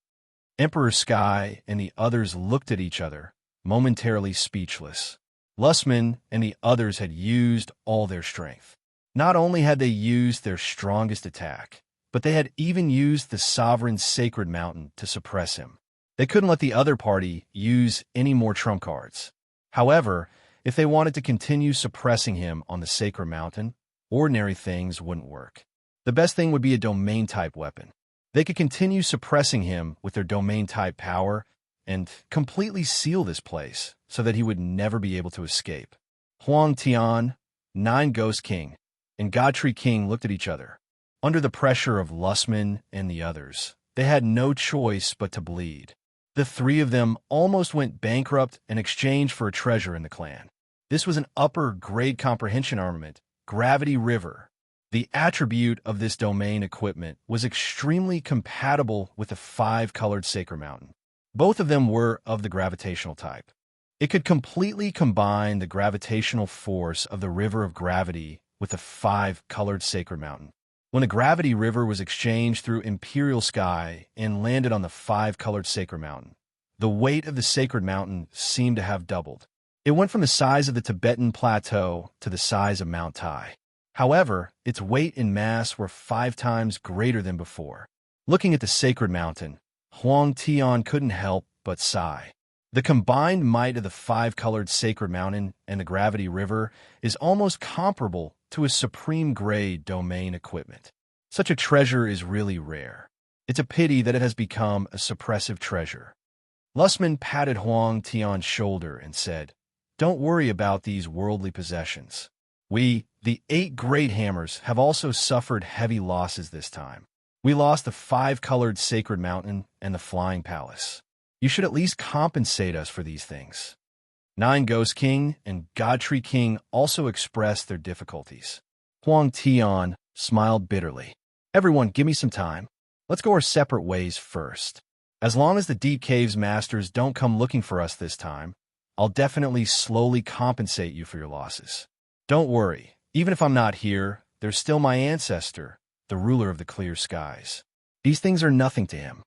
Emperor Sky and the others looked at each other, momentarily speechless. Lussman and the others had used all their strength. Not only had they used their strongest attack, but they had even used the sovereign's sacred mountain to suppress him. They couldn't let the other party use any more trump cards. However, if they wanted to continue suppressing him on the sacred mountain, ordinary things wouldn't work. The best thing would be a domain-type weapon. They could continue suppressing him with their domain-type power and completely seal this place so that he would never be able to escape. Huang Tian, 9 Ghost King, and Godtree King looked at each other. Under the pressure of Lussman and the others, they had no choice but to bleed. The 3 of them almost went bankrupt in exchange for a treasure in the clan. This was an upper-grade comprehension armament, Gravity River. The attribute of this domain equipment was extremely compatible with the 5-colored sacred mountain. Both of them were of the gravitational type. It could completely combine the gravitational force of the River of Gravity with the 5-colored sacred mountain. When the Gravity River was exchanged through Imperial Sky and landed on the 5-colored sacred mountain, the weight of the sacred mountain seemed to have doubled. It went from the size of the Tibetan Plateau to the size of Mount Tai. However, its weight and mass were 5 times greater than before. Looking at the sacred mountain, Huang Tian couldn't help but sigh. The combined might of the 5-colored sacred mountain and the Gravity River is almost comparable to a supreme-grade domain equipment. Such a treasure is really rare. It's a pity that it has become a suppressive treasure. Lussman patted Huang Tian's shoulder and said, "Don't worry about these worldly possessions. We, the 8 great hammers, have also suffered heavy losses this time. We lost the 5-colored sacred mountain and the flying palace. You should at least compensate us for these things." 9 Ghost King and Godtree King also expressed their difficulties. Huang Tian smiled bitterly. "Everyone, give me some time. Let's go our separate ways first. As long as the Deep Caves Masters don't come looking for us this time, I'll definitely slowly compensate you for your losses. Don't worry, even if I'm not here, there's still my ancestor, the ruler of the clear skies. These things are nothing to him."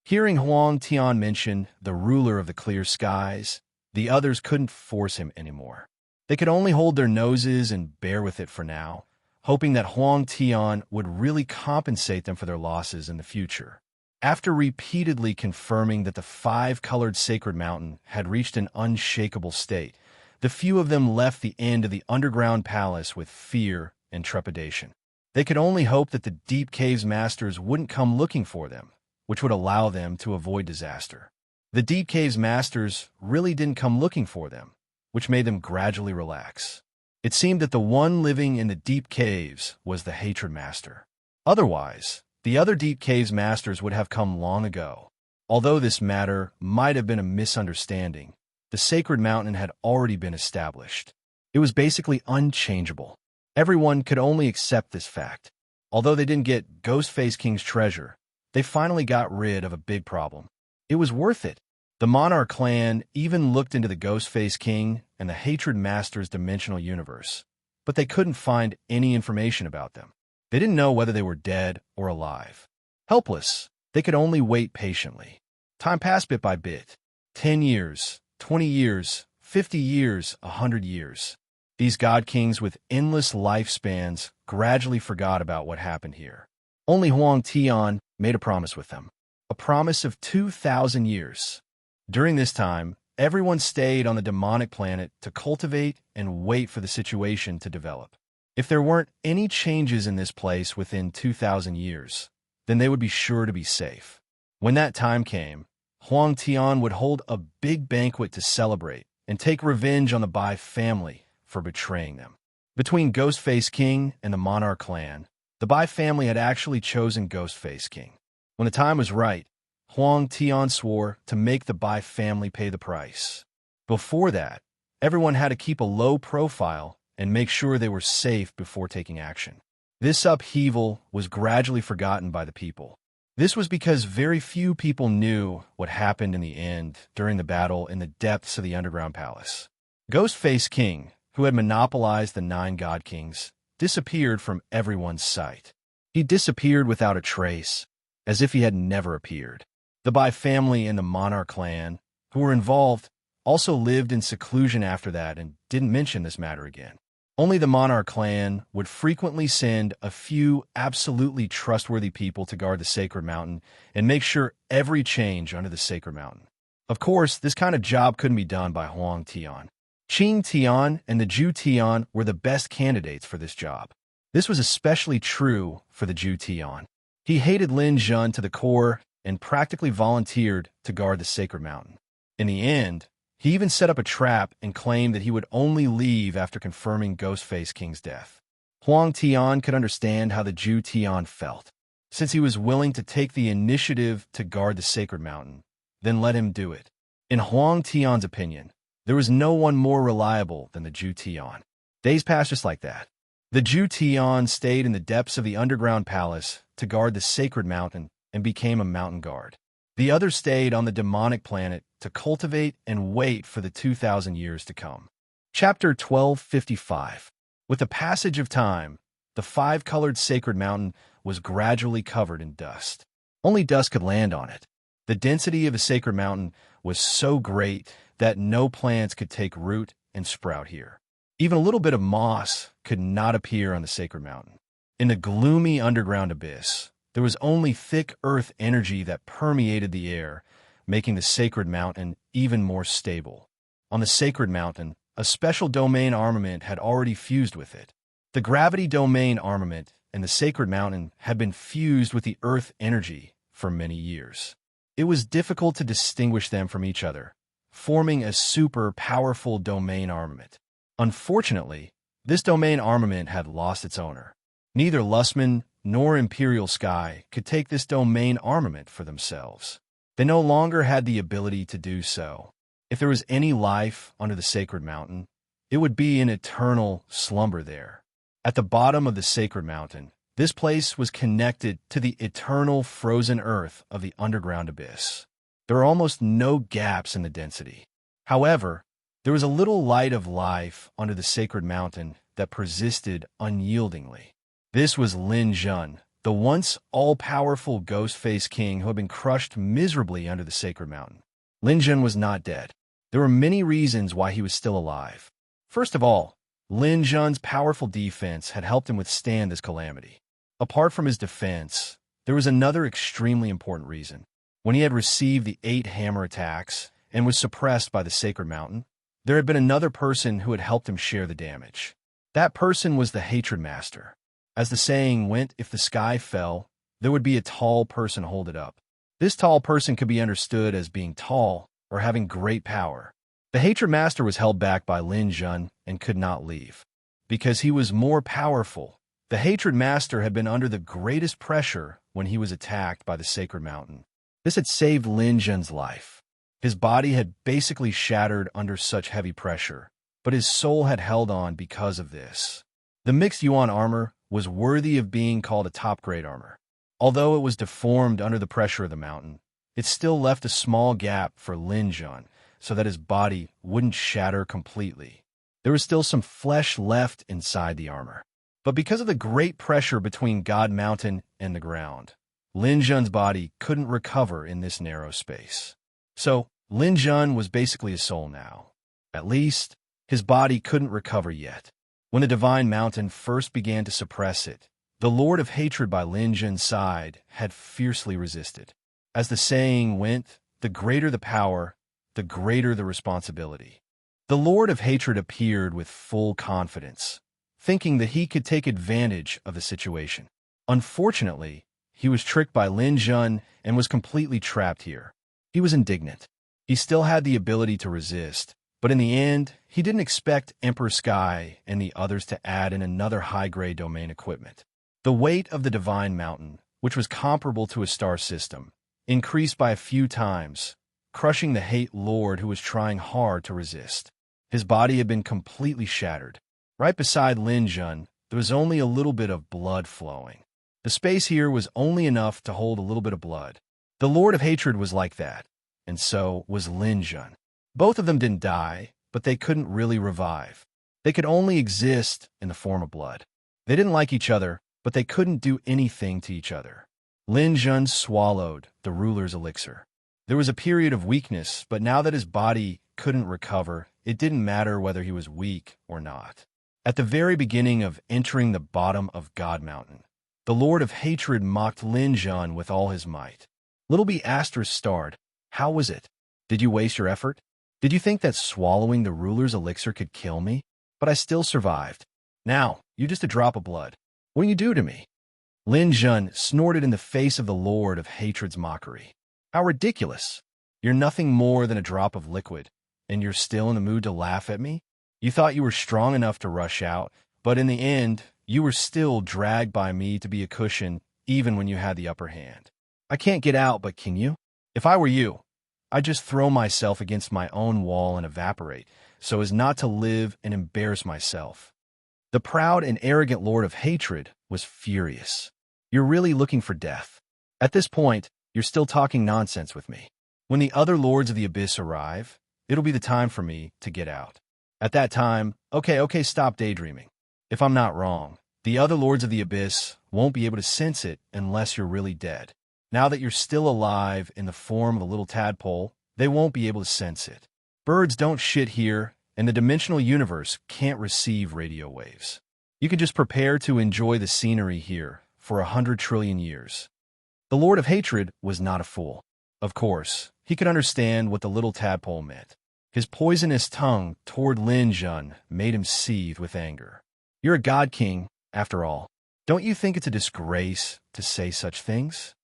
Hearing Huang Tian mention the ruler of the clear skies, the others couldn't force him anymore. They could only hold their noses and bear with it for now, hoping that Huang Tian would really compensate them for their losses in the future. After repeatedly confirming that the 5-colored sacred mountain had reached an unshakable state, the few of them left the end of the underground palace with fear and trepidation. They could only hope that the Deep Caves Masters wouldn't come looking for them, which would allow them to avoid disaster. The Deep Caves Masters really didn't come looking for them, which made them gradually relax. It seemed that the one living in the Deep Caves was the Hatred Master. Otherwise, the other Deep Caves Masters would have come long ago. Although this matter might have been a misunderstanding, the sacred mountain had already been established. It was basically unchangeable. Everyone could only accept this fact. Although they didn't get Ghostface King's treasure, they finally got rid of a big problem. It was worth it. The Monarch clan even looked into the Ghostface King and the Hatred Master's dimensional universe, but they couldn't find any information about them. They didn't know whether they were dead or alive. Helpless, they could only wait patiently. Time passed bit by bit. 10 years, 20 years, 50 years, 100 years. These god kings with endless lifespans gradually forgot about what happened here. Only Huang Tian made a promise with them. A promise of 2,000 years. During this time, everyone stayed on the demonic planet to cultivate and wait for the situation to develop. If there weren't any changes in this place within 2,000 years, then they would be sure to be safe. When that time came, Huang Tian would hold a big banquet to celebrate and take revenge on the Bai family for betraying them. Between Ghostface King and the Monarch clan, the Bai family had actually chosen Ghostface King. When the time was right, Huang Tian swore to make the Bai family pay the price. Before that, everyone had to keep a low profile and make sure they were safe before taking action. This upheaval was gradually forgotten by the people. This was because very few people knew what happened in the end during the battle in the depths of the underground palace. Ghostface King, who had monopolized the 9 god kings, disappeared from everyone's sight. He disappeared without a trace, as if he had never appeared. The Bai family and the Monarch clan, who were involved, also lived in seclusion after that and didn't mention this matter again. Only the Monarch clan would frequently send a few absolutely trustworthy people to guard the sacred mountain and make sure every change under the sacred mountain. Of course, this kind of job couldn't be done by Huang Tian. Qing Tian and the Zhu Tian were the best candidates for this job. This was especially true for the Zhu Tian. He hated Lin Zhun to the core and practically volunteered to guard the sacred mountain. In the end, he even set up a trap and claimed that he would only leave after confirming Ghostface King's death. Huang Tian could understand how the Zhu Tian felt. Since he was willing to take the initiative to guard the sacred mountain, then let him do it. In Huang Tian's opinion, there was no one more reliable than the Zhu Tian. Days passed just like that. The Zhu Tian stayed in the depths of the underground palace to guard the sacred mountain and became a mountain guard. The others stayed on the demonic planet to cultivate and wait for the 2,000 years to come. Chapter 1255. With the passage of time, the 5-colored sacred mountain was gradually covered in dust. Only dust could land on it. The density of the sacred mountain was so great that no plants could take root and sprout here. Even a little bit of moss could not appear on the sacred mountain. In the gloomy underground abyss, there was only thick earth energy that permeated the air, making the sacred mountain even more stable. On the sacred mountain, a special domain armament had already fused with it. The gravity domain armament and the sacred mountain had been fused with the earth energy for many years. It was difficult to distinguish them from each other, forming a super powerful domain armament. Unfortunately, this domain armament had lost its owner. Neither Lustman nor Imperial Sky could take this domain armament for themselves. They no longer had the ability to do so. If there was any life under the sacred mountain, it would be an eternal slumber there. At the bottom of the sacred mountain, this place was connected to the eternal frozen earth of the underground abyss. There are almost no gaps in the density. However, there was a little light of life under the sacred mountain that persisted unyieldingly. This was Lin Zhun, the once all-powerful Ghostface King who had been crushed miserably under the sacred mountain. Lin Zhun was not dead. There were many reasons why he was still alive. First of all, Lin Zhun's powerful defense had helped him withstand this calamity. Apart from his defense, there was another extremely important reason. When he had received the 8 hammer attacks and was suppressed by the sacred mountain, there had been another person who had helped him share the damage. That person was the Hatred Master. As the saying went, if the sky fell, there would be a tall person hold it up. This tall person could be understood as being tall or having great power. The Hatred Master was held back by Lin Zhun and could not leave. Because he was more powerful, the Hatred Master had been under the greatest pressure when he was attacked by the sacred mountain. This had saved Lin Zhun's life. His body had basically shattered under such heavy pressure, but his soul had held on because of this. The mixed yuan armor was worthy of being called a top-grade armor. Although it was deformed under the pressure of the mountain, it still left a small gap for Lin Jun so that his body wouldn't shatter completely. There was still some flesh left inside the armor. But because of the great pressure between God Mountain and the ground, Lin Jun's body couldn't recover in this narrow space. So, Lin Jun was basically a soul now. At least, his body couldn't recover yet. When the divine mountain first began to suppress it, the Lord of Hatred by Lin Jun's side had fiercely resisted. As the saying went, the greater the power, the greater the responsibility. The Lord of Hatred appeared with full confidence, thinking that he could take advantage of the situation. Unfortunately, he was tricked by Lin Jun and was completely trapped here. He was indignant. He still had the ability to resist, but in the end, he didn't expect Emperor Sky and the others to add in another high-grade domain equipment. The weight of the Divine Mountain, which was comparable to a star system, increased by a few times, crushing the Hate Lord who was trying hard to resist. His body had been completely shattered. Right beside Lin Jun, there was only a little bit of blood flowing. The space here was only enough to hold a little bit of blood. The Lord of Hatred was like that, and so was Lin Jun. Both of them didn't die, but they couldn't really revive. They could only exist in the form of blood. They didn't like each other, but they couldn't do anything to each other. Lin Jun swallowed the ruler's elixir. There was a period of weakness, but now that his body couldn't recover, it didn't matter whether he was weak or not. At the very beginning of entering the bottom of God Mountain, the Lord of Hatred mocked Lin Jun with all his might. Little B Asterisk starred, "How was it? Did you waste your effort? Did you think that swallowing the ruler's elixir could kill me? But I still survived. Now, you're just a drop of blood. What do you do to me?" Lin Jun snorted in the face of the Lord of Hatred's mockery. "How ridiculous! You're nothing more than a drop of liquid, and you're still in the mood to laugh at me? You thought you were strong enough to rush out, but in the end, you were still dragged by me to be a cushion even when you had the upper hand. I can't get out, but can you? If I were you, I'd just throw myself against my own wall and evaporate, so as not to live and embarrass myself." The proud and arrogant Lord of Hatred was furious. "You're really looking for death. At this point, you're still talking nonsense with me. When the other Lords of the Abyss arrive, it'll be the time for me to get out. At that time, okay, stop daydreaming. If I'm not wrong, the other Lords of the Abyss won't be able to sense it unless you're really dead. Now that you're still alive in the form of a little tadpole, they won't be able to sense it. Birds don't shit here, and the dimensional universe can't receive radio waves. You can just prepare to enjoy the scenery here for 100 trillion years." The Lord of Hatred was not a fool. Of course, he could understand what the little tadpole meant. His poisonous tongue toward Lin Jun made him seethe with anger. "You're a god king, after all. Don't you think it's a disgrace to say such things?"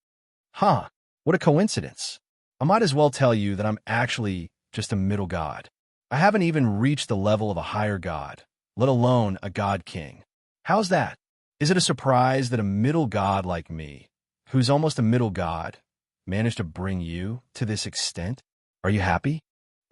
"Huh, what a coincidence. I might as well tell you that I'm actually just a middle god. I haven't even reached the level of a higher god, let alone a god king. How's that? Is it a surprise that a middle god like me, who's almost a middle god, managed to bring you to this extent? Are you happy?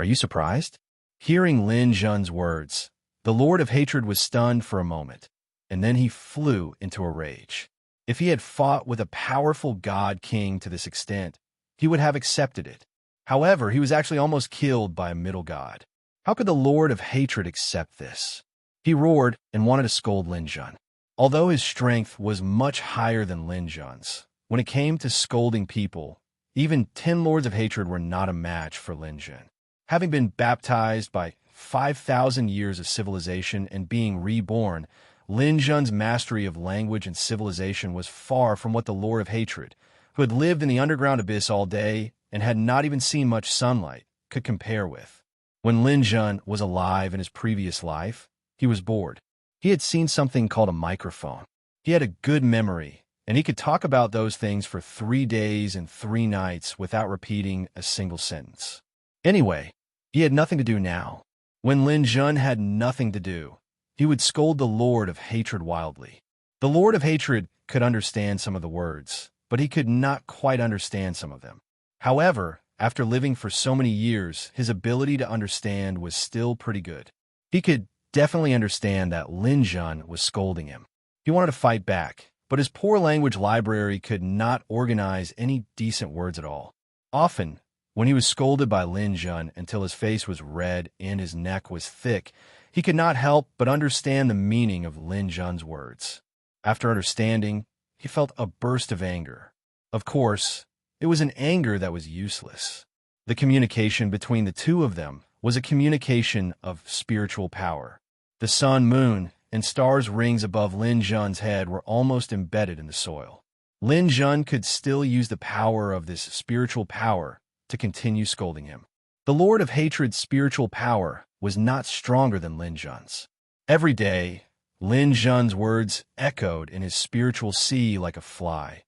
Are you surprised?" Hearing Lin Jun's words, the Lord of Hatred was stunned for a moment, and then he flew into a rage. If he had fought with a powerful god king to this extent, he would have accepted it. However, he was actually almost killed by a middle god. How could the Lord of Hatred accept this? He roared and wanted to scold Lin Jun. Although his strength was much higher than Lin Jun's, when it came to scolding people, even 10 Lords of Hatred were not a match for Lin Jun. Having been baptized by 5,000 years of civilization and being reborn, Lin Jun's mastery of language and civilization was far from what the Lord of Hatred, who had lived in the underground abyss all day and had not even seen much sunlight, could compare with. When Lin Jun was alive in his previous life, he was bored. He had seen something called a microphone. He had a good memory, and he could talk about those things for 3 days and 3 nights without repeating a single sentence. Anyway, he had nothing to do now. When Lin Jun had nothing to do, he would scold the Lord of Hatred wildly. The Lord of Hatred could understand some of the words, but he could not quite understand some of them. However, after living for so many years, his ability to understand was still pretty good. He could definitely understand that Lin Jun was scolding him. He wanted to fight back, but his poor language library could not organize any decent words at all. Often, when he was scolded by Lin Jun until his face was red and his neck was thick, he could not help but understand the meaning of Lin Jun's words. After understanding, he felt a burst of anger. Of course, it was an anger that was useless. The communication between the two of them was a communication of spiritual power. The sun, moon, and stars' rings above Lin Jun's head were almost embedded in the soil. Lin Jun could still use the power of this spiritual power to continue scolding him. The Lord of Hatred's spiritual power was not stronger than Lin Jun's. Every day, Lin Jun's words echoed in his spiritual sea like a fly,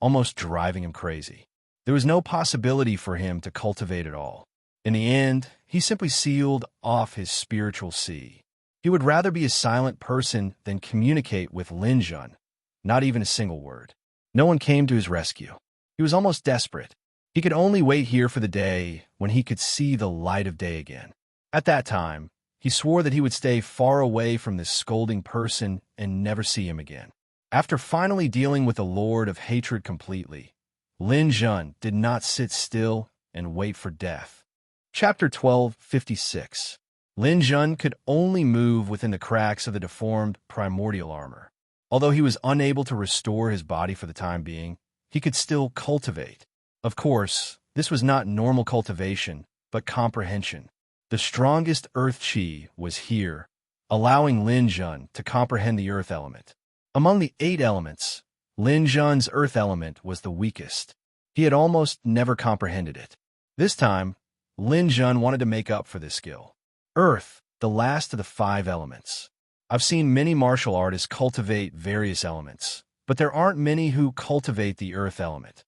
almost driving him crazy. There was no possibility for him to cultivate it all. In the end, he simply sealed off his spiritual sea. He would rather be a silent person than communicate with Lin Jun, not even a single word. No one came to his rescue. He was almost desperate. He could only wait here for the day when he could see the light of day again. At that time, he swore that he would stay far away from this scolding person and never see him again. After finally dealing with the Lord of Hatred completely, Lin Jun did not sit still and wait for death. Chapter 12:56. Lin Jun could only move within the cracks of the deformed primordial armor. Although he was unable to restore his body for the time being, he could still cultivate. Of course, this was not normal cultivation, but comprehension. The strongest earth chi was here, allowing Lin Jun to comprehend the earth element. Among the 8 elements, Lin Jun's earth element was the weakest. He had almost never comprehended it. This time, Lin Jun wanted to make up for this skill. Earth, the last of the 5 elements. I've seen many martial artists cultivate various elements, but there aren't many who cultivate the earth element.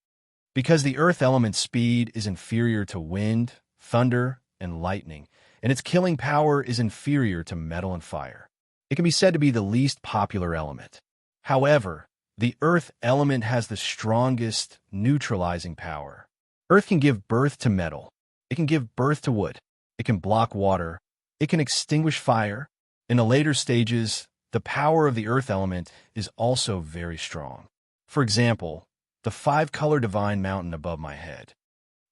Because the earth element's speed is inferior to wind, thunder, and lightning, and its killing power is inferior to metal and fire. It can be said to be the least popular element. However, the earth element has the strongest neutralizing power. Earth can give birth to metal. It can give birth to wood. It can block water. It can extinguish fire. In the later stages, the power of the earth element is also very strong. For example, the 5-color divine mountain above my head.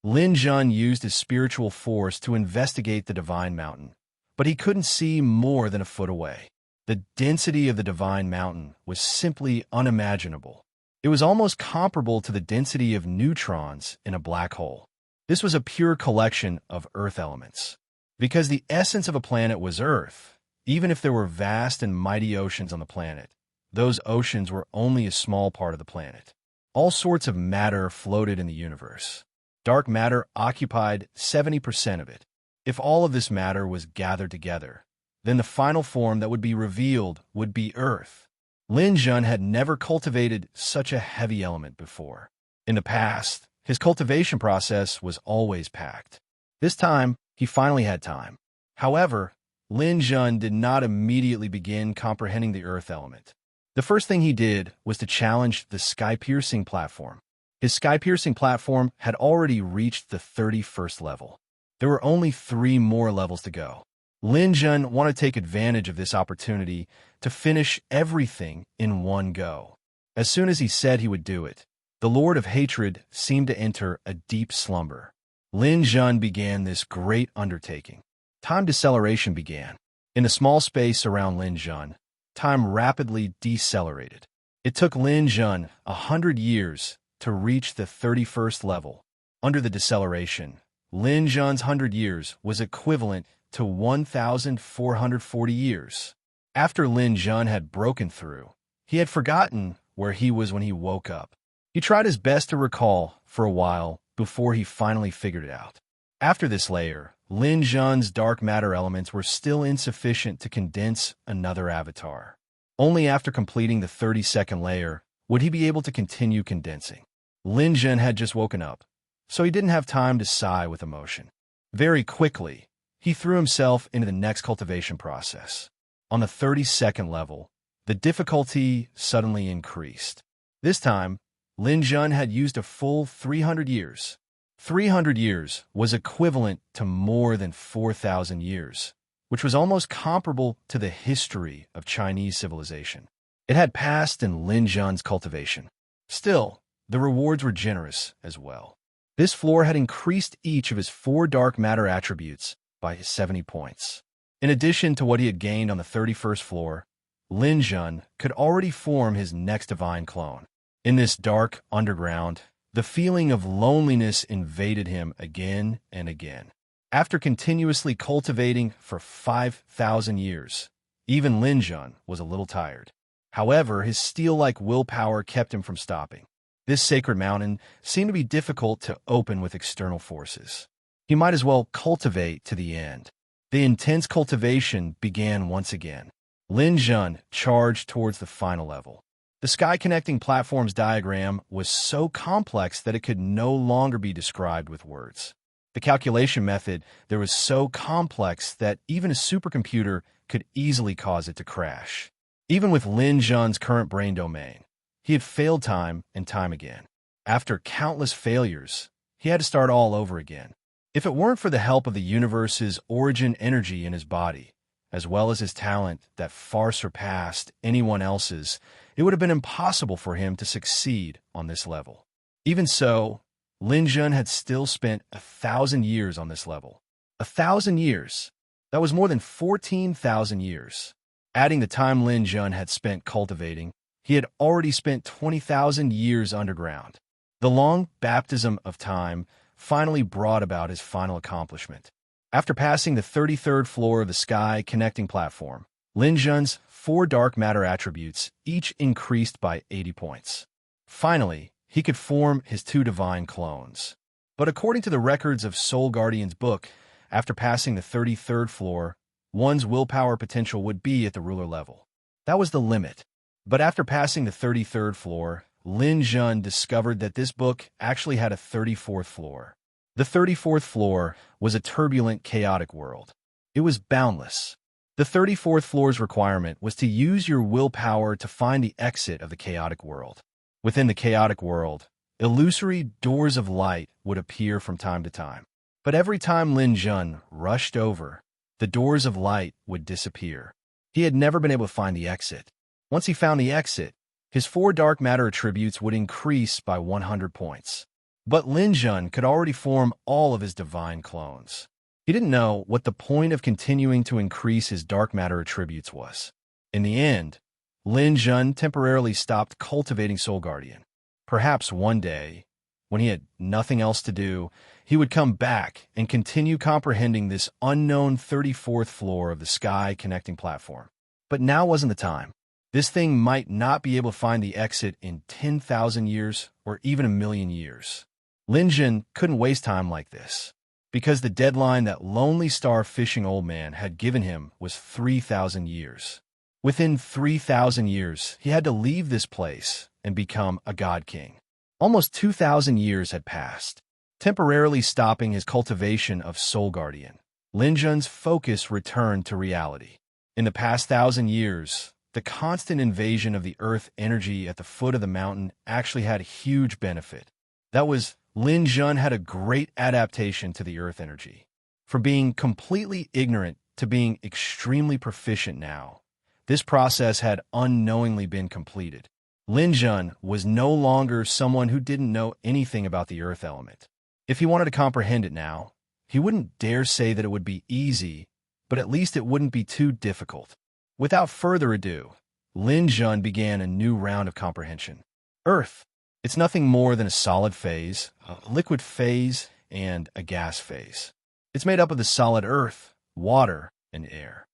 Lin Jun used his spiritual force to investigate the divine mountain, but he couldn't see more than a foot away. The density of the divine mountain was simply unimaginable. It was almost comparable to the density of neutrons in a black hole. This was a pure collection of earth elements. Because the essence of a planet was earth, even if there were vast and mighty oceans on the planet, those oceans were only a small part of the planet. All sorts of matter floated in the universe. Dark matter occupied 70% of it. If all of this matter was gathered together, then the final form that would be revealed would be Earth. Lin Jun had never cultivated such a heavy element before. In the past, his cultivation process was always packed. This time, he finally had time. However, Lin Jun did not immediately begin comprehending the earth element. The first thing he did was to challenge the sky-piercing platform. His sky-piercing platform had already reached the 31st level. There were only 3 more levels to go. Lin Jun wanted to take advantage of this opportunity to finish everything in one go. As soon as he said he would do it, the Lord of Hatred seemed to enter a deep slumber. Lin Jun began this great undertaking. Time deceleration began. In the small space around Lin Jun, time rapidly decelerated. It took Lin Jun 100 years to reach the 31st level. Under the deceleration, Lin Jun's 100 years was equivalent to 1,440 years. After Lin Jun had broken through, he had forgotten where he was when he woke up. He tried his best to recall for a while before he finally figured it out. After this layer, Lin Jun's dark matter elements were still insufficient to condense another avatar. Only after completing the 32nd layer would he be able to continue condensing. Lin Jun had just woken up, so he didn't have time to sigh with emotion. Very quickly, he threw himself into the next cultivation process. On the 32nd level, the difficulty suddenly increased. This time, Lin Jun had used a full 300 years. 300 years was equivalent to more than 4,000 years, which was almost comparable to the history of Chinese civilization. It had passed in Lin Jun's cultivation. Still, the rewards were generous as well. This floor had increased each of his 4 dark matter attributes by 70 points. In addition to what he had gained on the 31st floor, Lin Jun could already form his next divine clone. In this dark underground, the feeling of loneliness invaded him again and again. After continuously cultivating for 5,000 years, even Lin Jun was a little tired. However, his steel-like willpower kept him from stopping. This sacred mountain seemed to be difficult to open with external forces. He might as well cultivate to the end. The intense cultivation began once again. Lin Jun charged towards the final level. The sky-connecting platform's diagram was so complex that it could no longer be described with words. The calculation method there was so complex that even a supercomputer could easily cause it to crash. Even with Lin Jun's current brain domain, he had failed time and time again. After countless failures, he had to start all over again. If it weren't for the help of the universe's origin energy in his body, as well as his talent that far surpassed anyone else's, it would have been impossible for him to succeed on this level. Even so, Lin Jun had still spent 1,000 years on this level. 1,000 years. That was more than 14,000 years. Adding the time Lin Jun had spent cultivating, he had already spent 20,000 years underground. The long baptism of time finally brought about his final accomplishment. After passing the 33rd floor of the sky connecting platform, Lin Jun's 4 dark matter attributes each increased by 80 points. Finally, he could form his 2 divine clones. But according to the records of Soul Guardian's book, after passing the 33rd floor, one's willpower potential would be at the ruler level. That was the limit. But after passing the 33rd floor, Lin Jun discovered that this book actually had a 34th floor. The 34th floor was a turbulent, chaotic world. It was boundless. The 34th floor's requirement was to use your willpower to find the exit of the chaotic world. Within the chaotic world, illusory doors of light would appear from time to time. But every time Lin Jun rushed over, the doors of light would disappear. He had never been able to find the exit. Once he found the exit, his 4 dark matter attributes would increase by 100 points. But Lin Jun could already form all of his divine clones. He didn't know what the point of continuing to increase his dark matter attributes was. In the end, Lin Jun temporarily stopped cultivating Soul Guardian. Perhaps one day, when he had nothing else to do, he would come back and continue comprehending this unknown 34th floor of the sky connecting platform. But now wasn't the time. This thing might not be able to find the exit in 10,000 years or even 1,000,000 years. Lin Jun couldn't waste time like this, because the deadline that lonely star-fishing old man had given him was 3,000 years. Within 3,000 years, he had to leave this place and become a god king. Almost 2,000 years had passed. Temporarily stopping his cultivation of Soul Guardian, Lin Jun's focus returned to reality. In the past 1,000 years, the constant invasion of the earth energy at the foot of the mountain actually had a huge benefit. That was, Lin Jun had a great adaptation to the earth energy. From being completely ignorant to being extremely proficient now, this process had unknowingly been completed. Lin Jun was no longer someone who didn't know anything about the earth element. If he wanted to comprehend it now, he wouldn't dare say that it would be easy, but at least it wouldn't be too difficult. Without further ado, Lin Jun began a new round of comprehension. Earth. It's nothing more than a solid phase, a liquid phase, and a gas phase. It's made up of the solid earth, water, and air.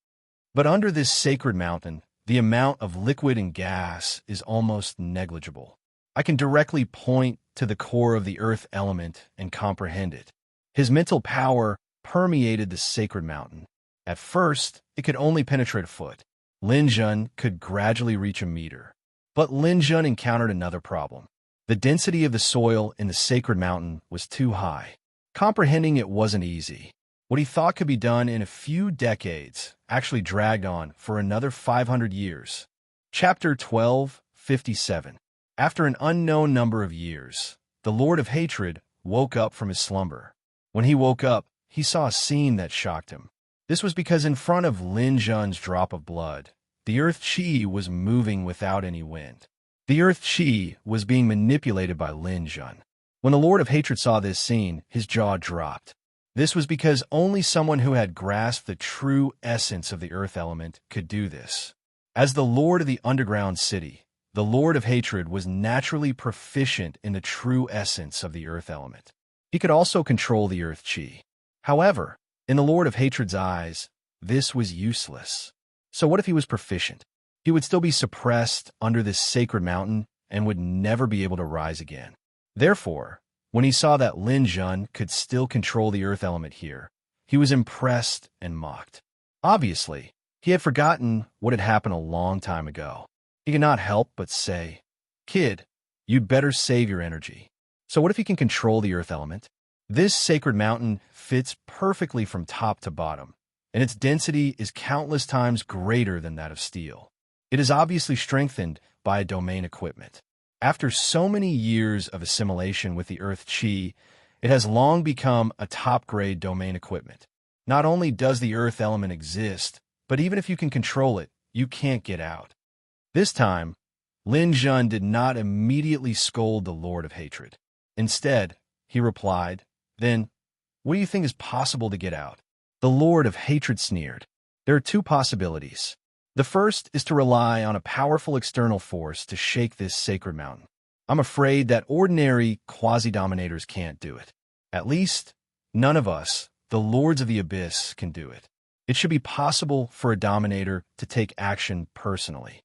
But under this sacred mountain, the amount of liquid and gas is almost negligible. I can directly point to the core of the earth element and comprehend it. His mental power permeated the sacred mountain. At first, it could only penetrate a foot. Lin Jun could gradually reach a meter. But Lin Jun encountered another problem. The density of the soil in the sacred mountain was too high. Comprehending it wasn't easy. What he thought could be done in a few decades actually dragged on for another 500 years. Chapter 12:57. After an unknown number of years, the Lord of Hatred woke up from his slumber. When he woke up, he saw a scene that shocked him. This was because in front of Lin Jun's drop of blood, the earth chi was moving without any wind. The earth chi was being manipulated by Lin Jun. When the Lord of Hatred saw this scene, his jaw dropped. This was because only someone who had grasped the true essence of the earth element could do this. As the Lord of the underground city, the Lord of Hatred was naturally proficient in the true essence of the earth element. He could also control the earth chi. However, in the Lord of Hatred's eyes, this was useless. So what if he was proficient? He would still be suppressed under this sacred mountain and would never be able to rise again. Therefore, when he saw that Lin Jun could still control the earth element here, he was impressed and mocked. Obviously, he had forgotten what had happened a long time ago. He could not help but say, "Kid, you'd better save your energy." So what if he can control the earth element? This sacred mountain fits perfectly from top to bottom, and its density is countless times greater than that of steel. It is obviously strengthened by a domain equipment. After so many years of assimilation with the earth chi, it has long become a top-grade domain equipment. Not only does the earth element exist, but even if you can control it, you can't get out. This time, Lin Jun did not immediately scold the Lord of Hatred. Instead, he replied, "Then, what do you think is possible to get out?" The Lord of Hatred sneered. "There are two possibilities. The first is to rely on a powerful external force to shake this sacred mountain. I'm afraid that ordinary quasi-dominators can't do it. At least, none of us, the Lords of the Abyss, can do it. It should be possible for a dominator to take action personally."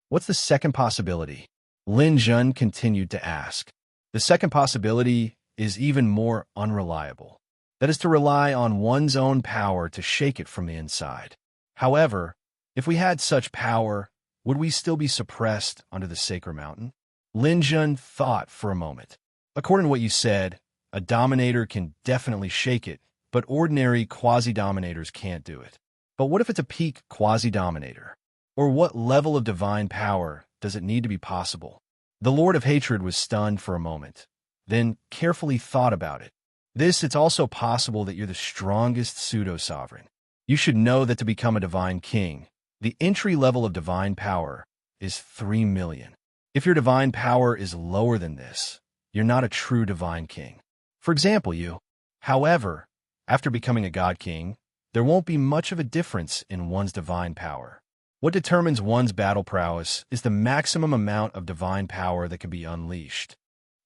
"What's the second possibility?" Lin Jun continued to ask. "The second possibility is even more unreliable. That is to rely on one's own power to shake it from the inside. However, if we had such power, would we still be suppressed under the sacred mountain?" Lin Jun thought for a moment. "According to what you said, a dominator can definitely shake it, but ordinary quasi-dominators can't do it. But what if it's a peak quasi-dominator? Or what level of divine power does it need to be possible?" The Lord of Hatred was stunned for a moment, then carefully thought about it. It's also possible that you're the strongest pseudo-sovereign. You should know that to become a divine king, the entry level of divine power is 3 million. If your divine power is lower than this, you're not a true divine king. For example, you. However, after becoming a god king, there won't be much of a difference in one's divine power. What determines one's battle prowess is the maximum amount of divine power that can be unleashed.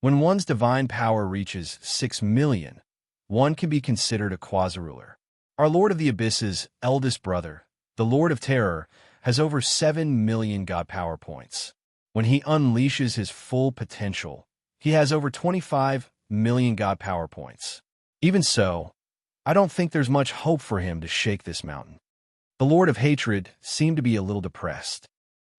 When one's divine power reaches 6 million, one can be considered a quasi-ruler. Our Lord of the Abyss's eldest brother, the Lord of Terror, has over 7 million god power points. When he unleashes his full potential, he has over 25 million god power points. Even so, I don't think there's much hope for him to shake this mountain. The Lord of Hatred seemed to be a little depressed,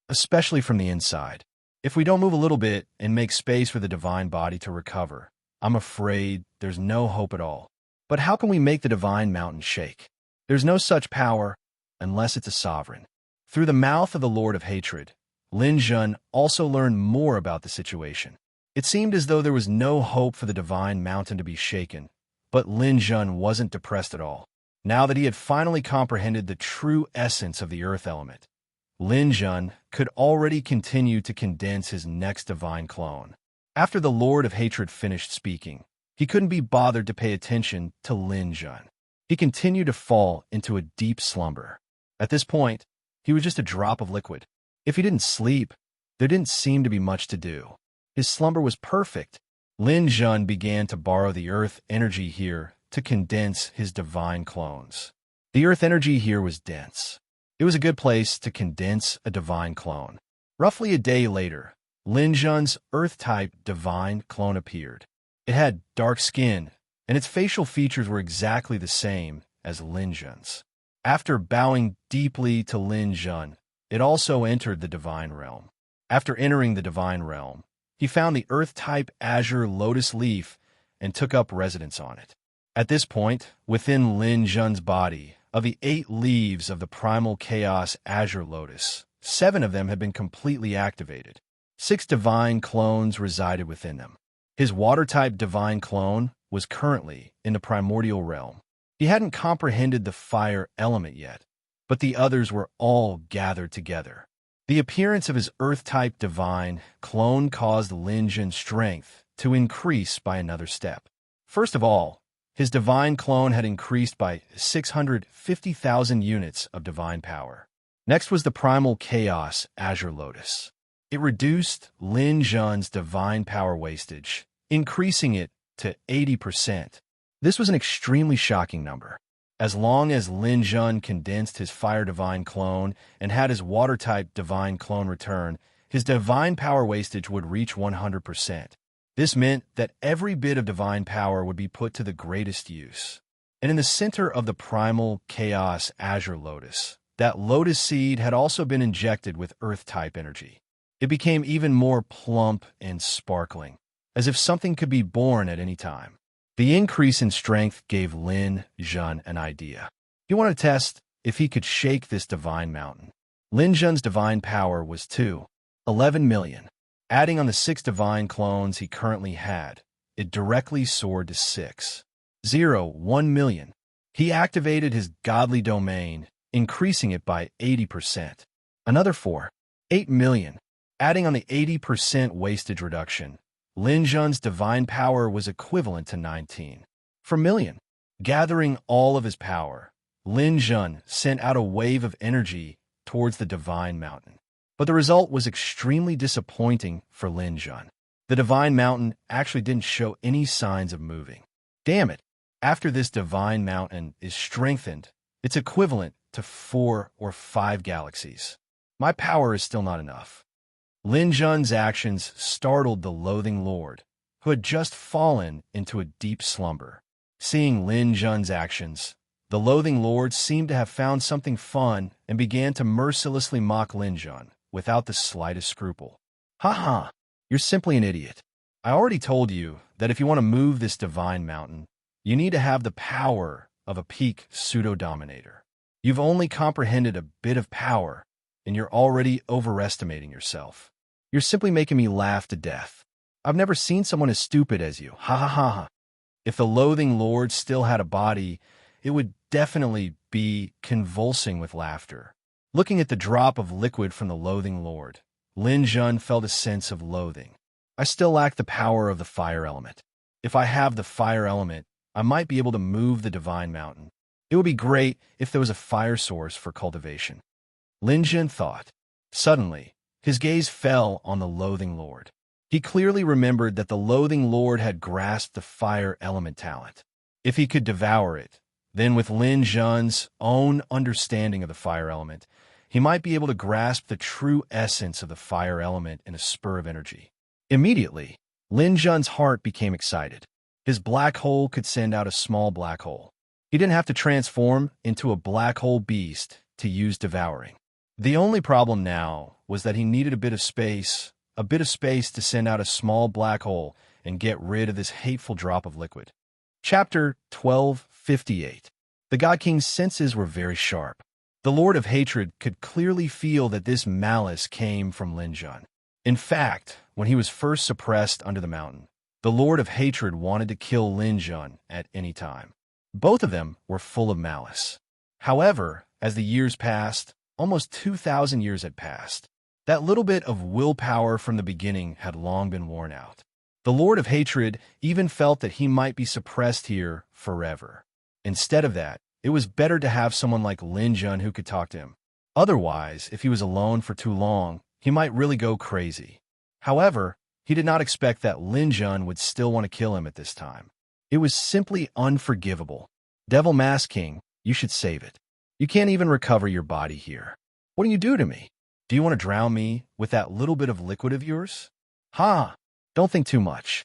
especially from the inside. If we don't move a little bit and make space for the divine body to recover, I'm afraid there's no hope at all. But how can we make the divine mountain shake? There's no such power unless it's a sovereign. Through the mouth of the Lord of Hatred, Lin Jun also learned more about the situation. It seemed as though there was no hope for the divine mountain to be shaken, but Lin Jun wasn't depressed at all. Now that he had finally comprehended the true essence of the earth element, Lin Jun could already continue to condense his next divine clone. After the Lord of Hatred finished speaking, he couldn't be bothered to pay attention to Lin Jun. He continued to fall into a deep slumber. At this point, he was just a drop of liquid. If he didn't sleep, there didn't seem to be much to do. His slumber was perfect. Lin Jun began to borrow the earth energy here to condense his divine clones. The earth energy here was dense. It was a good place to condense a divine clone. Roughly a day later, Lin Jun's earth-type divine clone appeared. It had dark skin, and its facial features were exactly the same as Lin Jun's. After bowing deeply to Lin Jun, it also entered the divine realm. After entering the divine realm, he found the earth-type azure lotus leaf and took up residence on it. At this point, within Lin Jun's body, of the 8 leaves of the primal chaos azure lotus, 7 of them had been completely activated. 6 divine clones resided within them. His water-type divine clone was currently in the primordial realm. He hadn't comprehended the fire element yet, but the others were all gathered together. The appearance of his earth-type divine clone caused Lin Jun's strength to increase by another step. First of all, his divine clone had increased by 650,000 units of divine power. Next was the primal chaos azure lotus. It reduced Lin Zhun's divine power wastage, increasing it to 80%. This was an extremely shocking number. As long as Lin Zhun condensed his fire divine clone and had his water-type divine clone return, his divine power wastage would reach 100%. This meant that every bit of divine power would be put to the greatest use. And in the center of the primal chaos azure lotus, that lotus seed had also been injected with earth-type energy. It became even more plump and sparkling, as if something could be born at any time. The increase in strength gave Lin Zhun an idea. He wanted to test if he could shake this divine mountain. Lin Zhun's divine power was 11 million. Adding on the 6 divine clones he currently had, it directly soared to 1 million. He activated his godly domain, increasing it by 80%. Another 8 million. Adding on the 80% wastage reduction, Lin Zhun's divine power was equivalent to 19 million. Gathering all of his power, Lin Zhun sent out a wave of energy towards the divine mountain. But the result was extremely disappointing for Lin Zhun. The divine mountain actually didn't show any signs of moving. Damn it! After this divine mountain is strengthened, it's equivalent to 4 or 5 galaxies. My power is still not enough. Lin Zhun's actions startled the loathing lord, who had just fallen into a deep slumber. Seeing Lin Zhun's actions, the loathing lord seemed to have found something fun and began to mercilessly mock Lin Zhun without the slightest scruple. Ha ha, you're simply an idiot. I already told you that if you want to move this divine mountain, you need to have the power of a peak pseudo-dominator. You've only comprehended a bit of power, and you're already overestimating yourself. You're simply making me laugh to death. I've never seen someone as stupid as you. Ha ha ha ha. If the loathing lord still had a body, it would definitely be convulsing with laughter. Looking at the drop of liquid from the loathing lord, Lin Zhun felt a sense of loathing. I still lack the power of the fire element. If I have the fire element, I might be able to move the divine mountain. It would be great if there was a fire source for cultivation. Lin Zhun thought. Suddenly, his gaze fell on the loathing lord. He clearly remembered that the loathing lord had grasped the fire element talent. If he could devour it, then with Lin Zhun's own understanding of the fire element, he might be able to grasp the true essence of the fire element in a spur of energy. Immediately, Lin Zhun's heart became excited. His black hole could send out a small black hole. He didn't have to transform into a black hole beast to use devouring. The only problem now was that he needed a bit of space to send out a small black hole and get rid of this hateful drop of liquid. Chapter 1258. The God King's senses were very sharp. The Lord of Hatred could clearly feel that this malice came from Lin Zhun. In fact, when he was first suppressed under the mountain, the Lord of Hatred wanted to kill Lin Zhun at any time. Both of them were full of malice. However, as the years passed, almost 2,000 years had passed. That little bit of willpower from the beginning had long been worn out. The Lord of Hatred even felt that he might be suppressed here forever. Instead of that, it was better to have someone like Lin Zhun who could talk to him. Otherwise, if he was alone for too long, he might really go crazy. However, he did not expect that Lin Zhun would still want to kill him at this time. It was simply unforgivable. Devil Mask King, you should save it. You can't even recover your body here. What do you do to me? Do you want to drown me with that little bit of liquid of yours? Ha! Don't think too much.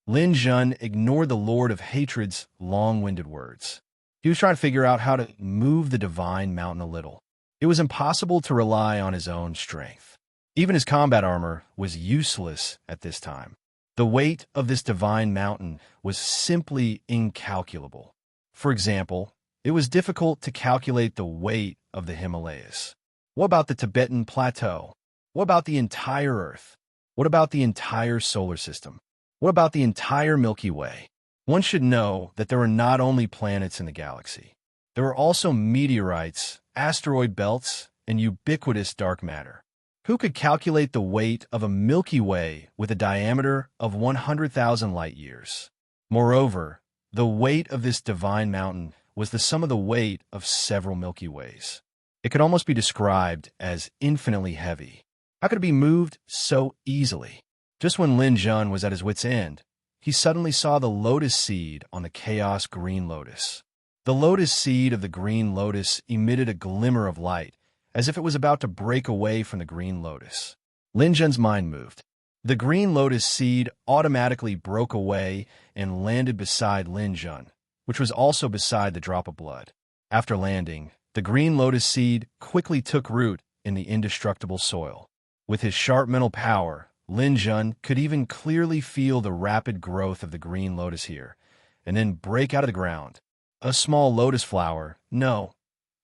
Lin Zhun ignored the Lord of Hatred's long-winded words. He was trying to figure out how to move the divine mountain a little. It was impossible to rely on his own strength. Even his combat armor was useless at this time. The weight of this divine mountain was simply incalculable. For example, it was difficult to calculate the weight of the Himalayas. What about the Tibetan Plateau? What about the entire Earth? What about the entire solar system? What about the entire Milky Way? One should know that there are not only planets in the galaxy. There are also meteorites, asteroid belts, and ubiquitous dark matter. Who could calculate the weight of a Milky Way with a diameter of 100,000 light-years? Moreover, the weight of this divine mountain was the sum of the weight of several Milky Ways. It could almost be described as infinitely heavy. How could it be moved so easily? Just when Lin Jun was at his wit's end, he suddenly saw the lotus seed on the chaos green lotus. The lotus seed of the green lotus emitted a glimmer of light, as if it was about to break away from the green lotus. Lin Jun's mind moved. The green lotus seed automatically broke away and landed beside Lin Jun, which was also beside the drop of blood. After landing, the green lotus seed quickly took root in the indestructible soil. With his sharp mental power, Lin Jun could even clearly feel the rapid growth of the green lotus here, and then break out of the ground. A small lotus flower, no,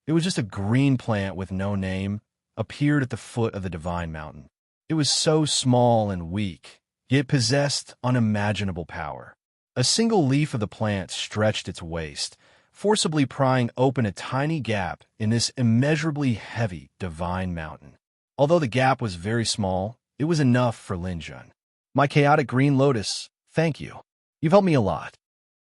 it was just a green plant with no name, appeared at the foot of the divine mountain. It was so small and weak, yet possessed unimaginable power. A single leaf of the plant stretched its waist, forcibly prying open a tiny gap in this immeasurably heavy divine mountain. Although the gap was very small, it was enough for Lin Jun. My chaotic green lotus, thank you. You've helped me a lot.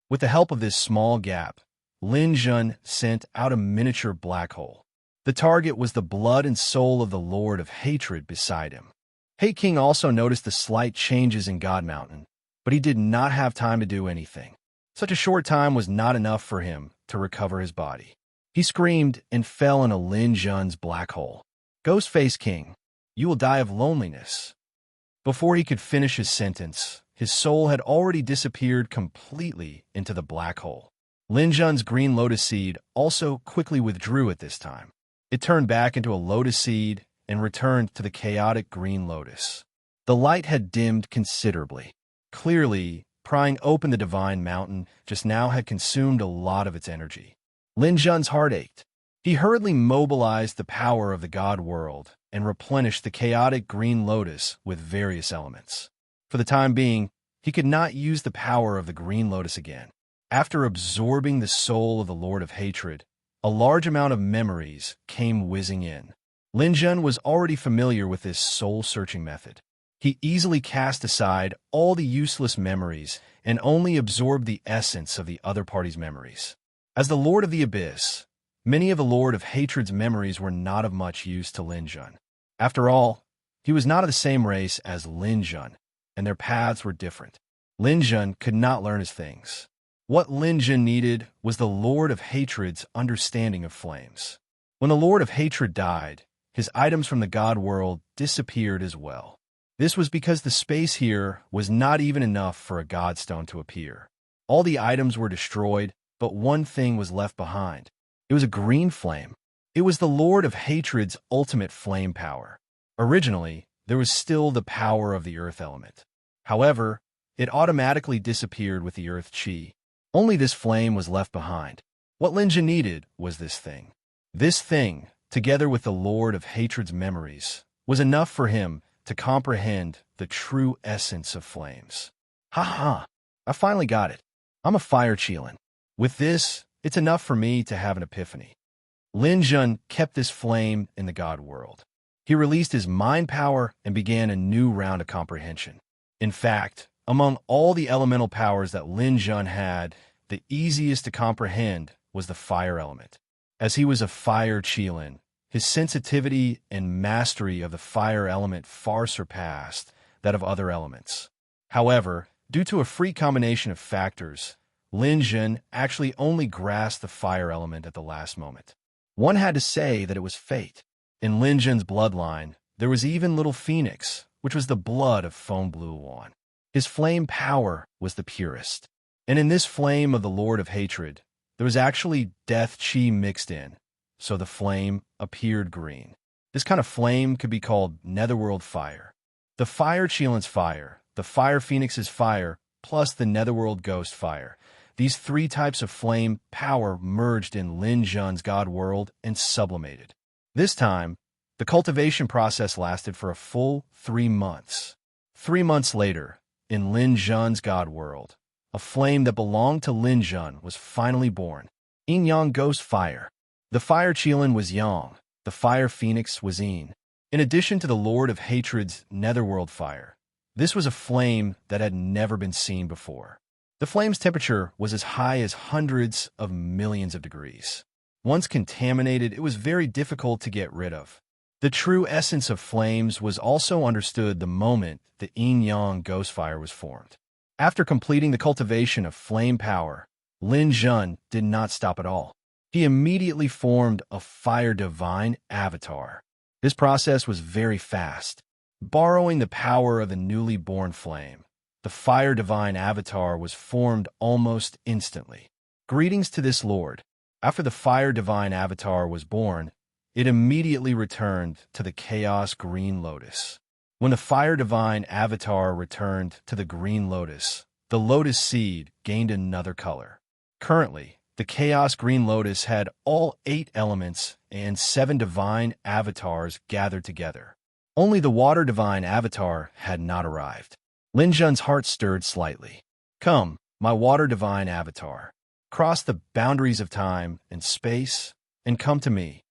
With the help of this small gap, Lin Jun sent out a miniature black hole. The target was the blood and soul of the Lord of Hatred beside him. Hate King also noticed the slight changes in God Mountain, but he did not have time to do anything. Such a short time was not enough for him to recover his body. He screamed and fell in a Lin Jun's black hole. Ghostface King, you will die of loneliness. Before he could finish his sentence, his soul had already disappeared completely into the black hole. Lin Jun's green lotus seed also quickly withdrew at this time. It turned back into a lotus seed and returned to the chaotic green lotus. The light had dimmed considerably. Clearly, prying open the divine mountain just now had consumed a lot of its energy. Lin Jun's heart ached. He hurriedly mobilized the power of the God world and replenished the chaotic green lotus with various elements. For the time being, he could not use the power of the green lotus again. After absorbing the soul of the Lord of Hatred, a large amount of memories came whizzing in. Lin Jun was already familiar with this soul-searching method. He easily cast aside all the useless memories and only absorbed the essence of the other party's memories. As the Lord of the Abyss, many of the Lord of Hatred's memories were not of much use to Lin Jun. After all, he was not of the same race as Lin Jun, and their paths were different. Lin Jun could not learn his things. What Lin Jun needed was the Lord of Hatred's understanding of flames. When the Lord of Hatred died, his items from the God world disappeared as well. This was because the space here was not even enough for a Godstone to appear. All the items were destroyed, but one thing was left behind. It was a green flame. It was the Lord of Hatred's ultimate flame power. Originally, there was still the power of the earth element. However, it automatically disappeared with the earth chi. Only this flame was left behind. What Lin Jun needed was this thing. This thing, together with the Lord of Hatred's memories, was enough for him to comprehend the true essence of flames. Ha! I finally got it. I'm a fire Qilin. With this, it's enough for me to have an epiphany. Lin Jun kept this flame in the God world. He released his mind power and began a new round of comprehension. In fact, among all the elemental powers that Lin Jun had, the easiest to comprehend was the fire element. As he was a fire Qilin, his sensitivity and mastery of the fire element far surpassed that of other elements. However, due to a freak combination of factors, Lin Jun actually only grasped the fire element at the last moment. One had to say that it was fate. In Lin Jun's bloodline, there was even little Phoenix, which was the blood of Foam Blue One. His flame power was the purest. And in this flame of the Lord of Hatred, there was actually death chi mixed in, so the flame appeared green. This kind of flame could be called Netherworld fire. The fire Qilin's fire, the fire Phoenix's fire, plus the Netherworld ghost fire. These three types of flame power merged in Lin Jun's God world and sublimated. This time, the cultivation process lasted for a full 3 months. 3 months later, in Lin Jun's God world, a flame that belonged to Lin Jun was finally born. Yin Yang Ghost Fire. The fire Qilin was Yang, the fire Phoenix was Yin. In addition to the Lord of Hatred's netherworld fire, this was a flame that had never been seen before. The flame's temperature was as high as hundreds of millions of degrees. Once contaminated, it was very difficult to get rid of. The true essence of flames was also understood the moment the yin-yang ghost fire was formed. After completing the cultivation of flame power, Lin Jun did not stop at all. He immediately formed a fire divine avatar. This process was very fast. Borrowing the power of the newly born flame, the fire divine avatar was formed almost instantly. Greetings to this lord. After the fire divine avatar was born, it immediately returned to the chaos green lotus. When the fire divine avatar returned to the green lotus, the lotus seed gained another color. Currently, the chaos green lotus had all 8 elements and 7 divine avatars gathered together. Only the water divine avatar had not arrived. Lin Jun's heart stirred slightly. Come, my water divine avatar. Cross the boundaries of time and space and come to me.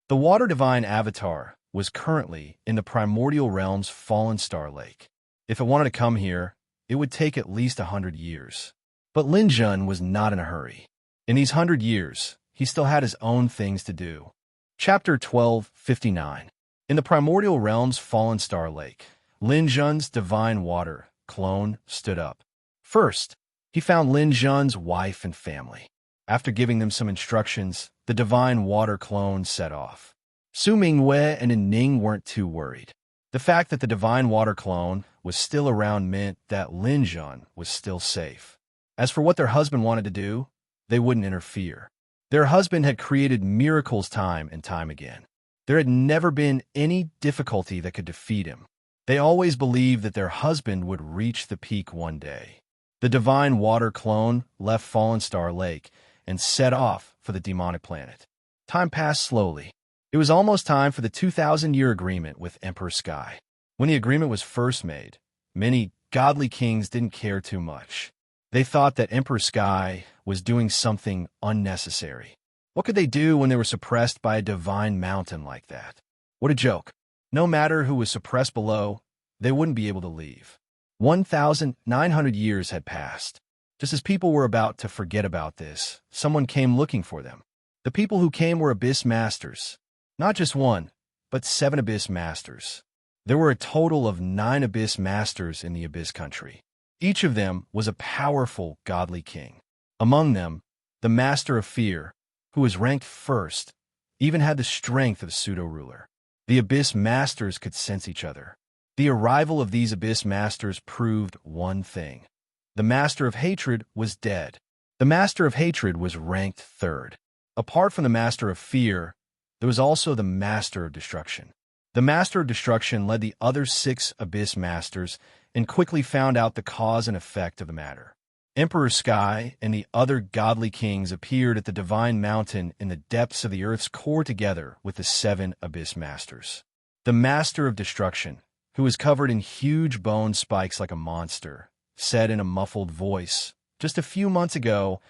The water divine avatar was currently in the primordial realm's fallen star lake. If it wanted to come here, it would take at least 100 years. But Lin Jun was not in a hurry. In these 100 years, he still had his own things to do. Chapter 12:59. In the primordial realm's fallen star lake, Lin Jun's divine water clone stood up. First, he found Lin Jun's wife and family. After giving them some instructions, the divine water clone set off. Su Mingwei and Ning weren't too worried. The fact that the divine water clone was still around meant that Lin Jun was still safe. As for what their husband wanted to do, they wouldn't interfere. Their husband had created miracles time and time again. There had never been any difficulty that could defeat him. They always believed that their husband would reach the peak one day. The divine water clone left Fallen Star Lake and set off for the demonic planet. Time passed slowly. It was almost time for the 2,000-year agreement with Emperor Sky. When the agreement was first made, many godly kings didn't care too much. They thought that Emperor Sky was doing something unnecessary. What could they do when they were suppressed by a divine mountain like that? What a joke. No matter who was suppressed below, they wouldn't be able to leave. 1,900 years had passed. Just as people were about to forget about this, someone came looking for them. The people who came were Abyss Masters. Not just one, but 7 Abyss Masters. There were a total of 9 Abyss Masters in the Abyss country. Each of them was a powerful, godly king. Among them, the Master of Fear, who was ranked first, even had the strength of a pseudo-ruler. The Abyss Masters could sense each other. The arrival of these Abyss Masters proved one thing. The Master of Hatred was dead. The Master of Hatred was ranked 3rd. Apart from the Master of Fear, there was also the Master of Destruction. The Master of Destruction led the other 6 Abyss Masters and quickly found out the cause and effect of the matter. Emperor Sky and the other godly kings appeared at the Divine Mountain in the depths of the Earth's core together with the 7 Abyss Masters. The Master of Destruction, who was covered in huge bone spikes like a monster, said in a muffled voice, "Just a few months ago,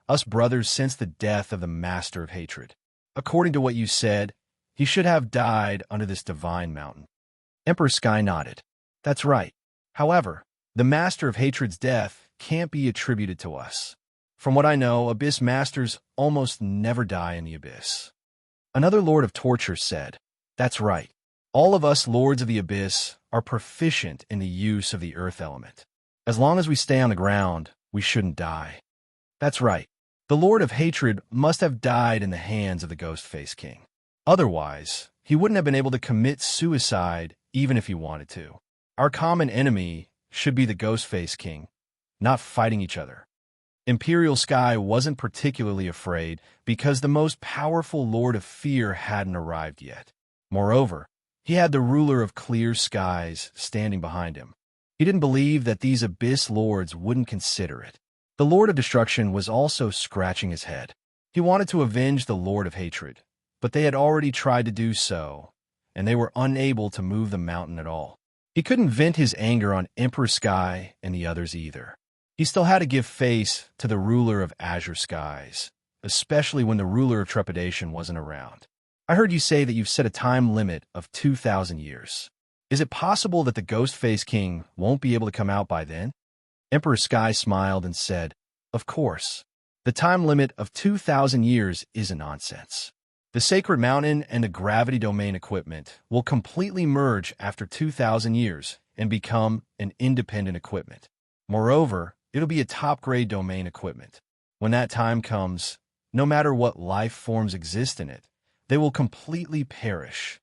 us brothers sensed the death of the Master of Hatred. According to what you said, he should have died under this divine mountain." Emperor Sky nodded. "That's right. However, the Master of Hatred's death can't be attributed to us. From what I know, Abyss Masters almost never die in the Abyss." Another Lord of Torture said, "That's right. All of us Lords of the Abyss are proficient in the use of the Earth element. As long as we stay on the ground, we shouldn't die." "That's right. The Lord of Hatred must have died in the hands of the Ghost-Faced King. Otherwise, he wouldn't have been able to commit suicide even if he wanted to. Our common enemy should be the Ghost-Faced King, not fighting each other." Imperial Sky wasn't particularly afraid because the most powerful Lord of Fear hadn't arrived yet. Moreover, he had the ruler of clear skies standing behind him. He didn't believe that these Abyss Lords wouldn't consider it. The Lord of Destruction was also scratching his head. He wanted to avenge the Lord of Hatred, but they had already tried to do so, and they were unable to move the mountain at all. He couldn't vent his anger on Emperor Sky and the others either. He still had to give face to the ruler of Azure Skies, especially when the ruler of Trepidation wasn't around. I heard you say that you've set a time limit of 2,000 years. Is it possible that the Ghost-Faced King won't be able to come out by then? Emperor Sky smiled and said, Of course. The time limit of 2,000 years isn't nonsense. The Sacred Mountain and the Gravity Domain equipment will completely merge after 2,000 years and become an independent equipment. Moreover, it'll be a top-grade domain equipment. When that time comes, no matter what life forms exist in it, they will completely perish.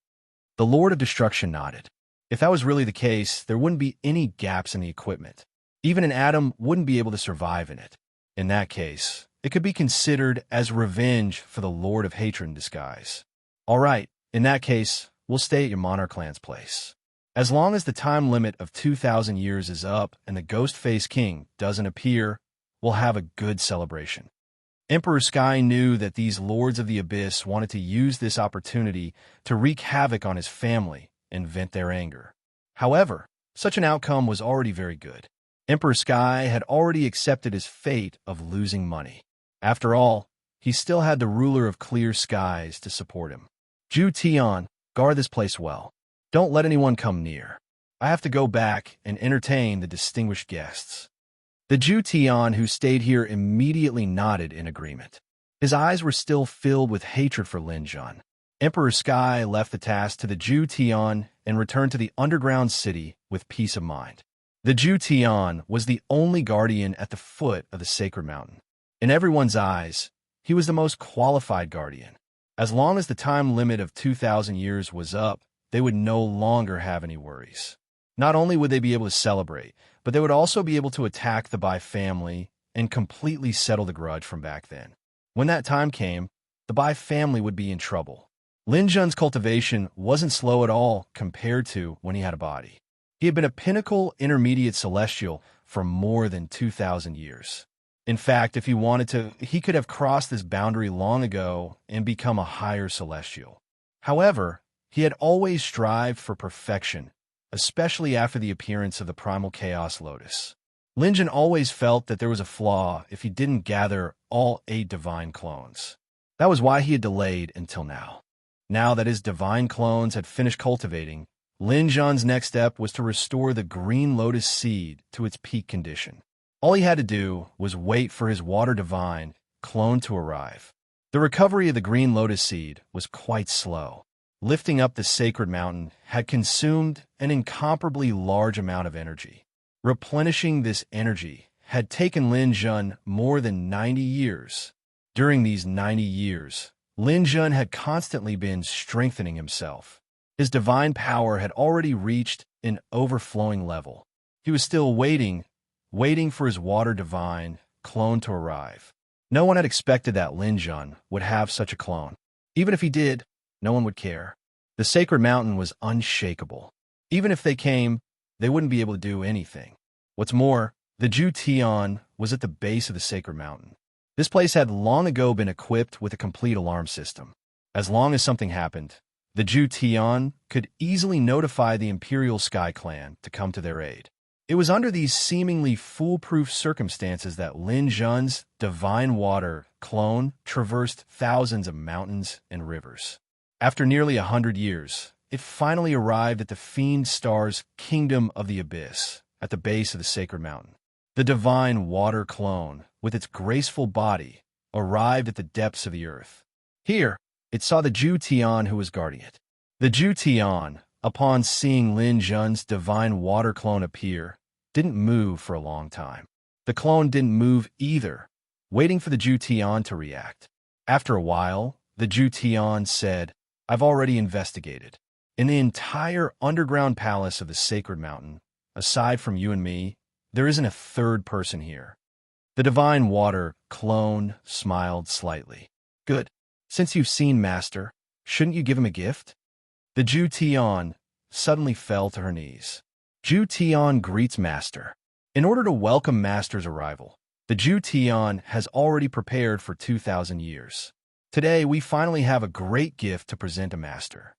The Lord of Destruction nodded. If that was really the case, there wouldn't be any gaps in the equipment. Even an atom wouldn't be able to survive in it. In that case, it could be considered as revenge for the Lord of Hatred in disguise. All right, in that case, we'll stay at your Monarch clan's place. As long as the time limit of 2,000 years is up and the Ghost-Faced King doesn't appear, we'll have a good celebration. Emperor Sky knew that these Lords of the Abyss wanted to use this opportunity to wreak havoc on his family and vent their anger. However, such an outcome was already very good. Emperor Sky had already accepted his fate of losing money. After all, he still had the ruler of clear skies to support him. Ju Tian, guard this place well. Don't let anyone come near. I have to go back and entertain the distinguished guests. The Ju Tian who stayed here immediately nodded in agreement. His eyes were still filled with hatred for Lin Jun. Emperor Sky left the task to the Ju Tian and returned to the underground city with peace of mind. The Ju Tian was the only guardian at the foot of the Sacred Mountain. In everyone's eyes, he was the most qualified guardian. As long as the time limit of 2,000 years was up, they would no longer have any worries. Not only would they be able to celebrate, but they would also be able to attack the Bai family and completely settle the grudge from back then. When that time came, the Bai family would be in trouble. Lin Jun's cultivation wasn't slow at all compared to when he had a body. He had been a pinnacle intermediate celestial for more than 2,000 years. In fact, if he wanted to, he could have crossed this boundary long ago and become a higher celestial. However, he had always strived for perfection, especially after the appearance of the Primal Chaos Lotus. Lin Jun always felt that there was a flaw if he didn't gather all 8 divine clones. That was why he had delayed until now. Now that his divine clones had finished cultivating, Lin Jun's next step was to restore the Green Lotus seed to its peak condition. All he had to do was wait for his Water Divine clone to arrive. The recovery of the Green Lotus seed was quite slow. Lifting up the Sacred Mountain had consumed an incomparably large amount of energy. Replenishing this energy had taken Lin Jun more than 90 years. During these 90 years, Lin Jun had constantly been strengthening himself. His divine power had already reached an overflowing level. He was still waiting for his Water Divine clone to arrive. No one had expected that Lin Jun would have such a clone. Even if he did, no one would care. The Sacred Mountain was unshakable. Even if they came, they wouldn't be able to do anything. What's more, the Ju Tian was at the base of the Sacred Mountain. This place had long ago been equipped with a complete alarm system. As long as something happened, the Ju Tian could easily notify the Imperial Sky Clan to come to their aid. It was under these seemingly foolproof circumstances that Lin Jun's divine water clone traversed thousands of mountains and rivers. After nearly 100 years, it finally arrived at the Fiend Star's Kingdom of the Abyss, at the base of the Sacred Mountain. The divine water clone, with its graceful body, arrived at the depths of the earth. Here, it saw the Ju Tian who was guarding it. The Ju Tian, upon seeing Lin Jun's divine water clone appear, didn't move for a long time. The clone didn't move either, waiting for the Ju Tian to react. After a while, the Ju Tian said, I've already investigated. In the entire underground palace of the Sacred Mountain, aside from you and me, there isn't a third person here. The divine water clone smiled slightly. Good. Since you've seen Master, shouldn't you give him a gift? The Ju Tian suddenly fell to her knees. Ju Tian greets Master. In order to welcome Master's arrival, the Ju Tian has already prepared for 2,000 years. Today, we finally have a great gift to present to Master.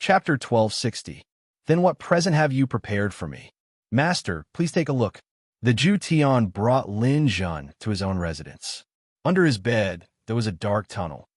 Chapter 1260. Then what present have you prepared for me? Master, please take a look. The Ju Tian brought Lin Jun to his own residence. Under his bed, there was a dark tunnel.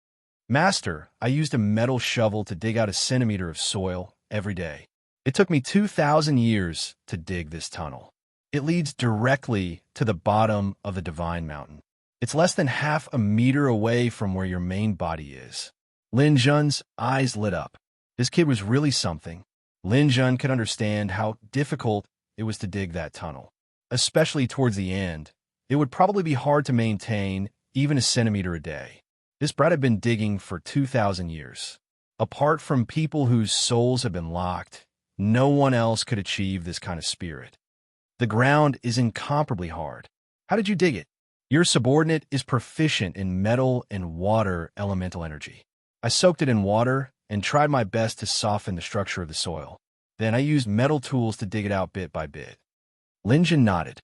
Master, I used a metal shovel to dig out a centimeter of soil every day. It took me 2,000 years to dig this tunnel. It leads directly to the bottom of the Divine Mountain. It's less than half a meter away from where your main body is. Lin Jun's eyes lit up. This kid was really something. Lin Jun could understand how difficult it was to dig that tunnel. Especially towards the end, it would probably be hard to maintain even a centimeter a day. This brat had been digging for 2,000 years. Apart from people whose souls have been locked, no one else could achieve this kind of spirit. The ground is incomparably hard. How did you dig it? Your subordinate is proficient in metal and water elemental energy. I soaked it in water and tried my best to soften the structure of the soil. Then I used metal tools to dig it out bit by bit. Lin Jun nodded.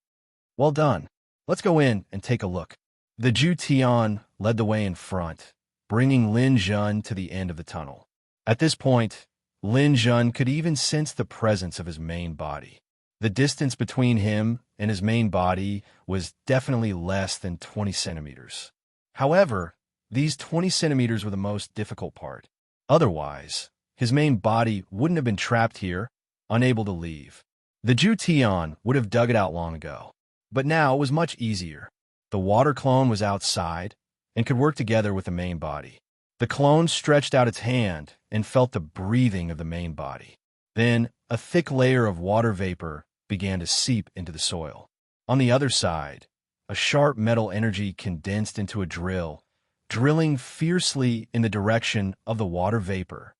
Well done. Let's go in and take a look. The Ju Tian led the way in front, bringing Lin Jun to the end of the tunnel. At this point, Lin Jun could even sense the presence of his main body. The distance between him and his main body was definitely less than 20 centimeters. However, these 20 centimeters were the most difficult part. Otherwise, his main body wouldn't have been trapped here, unable to leave. The Ju Tian would have dug it out long ago. But now it was much easier. The water clone was outside and could work together with the main body. The clone stretched out its hand and felt the breathing of the main body. Then, a thick layer of water vapor began to seep into the soil. On the other side, a sharp metal energy condensed into a drill, drilling fiercely in the direction of the water vapor.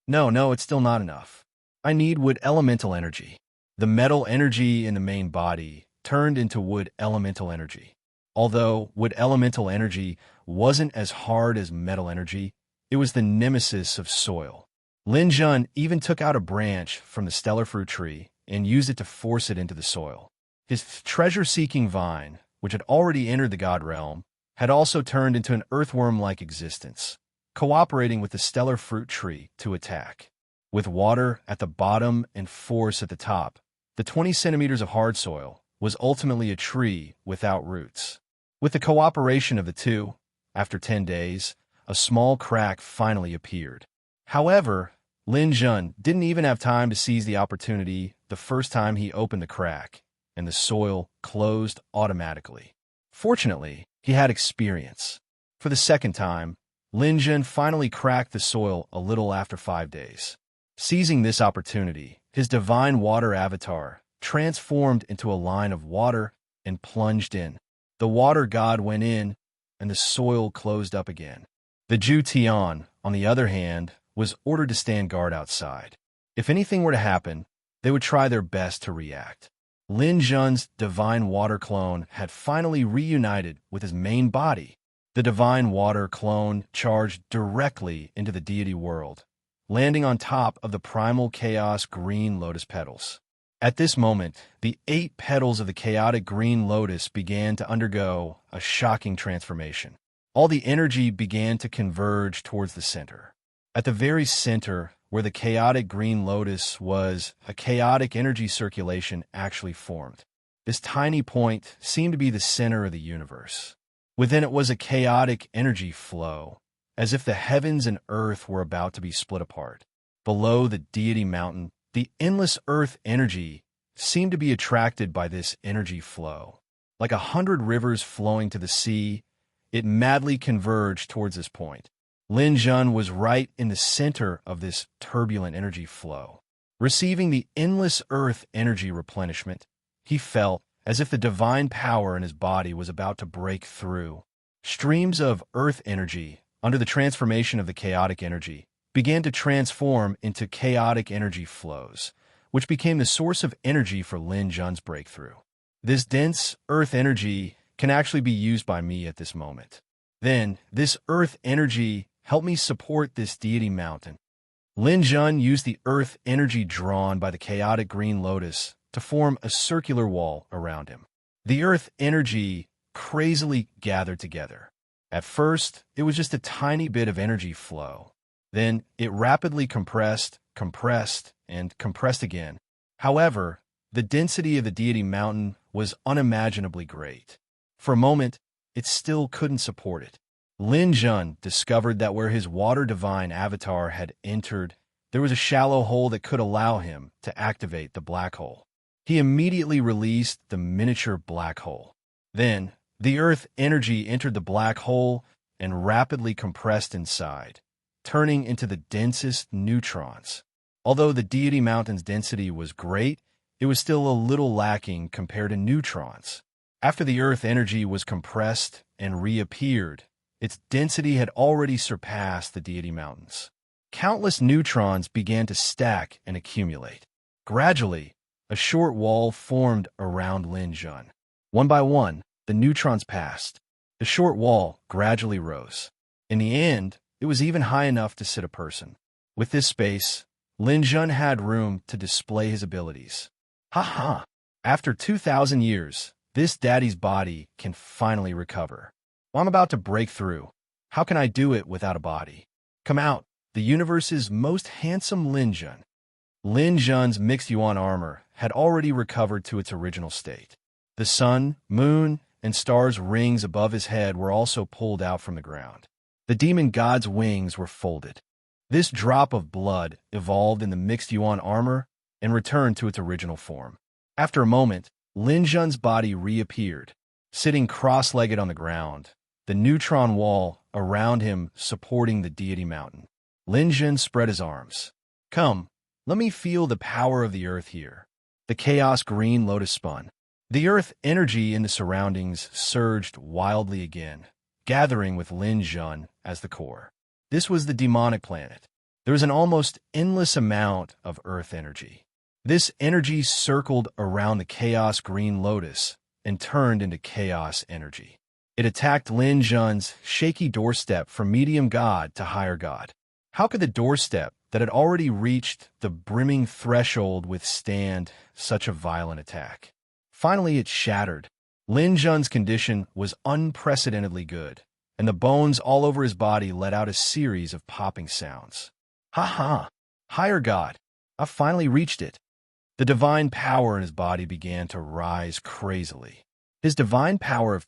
No, it's still not enough. I need wood elemental energy. The metal energy in the main body turned into wood elemental energy. Although wood elemental energy wasn't as hard as metal energy, it was the nemesis of soil. Lin Jun even took out a branch from the stellar fruit tree and used it to force it into the soil. His treasure-seeking vine, which had already entered the god realm, had also turned into an earthworm-like existence, cooperating with the stellar fruit tree to attack. With water at the bottom and force at the top, the 20 centimeters of hard soil was ultimately a tree without roots. With the cooperation of the two, after 10 days, a small crack finally appeared. However, Lin Jun didn't even have time to seize the opportunity the first time he opened the crack, and the soil closed automatically. Fortunately, he had experience. For the second time, Lin Jun finally cracked the soil a little after 5 days. Seizing this opportunity, his divine water avatar transformed into a line of water and plunged in. The water god went in, and the soil closed up again. The Ju Tian, on the other hand, was ordered to stand guard outside. If anything were to happen, they would try their best to react. Lin Jun's divine water clone had finally reunited with his main body. The divine water clone charged directly into the deity world, landing on top of the primal chaos green lotus petals. At this moment, the 8 petals of the chaotic green lotus began to undergo a shocking transformation. All the energy began to converge towards the center. At the very center, where the chaotic green lotus was, a chaotic energy circulation actually formed. This tiny point seemed to be the center of the universe. Within it was a chaotic energy flow, as if the heavens and earth were about to be split apart. Below the deity mountain, the endless earth energy seemed to be attracted by this energy flow. Like 100 rivers flowing to the sea, it madly converged towards this point. Lin Jun was right in the center of this turbulent energy flow. Receiving the endless earth energy replenishment, he felt as if the divine power in his body was about to break through. Streams of earth energy, under the transformation of the chaotic energy, began to transform into chaotic energy flows, which became the source of energy for Lin Jun's breakthrough. This dense earth energy can actually be used by me at this moment. Then, this earth energy helped me support this deity mountain. Lin Jun used the earth energy drawn by the chaotic green lotus to form a circular wall around him. The earth energy crazily gathered together. At first, it was just a tiny bit of energy flow. Then it rapidly compressed, and compressed again. However, the density of the deity mountain was unimaginably great. For a moment, it still couldn't support it. Lin Jun discovered that where his water divine avatar had entered, there was a shallow hole that could allow him to activate the black hole. He immediately released the miniature black hole. Then, the earth energy entered the black hole and rapidly compressed inside, turning into the densest neutrons. Although the deity mountain's density was great, it was still a little lacking compared to neutrons. After the earth energy was compressed and reappeared, its density had already surpassed the deity mountains. Countless neutrons began to stack and accumulate. Gradually, a short wall formed around Lin Jun. One by one, the neutrons passed. The short wall gradually rose. In the end, it was even high enough to sit a person. With this space, Lin Jun had room to display his abilities. Ha! After 2,000 years, this daddy's body can finally recover. Well, I'm about to break through. How can I do it without a body? Come out, the universe's most handsome Lin Jun. Lin Jun's mixed yuan armor had already recovered to its original state. The sun, moon, and stars' rings above his head were also pulled out from the ground. The demon god's wings were folded. This drop of blood evolved in the mixed yuan armor and returned to its original form. After a moment, Lin Jun's body reappeared, sitting cross-legged on the ground, the neutron wall around him supporting the deity mountain. Lin Jun spread his arms. Come, let me feel the power of the earth here. The chaos green lotus spun. The earth energy in the surroundings surged wildly again, gathering with Lin Jun as the core. This was the demonic planet. There was an almost endless amount of earth energy. This energy circled around the chaos green lotus and turned into chaos energy. It attacked Lin Jun's shaky doorstep from medium god to higher god. How could the doorstep that had already reached the brimming threshold withstand such a violent attack? Finally, it shattered. Lin Jun's condition was unprecedentedly good, and the bones all over his body let out a series of popping sounds. Ha! Higher god, I finally reached it. The divine power in his body began to rise crazily. His divine power of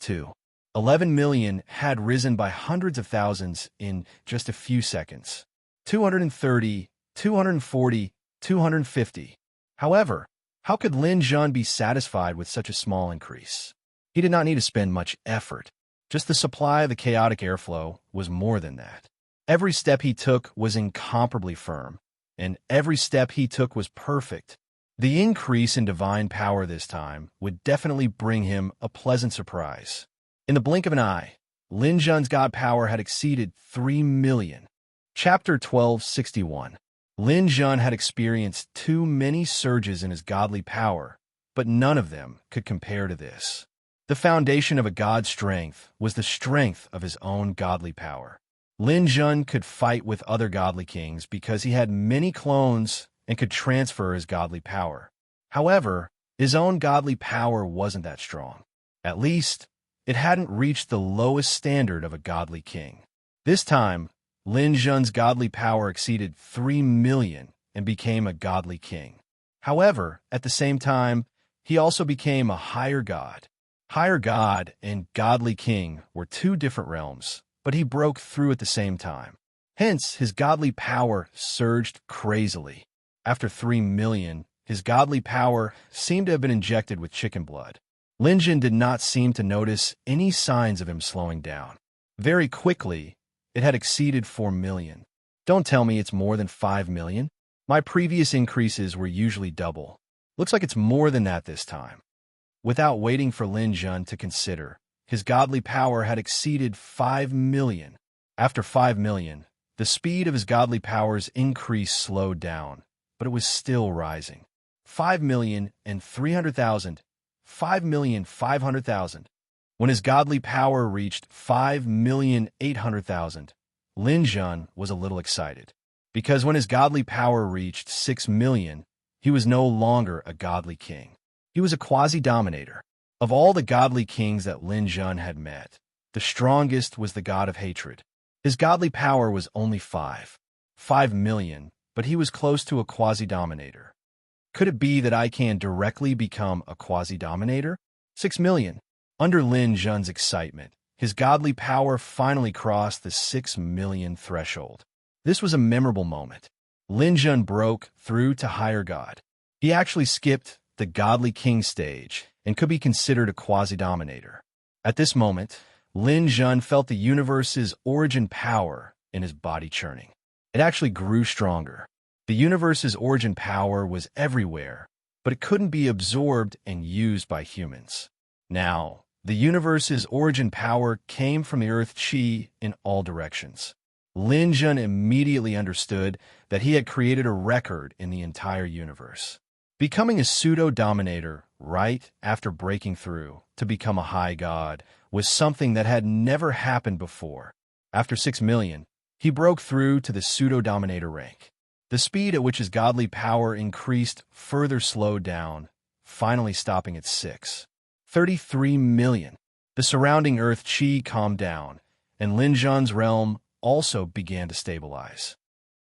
11 million had risen by hundreds of thousands in just a few seconds. 230, 240, 250. However, how could Lin Jun be satisfied with such a small increase? He did not need to spend much effort. Just the supply of the chaotic airflow was more than that. Every step he took was incomparably firm, and every step he took was perfect. The increase in divine power this time would definitely bring him a pleasant surprise. In the blink of an eye, Lin Jun's god power had exceeded 3 million. Chapter 1261. Lin Jun had experienced too many surges in his godly power, but none of them could compare to this. The foundation of a god's strength was the strength of his own godly power. Lin Jun could fight with other godly kings because he had many clones and could transfer his godly power. However, his own godly power wasn't that strong. At least, it hadn't reached the lowest standard of a godly king. This time, Lin Jun's godly power exceeded 3 million and became a godly king. However, at the same time, he also became a higher god. Higher god and godly king were two different realms, but he broke through at the same time. Hence, his godly power surged crazily. After 3 million, his godly power seemed to have been injected with chicken blood. Lin Jun did not seem to notice any signs of him slowing down. Very quickly, it had exceeded 4 million. Don't tell me it's more than 5 million. My previous increases were usually double. Looks like it's more than that this time. Without waiting for Lin Jun to consider, his godly power had exceeded 5 million. After 5 million, the speed of his godly power's increase slowed down, but it was still rising. 5,300,000, 5,500,000. When his godly power reached 5,800,000, Lin Jun was a little excited. Because when his godly power reached 6 million, he was no longer a godly king. He was a quasi-dominator. Of all the godly kings that Lin Jun had met, the strongest was the god of hatred. His godly power was only 5 million, but he was close to a quasi-dominator. Could it be that I can directly become a quasi-dominator? 6 million. Under Lin Jun's excitement, his godly power finally crossed the 6 million threshold. This was a memorable moment. Lin Jun broke through to higher god. He actually skipped the godly king stage and could be considered a quasi-dominator. At this moment, Lin Jun felt the universe's origin power in his body churning. It actually grew stronger. The universe's origin power was everywhere, but it couldn't be absorbed and used by humans. Now, the universe's origin power came from the earth chi in all directions. Lin Jun immediately understood that he had created a record in the entire universe. Becoming a pseudo-dominator right after breaking through to become a high god was something that had never happened before. After 6 million, he broke through to the pseudo-dominator rank. The speed at which his godly power increased further slowed down, finally stopping at 6.33 million. The surrounding earth chi calmed down, and Lin Jun's realm also began to stabilize.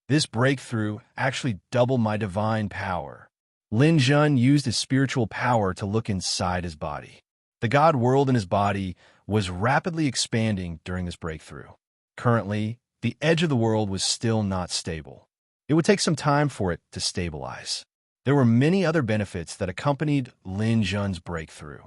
This breakthrough actually doubled my divine power. Lin Jun used his spiritual power to look inside his body. The god world in his body was rapidly expanding during this breakthrough. Currently, the edge of the world was still not stable. It would take some time for it to stabilize. There were many other benefits that accompanied Lin Jun's breakthrough.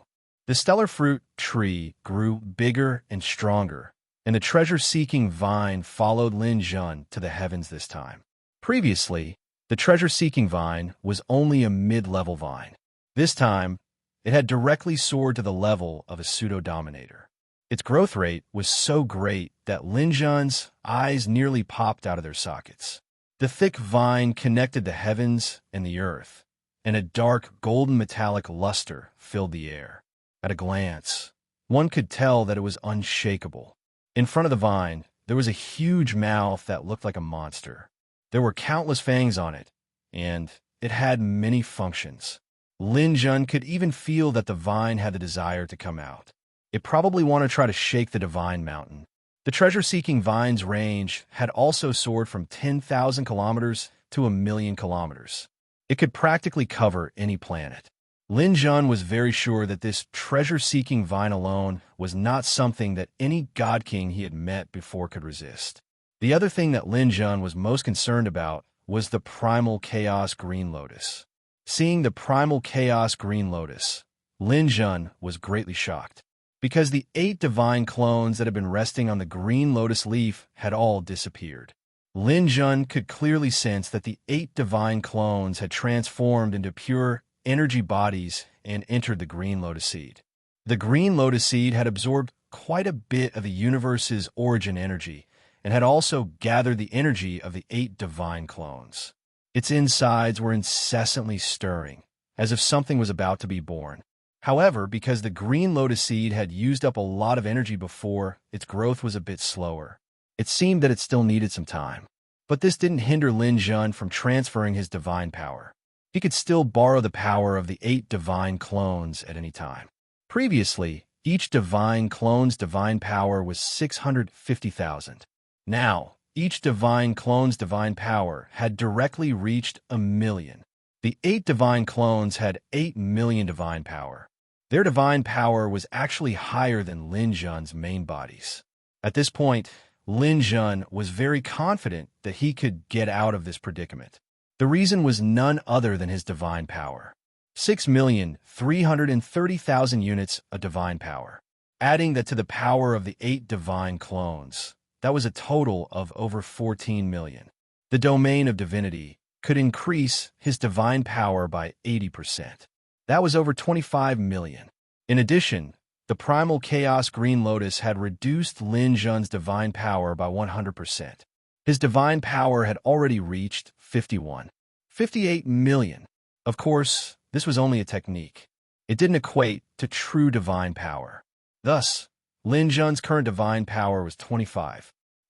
The stellar fruit tree grew bigger and stronger, and the treasure-seeking vine followed Lin Jun to the heavens this time. Previously, the treasure-seeking vine was only a mid-level vine. This time, it had directly soared to the level of a pseudo-dominator. Its growth rate was so great that Lin Jun's eyes nearly popped out of their sockets. The thick vine connected the heavens and the earth, and a dark golden metallic luster filled the air. At a glance, one could tell that it was unshakable. In front of the vine, there was a huge mouth that looked like a monster. There were countless fangs on it, and it had many functions. Lin Jun could even feel that the vine had the desire to come out. It probably wanted to try to shake the divine mountain. The treasure-seeking vine's range had also soared from 10,000 kilometers to 1,000,000 kilometers. It could practically cover any planet. Lin Jun was very sure that this treasure-seeking vine alone was not something that any god king he had met before could resist. The other thing that Lin Jun was most concerned about was the primal chaos green lotus. Seeing the primal chaos green lotus, Lin Jun was greatly shocked, because the 8 divine clones that had been resting on the green lotus leaf had all disappeared. Lin Jun could clearly sense that the 8 divine clones had transformed into pure energy bodies and entered the green lotus seed. The green lotus seed had absorbed quite a bit of the universe's origin energy and had also gathered the energy of the 8 divine clones. Its insides were incessantly stirring, as if something was about to be born. However, because the green lotus seed had used up a lot of energy before, its growth was a bit slower. It seemed that it still needed some time. But this didn't hinder Lin Jun from transferring his divine power. He could still borrow the power of the 8 divine clones at any time. Previously, each divine clone's divine power was 650,000. Now, each divine clone's divine power had directly reached 1,000,000. The 8 divine clones had 8 million divine power. Their divine power was actually higher than Lin Jun's main bodies. At this point, Lin Jun was very confident that he could get out of this predicament. The reason was none other than his divine power. 6,330,000 units of divine power. Adding that to the power of the 8 divine clones, that was a total of over 14 million. The domain of divinity could increase his divine power by 80%. That was over 25 million. In addition, the primal chaos green lotus had reduced Lin Jun's divine power by 100%. His divine power had already reached 58 million. Of course, this was only a technique. It didn't equate to true divine power. Thus, Lin Jun's current divine power was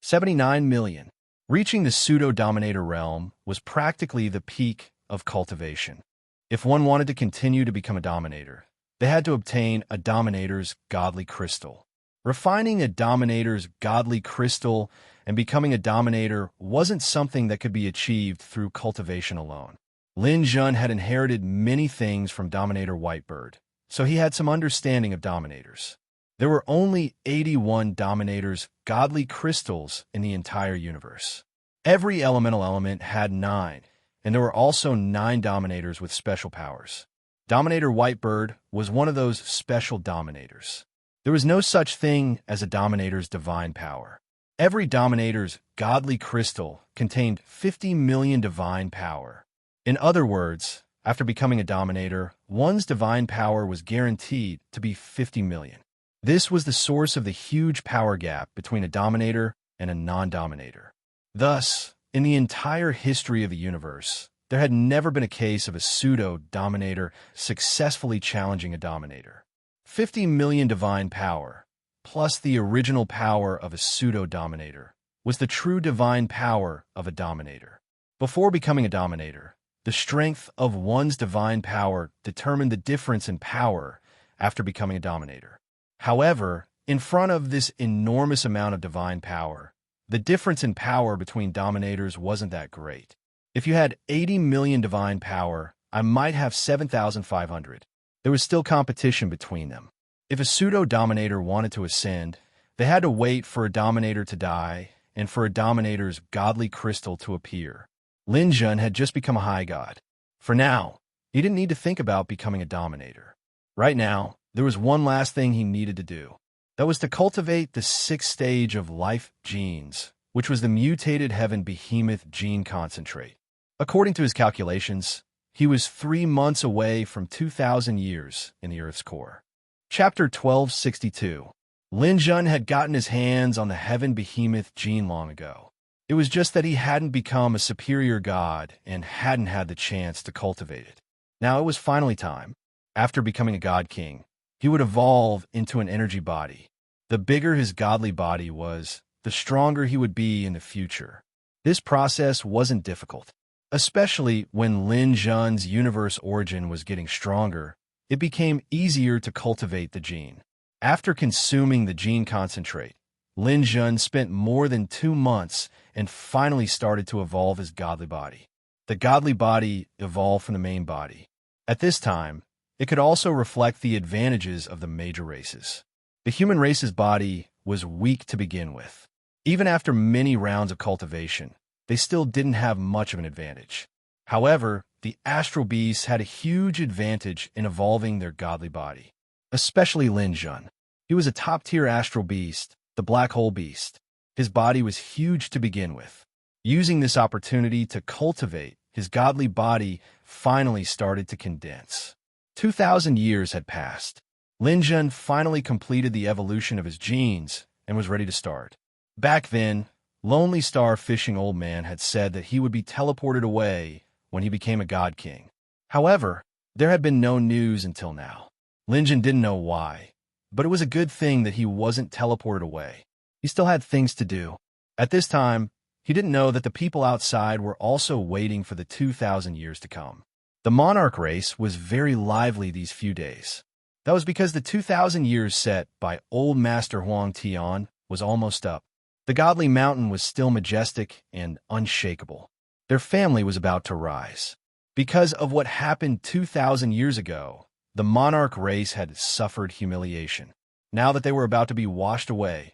79 million. Reaching the pseudo-dominator realm was practically the peak of cultivation. If one wanted to continue to become a dominator, they had to obtain a dominator's godly crystal. Refining a dominator's godly crystal and becoming a dominator wasn't something that could be achieved through cultivation alone. Lin Jun had inherited many things from Dominator Whitebird, so he had some understanding of dominators. There were only 81 dominators, godly crystals, in the entire universe. Every elemental element had 9, and there were also 9 dominators with special powers. Dominator Whitebird was one of those special dominators. There was no such thing as a dominator's divine power. Every dominator's godly crystal contained 50 million divine power. In other words, after becoming a dominator, one's divine power was guaranteed to be 50 million. This was the source of the huge power gap between a dominator and a non-dominator. Thus, in the entire history of the universe, there had never been a case of a pseudo-dominator successfully challenging a dominator. 50 million divine power, plus the original power of a pseudo-dominator, was the true divine power of a dominator. Before becoming a dominator, the strength of one's divine power determined the difference in power after becoming a dominator. However, in front of this enormous amount of divine power, the difference in power between dominators wasn't that great. If you had 80 million divine power, I might have 7,500. There was still competition between them. If a pseudo-dominator wanted to ascend, they had to wait for a dominator to die and for a dominator's godly crystal to appear. Lin Jun had just become a high god. For now, he didn't need to think about becoming a dominator. Right now, there was one last thing he needed to do. That was to cultivate the 6th stage of life genes, which was the mutated heaven behemoth gene concentrate. According to his calculations, he was 3 months away from 2,000 years in the Earth's core. Chapter 1262. Lin Jun had gotten his hands on the heaven behemoth gene long ago. It was just that he hadn't become a superior god and hadn't had the chance to cultivate it. Now it was finally time. After becoming a god king, he would evolve into an energy body. The bigger his godly body was, the stronger he would be in the future. This process wasn't difficult, especially when Lin Jun's universe origin was getting stronger. It became easier to cultivate the gene. After consuming the gene concentrate, Lin Jun spent more than 2 months and finally started to evolve his godly body. The godly body evolved from the main body. At this time, it could also reflect the advantages of the major races. The human race's body was weak to begin with. Even after many rounds of cultivation, they still didn't have much of an advantage. However, the astral beasts had a huge advantage in evolving their godly body, especially Lin Jun. He was a top-tier astral beast, the black hole beast. His body was huge to begin with. Using this opportunity to cultivate, his godly body finally started to condense. 2,000 years had passed. Lin Jun finally completed the evolution of his genes and was ready to start. Back then, Lonely Star Fishing Old Man had said that he would be teleported away when he became a god king. However, there had been no news until now. Lin Jun didn't know why, but it was a good thing that he wasn't teleported away. He still had things to do. At this time, he didn't know that the people outside were also waiting for the 2,000 years to come. The monarch race was very lively these few days. That was because the 2,000 years set by Old Master Huang Tian was almost up. The godly mountain was still majestic and unshakable. Their family was about to rise. Because of what happened 2,000 years ago, the monarch race had suffered humiliation. Now that they were about to be washed away,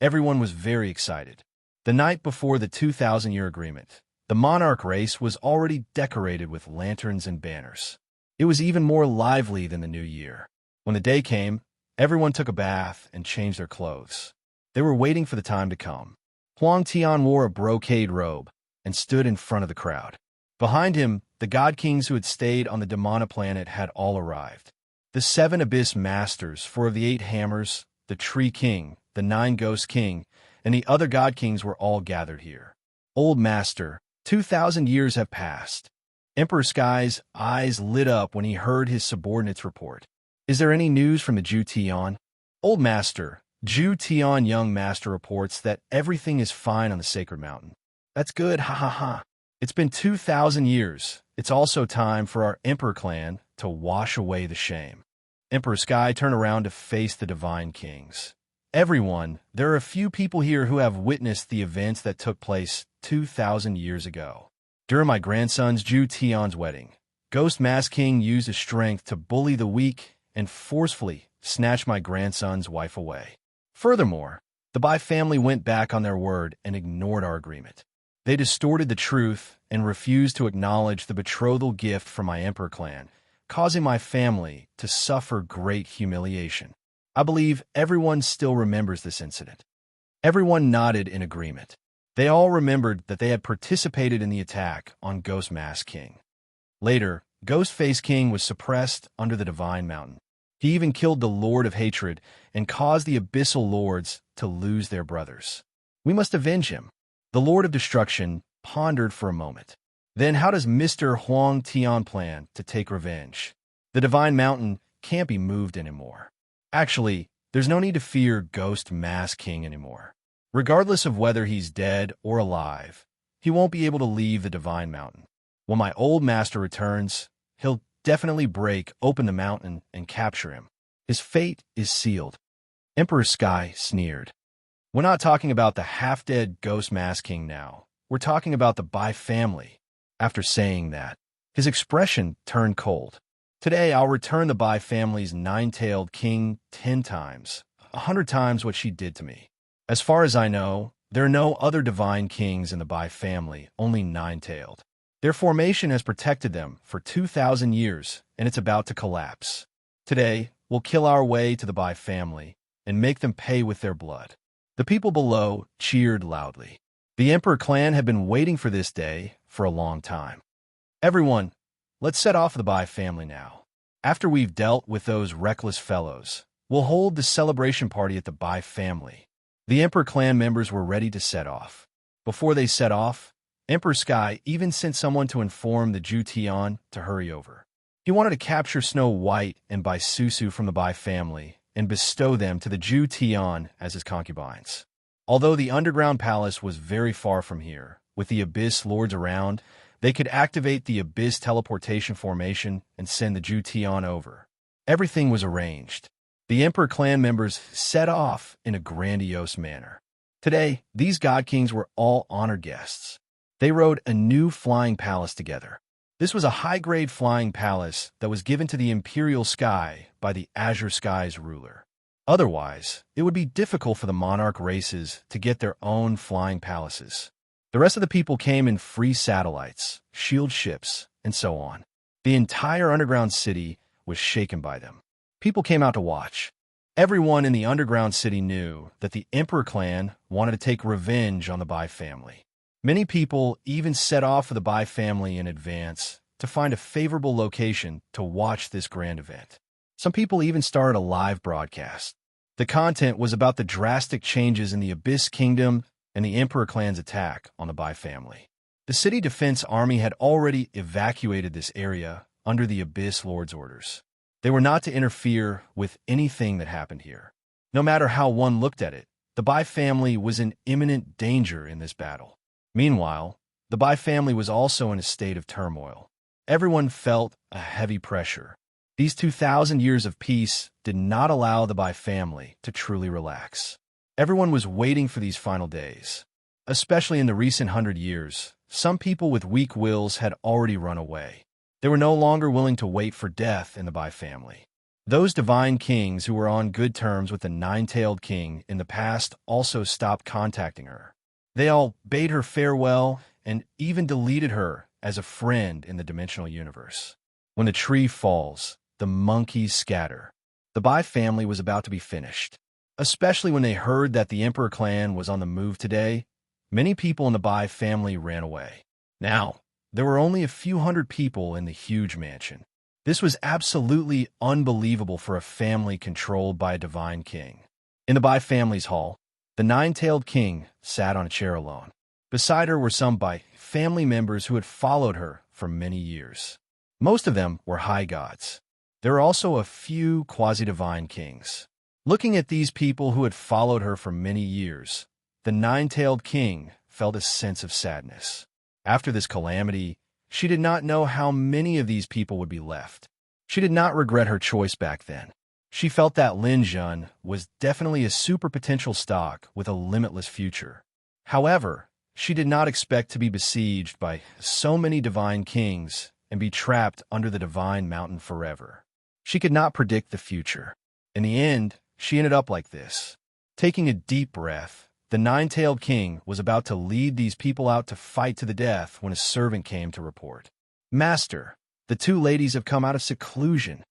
everyone was very excited. The night before the 2,000-year agreement, the monarch race was already decorated with lanterns and banners. It was even more lively than the new year. When the day came, everyone took a bath and changed their clothes. They were waiting for the time to come. Huang Tian wore a brocade robe and stood in front of the crowd. Behind him, the god kings who had stayed on the Demona planet had all arrived. The 7 Abyss Masters, 4 of the 8 Hammers, the Tree King, the 9 Ghost King, and the other god kings were all gathered here. Old Master, 2,000 years have passed. Emperor Sky's eyes lit up when he heard his subordinates report. Is there any news from the Zhu Tian? Old Master, Zhu Tian Young Master reports that everything is fine on the Sacred Mountain. That's good, ha ha ha. It's been 2,000 years. It's also time for our Emperor clan to wash away the shame. Emperor Sky turned around to face the Divine Kings. Everyone, there are a few people here who have witnessed the events that took place 2,000 years ago. During my grandson's Zhu Tian's wedding, Ghost Mask King used his strength to bully the weak and forcefully snatched my grandson's wife away. Furthermore, the Bai family went back on their word and ignored our agreement. They distorted the truth and refused to acknowledge the betrothal gift from my Emperor clan, causing my family to suffer great humiliation. I believe everyone still remembers this incident. Everyone nodded in agreement. They all remembered that they had participated in the attack on Ghost Mask King. Later, Ghostface King was suppressed under the Divine Mountain. He even killed the Lord of Hatred and caused the Abyssal Lords to lose their brothers. We must avenge him. The Lord of Destruction pondered for a moment. Then how does Mr. Huang Tian plan to take revenge? The Divine Mountain can't be moved anymore. Actually, there's no need to fear Ghost Mask King anymore. Regardless of whether he's dead or alive, he won't be able to leave the Divine Mountain. When my old master returns, he'll definitely break open the mountain and capture him. His fate is sealed. Emperor Sky sneered. We're not talking about the half-dead Ghost Mask King now. We're talking about the Bai family. After saying that, his expression turned cold. Today, I'll return the Bai family's nine-tailed king 10 times, 100 times what she did to me. As far as I know, there are no other divine kings in the Bai family, only nine-tailed. Their formation has protected them for 2,000 years, and it's about to collapse. Today, we'll kill our way to the Bai family and make them pay with their blood. The people below cheered loudly. The Emperor clan had been waiting for this day for a long time. Everyone, let's set off the Bai family now. After we've dealt with those reckless fellows, we'll hold the celebration party at the Bai family. The Emperor clan members were ready to set off. Before they set off, Emperor Sky even sent someone to inform the Ju Tian to hurry over. He wanted to capture Snow White and Bai Susu from the Bai family and bestow them to the Ju Tian as his concubines. Although the underground palace was very far from here, with the Abyss Lords around, they could activate the Abyss teleportation formation and send the Ju Tian over. Everything was arranged. The Emperor clan members set off in a grandiose manner. Today, these God Kings were all honored guests. They rode a new flying palace together. This was a high-grade flying palace that was given to the Imperial Sky by the Azure Sky's ruler. Otherwise, it would be difficult for the monarch races to get their own flying palaces. The rest of the people came in free satellites, shield ships, and so on. The entire underground city was shaken by them. People came out to watch. Everyone in the underground city knew that the Emperor clan wanted to take revenge on the Bai family. Many people even set off for the Bai family in advance to find a favorable location to watch this grand event. Some people even started a live broadcast. The content was about the drastic changes in the Abyss Kingdom and the Emperor clan's attack on the Bai family. The city defense army had already evacuated this area under the Abyss Lord's orders. They were not to interfere with anything that happened here. No matter how one looked at it, the Bai family was in imminent danger in this battle. Meanwhile, the Bai family was also in a state of turmoil. Everyone felt a heavy pressure. These 2,000 years of peace did not allow the Bai family to truly relax. Everyone was waiting for these final days. Especially in the recent 100 years, some people with weak wills had already run away. They were no longer willing to wait for death in the Bai family. Those divine kings who were on good terms with the nine-tailed king in the past also stopped contacting her. They all bade her farewell and even deleted her as a friend in the dimensional universe. When the tree falls, the monkeys scatter. The Bai family was about to be finished. Especially when they heard that the Emperor clan was on the move today, many people in the Bai family ran away. Now, there were only a few hundred people in the huge mansion. This was absolutely unbelievable for a family controlled by a divine king. In the Bai family's hall, the nine-tailed king sat on a chair alone. Beside her were some Bai family members who had followed her for many years. Most of them were high gods. There were also a few quasi-divine kings. Looking at these people who had followed her for many years, the nine-tailed king felt a sense of sadness. After this calamity, she did not know how many of these people would be left. She did not regret her choice back then. She felt that Lin Jun was definitely a super potential stock with a limitless future. However, she did not expect to be besieged by so many divine kings and be trapped under the divine mountain forever. She could not predict the future. In the end, she ended up like this. Taking a deep breath, the nine-tailed king was about to lead these people out to fight to the death when a servant came to report. "Master, the two ladies have come out of seclusion."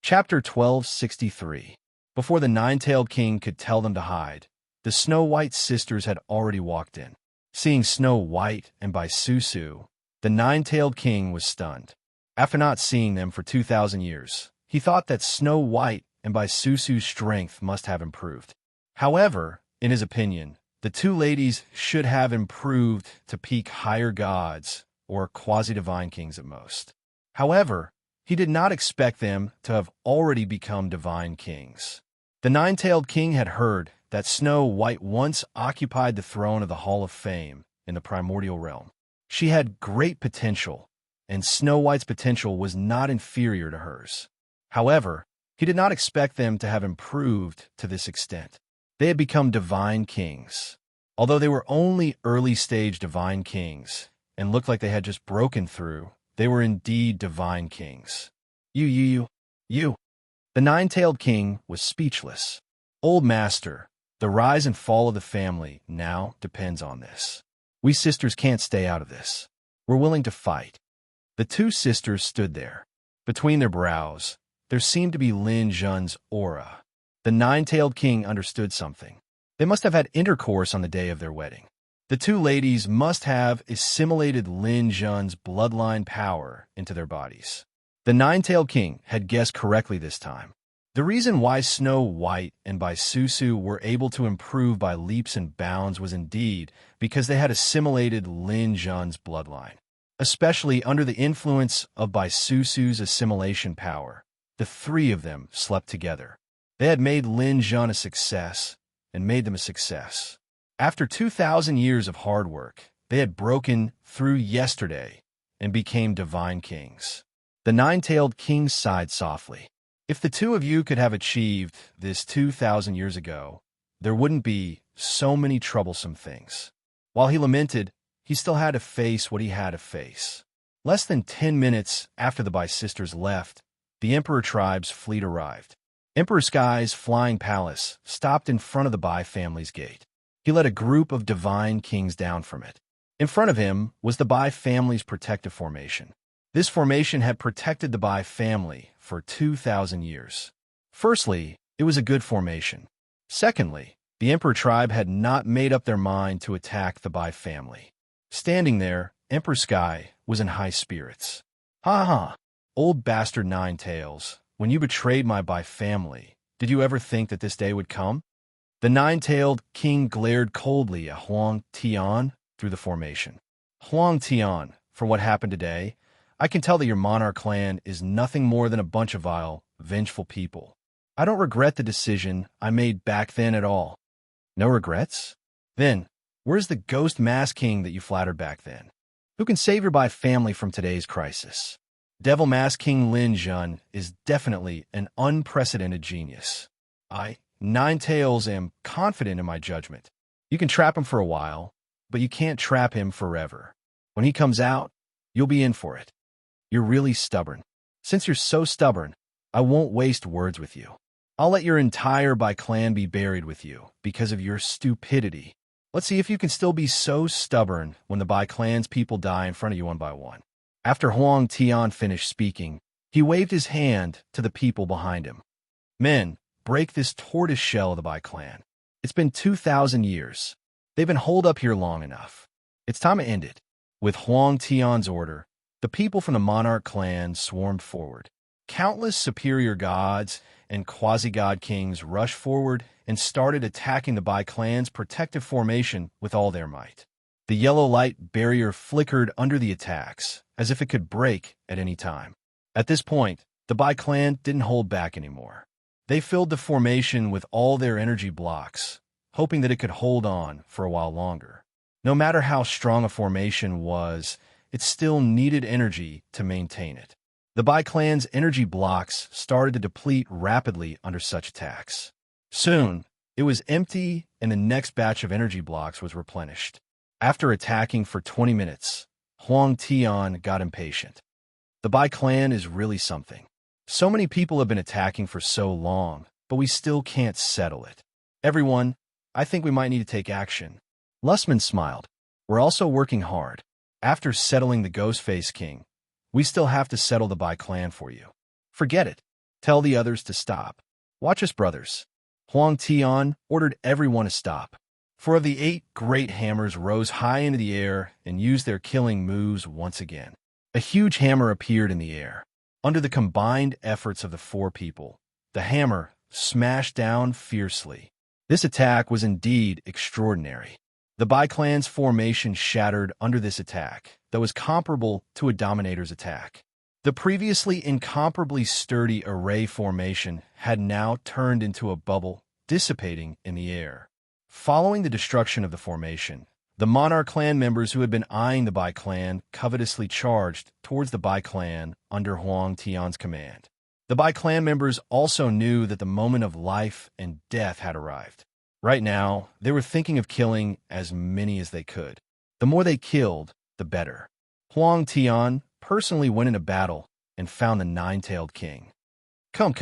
Chapter 1263. Before the nine-tailed king could tell them to hide, the Snow White sisters had already walked in. Seeing Snow White and Bisusu, the nine-tailed king was stunned. After not seeing them for 2,000 years, he thought that Snow White and Bisusu's strength must have improved. However, in his opinion, the two ladies should have improved to peak higher gods or quasi-divine kings at most. However, he did not expect them to have already become divine kings. The nine-tailed king had heard that Snow White once occupied the throne of the Hall of Fame in the primordial realm. She had great potential, and Snow White's potential was not inferior to hers. However, he did not expect them to have improved to this extent. They had become divine kings. Although they were only early-stage divine kings and looked like they had just broken through, they were indeed divine kings. You. The nine-tailed king was speechless. "Old master, the rise and fall of the family now depends on this. We sisters can't stay out of this. We're willing to fight." The two sisters stood there. Between their brows, there seemed to be Lin Jun's aura. The nine-tailed king understood something. They must have had intercourse on the day of their wedding. The two ladies must have assimilated Lin Jun's bloodline power into their bodies. The nine-tailed king had guessed correctly this time. The reason why Snow White and Bisusu were able to improve by leaps and bounds was indeed because they had assimilated Lin Jun's bloodline. Especially under the influence of Bisusu's assimilation power, the three of them slept together. They had made Lin Jun a success and made them a success. After 2,000 years of hard work, they had broken through yesterday and became divine kings. The nine-tailed king sighed softly. If the two of you could have achieved this 2,000 years ago, there wouldn't be so many troublesome things. While he lamented, he still had to face what he had to face. Less than 10 minutes after the Bai sisters left, the Emperor tribe's fleet arrived. Emperor Sky's flying palace stopped in front of the Bai family's gate. He led a group of divine kings down from it. In front of him was the Bai family's protective formation. This formation had protected the Bai family for 2,000 years. Firstly, it was a good formation. Secondly, the Emperor tribe had not made up their mind to attack the Bai family. Standing there, Emperor Sky was in high spirits. "Ha! Old bastard Nine Tails, when you betrayed my Bai family, did you ever think that this day would come?" The nine-tailed king glared coldly at Huang Tian through the formation. "Huang Tian, from what happened today, I can tell that your monarch clan is nothing more than a bunch of vile, vengeful people. I don't regret the decision I made back then at all." "No regrets? Then, where's the ghost mask king that you flattered back then? Who can save your Bai family from today's crisis?" Devil Mask King Lin Jun is definitely an unprecedented genius. I, Nine Tails, am confident in my judgment. You can trap him for a while, but you can't trap him forever. When he comes out, you'll be in for it. You're really stubborn. Since you're so stubborn, I won't waste words with you. I'll let your entire Bai clan be buried with you because of your stupidity. Let's see if you can still be so stubborn when the Bai clan's people die in front of you one by one. After Huang Tian finished speaking, he waved his hand to the people behind him. "Men, break this tortoise shell of the Bai clan. It's been 2,000 years. They've been holed up here long enough. It's time to end it." With Huang Tian's order, the people from the monarch clan swarmed forward. Countless superior gods and quasi-god kings rushed forward and started attacking the Bai clan's protective formation with all their might. The yellow light barrier flickered under the attacks, as if it could break at any time. At this point, the Bai clan didn't hold back anymore. They filled the formation with all their energy blocks, hoping that it could hold on for a while longer. No matter how strong a formation was, it still needed energy to maintain it. The Bai clan's energy blocks started to deplete rapidly under such attacks. Soon, it was empty and the next batch of energy blocks was replenished. After attacking for 20 minutes, Huang Tian got impatient. The Bai clan is really something. So many people have been attacking for so long, but we still can't settle it. Everyone, I think we might need to take action. Lustman smiled. We're also working hard. After settling the Ghostface King, we still have to settle the Bai clan for you. Forget it. Tell the others to stop. Watch us, brothers. Huang Tian ordered everyone to stop. 4 of the 8 great hammers rose high into the air and used their killing moves once again. A huge hammer appeared in the air. Under the combined efforts of the 4 people, the hammer smashed down fiercely. This attack was indeed extraordinary. The Bai clan's formation shattered under this attack that was comparable to a Dominator's attack. The previously incomparably sturdy array formation had now turned into a bubble, dissipating in the air. Following the destruction of the formation, the Monarch clan members who had been eyeing the Bai clan covetously charged towards the Bai clan under Huang Tian's command. The Bai clan members also knew that the moment of life and death had arrived. Right now, they were thinking of killing as many as they could. The more they killed, the better. Huang Tian personally went into battle and found the Nine-Tailed King. Come,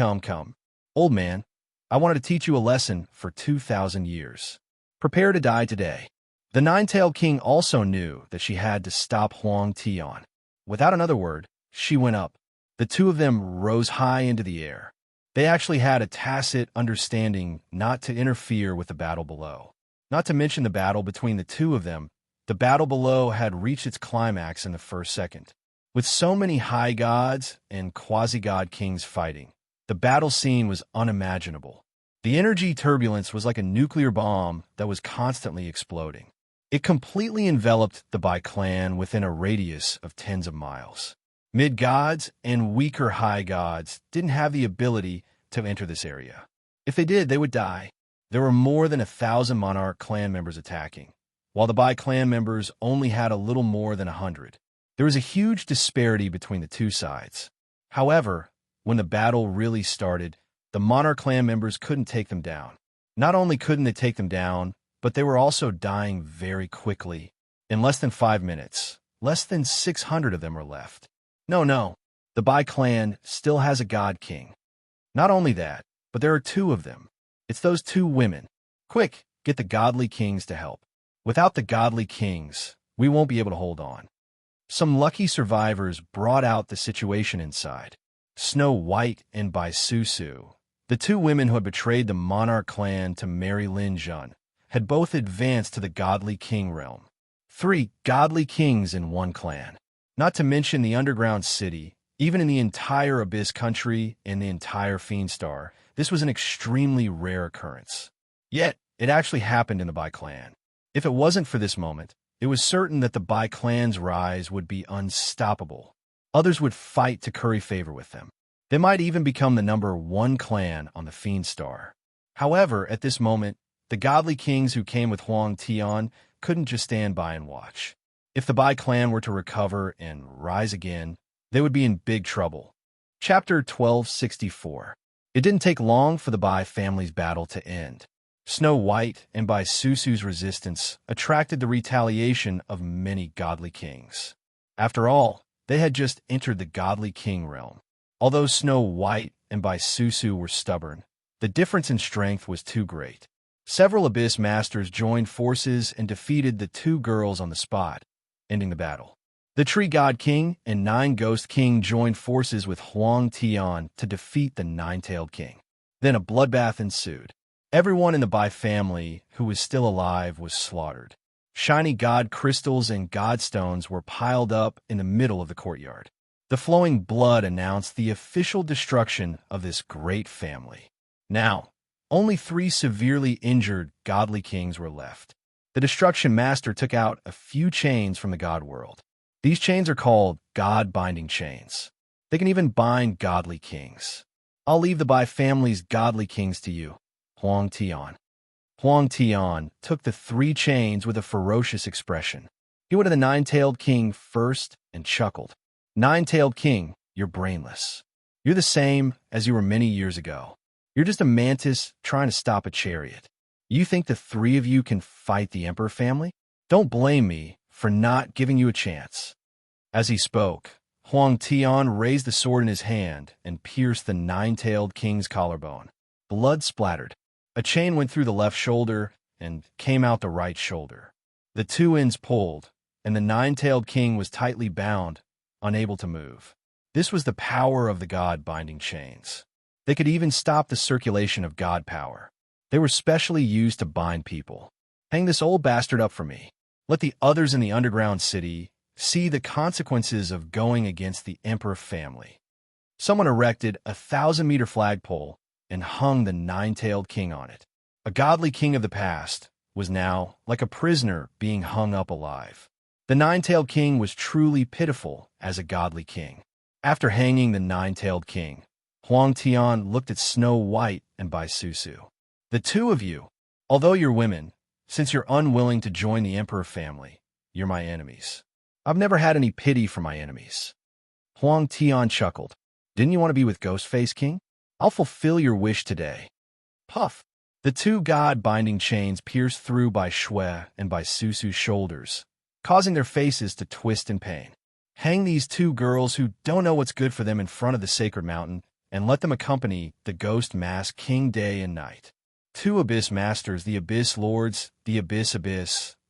old man. I wanted to teach you a lesson for 2,000 years. Prepare to die today. The Nine-Tailed King also knew that she had to stop Huang Tian. Without another word, she went up. The 2 of them rose high into the air. They actually had a tacit understanding not to interfere with the battle below. Not to mention the battle between the 2 of them, the battle below had reached its climax in the first second. With so many high gods and quasi-god kings fighting, the battle scene was unimaginable. The energy turbulence was like a nuclear bomb that was constantly exploding. It completely enveloped the Bai clan within a radius of tens of miles. Mid-gods and weaker high gods didn't have the ability to enter this area. If they did, they would die. There were more than 1,000 Monarch clan members attacking, while the Bai clan members only had a little more than 100. There was a huge disparity between the 2 sides. However, when the battle really started, the Monarch clan members couldn't take them down. Not only couldn't they take them down, but they were also dying very quickly. In less than 5 minutes, less than 600 of them were left. No, the Bai clan still has a god king. Not only that, but there are 2 of them. It's those 2 women. Quick, get the godly kings to help. Without the godly kings, we won't be able to hold on. Some lucky survivors brought out the situation inside. Snow White and Bai Susu, the 2 women who had betrayed the Monarch clan to marry Lin Jun, had both advanced to the godly king realm. 3 godly kings in 1 clan. Not to mention the underground city, even in the entire Abyss country and the entire Fiendstar, this was an extremely rare occurrence. Yet, it actually happened in the Bai clan. If it wasn't for this moment, it was certain that the Bai clan's rise would be unstoppable. Others would fight to curry favor with them. They might even become the number 1 clan on the Fiendstar. However, at this moment, the godly kings who came with Huang Tian couldn't just stand by and watch. If the Bai clan were to recover and rise again, they would be in big trouble. Chapter 1264. It didn't take long for the Bai family's battle to end. Snow White and Bai Susu's resistance attracted the retaliation of many godly kings. After all, they had just entered the godly king realm. Although Snow White and Bai Susu were stubborn, the difference in strength was too great. Several Abyss Masters joined forces and defeated the 2 girls on the spot, ending the battle. The Tree God King and 9 Ghost King joined forces with Huang Tian to defeat the Nine-Tailed King. Then a bloodbath ensued. Everyone in the Bai family who was still alive was slaughtered. Shiny god crystals and god stones were piled up in the middle of the courtyard. The flowing blood announced the official destruction of this great family. Now, only 3 severely injured godly kings were left. The Destruction Master took out a few chains from the god world. These chains are called god-binding chains. They can even bind godly kings. I'll leave the Bai family's godly kings to you, Huang Tian. Huang Tian took the 3 chains with a ferocious expression. He went to the Nine-Tailed King first and chuckled. Nine-Tailed King, you're brainless. You're the same as you were many years ago. You're just a mantis trying to stop a chariot. You think the 3 of you can fight the Emperor family? Don't blame me for not giving you a chance. As he spoke, Huang Tian raised the sword in his hand and pierced the nine-tailed king's collarbone. Blood splattered. A chain went through the left shoulder and came out the right shoulder. The two ends pulled, and the nine-tailed king was tightly bound, unable to move. This was the power of the god-binding chains. They could even stop the circulation of god power. They were specially used to bind people. Hang this old bastard up for me. Let the others in the underground city see the consequences of going against the emperor family. Someone erected a 1,000-meter flagpole and hung the nine-tailed king on it. A godly king of the past was now like a prisoner being hung up alive. The nine-tailed king was truly pitiful as a godly king. After hanging the nine-tailed king, Huang Tian looked at Snow White and Bai Susu. The two of you, although you're women, since you're unwilling to join the emperor family, you're my enemies. I've never had any pity for my enemies. Huang Tian chuckled. Didn't you want to be with Ghostface King? I'll fulfill your wish today. Puff. The two god-binding chains pierced through Bai Shui and Bai Susu's shoulders, causing their faces to twist in pain. Hang these two girls who don't know what's good for them in front of the sacred mountain, and let them accompany the ghost mask king day and night. Two abyss masters, the abyss lords, the abyss,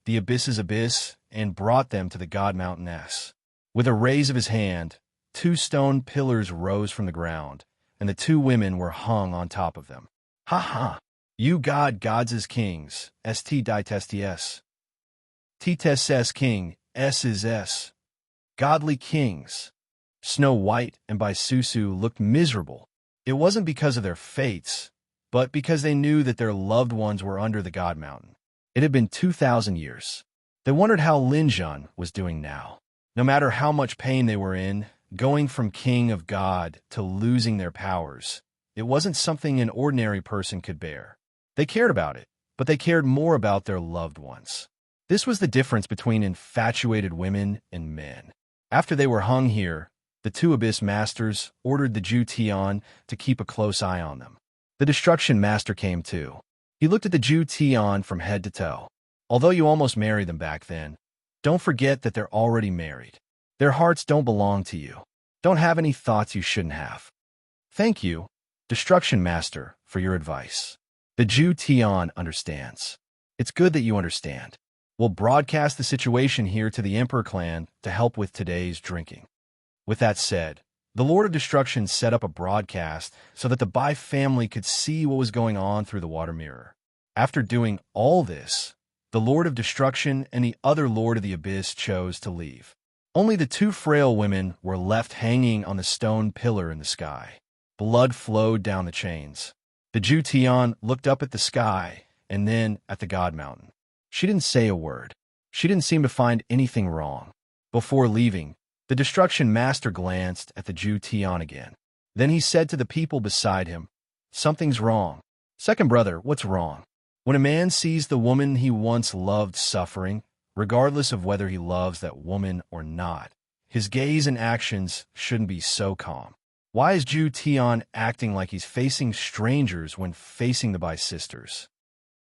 the abyss's abyss, and brought them to the god mountain S. With a raise of his hand, two stone pillars rose from the ground, and the two women were hung on top of them. Ha ha! You gods as kings, st ditestes. Ts king, s is s. Godly kings. Snow White and Bai Susu looked miserable. It wasn't because of their fates, but because they knew that their loved ones were under the God Mountain. It had been 2,000 years. They wondered how Lin Zhan was doing now. No matter how much pain they were in, going from king of God to losing their powers, it wasn't something an ordinary person could bear. They cared about it, but they cared more about their loved ones. This was the difference between infatuated women and men. After they were hung here, the two Abyss Masters ordered the Ju Tian to keep a close eye on them. The Destruction Master came too. He looked at the Ju Tian from head to toe. Although you almost married them back then, don't forget that they're already married. Their hearts don't belong to you. Don't have any thoughts you shouldn't have. Thank you, Destruction Master, for your advice. The Ju Tian understands. It's good that you understand. We'll broadcast the situation here to the Emperor clan to help with today's drinking. With that said, the Lord of Destruction set up a broadcast so that the Bai family could see what was going on through the water mirror. After doing all this, the Lord of Destruction and the other Lord of the Abyss chose to leave. Only the two frail women were left hanging on the stone pillar in the sky. Blood flowed down the chains. The Ju Tian looked up at the sky and then at the God Mountain. She didn't say a word. She didn't seem to find anything wrong. Before leaving, the Destruction Master glanced at the Ju Tian again. Then he said to the people beside him, "Something's wrong. Second brother, what's wrong?" When a man sees the woman he once loved suffering, regardless of whether he loves that woman or not, his gaze and actions shouldn't be so calm. Why is Ju Tian acting like he's facing strangers when facing the Bai sisters?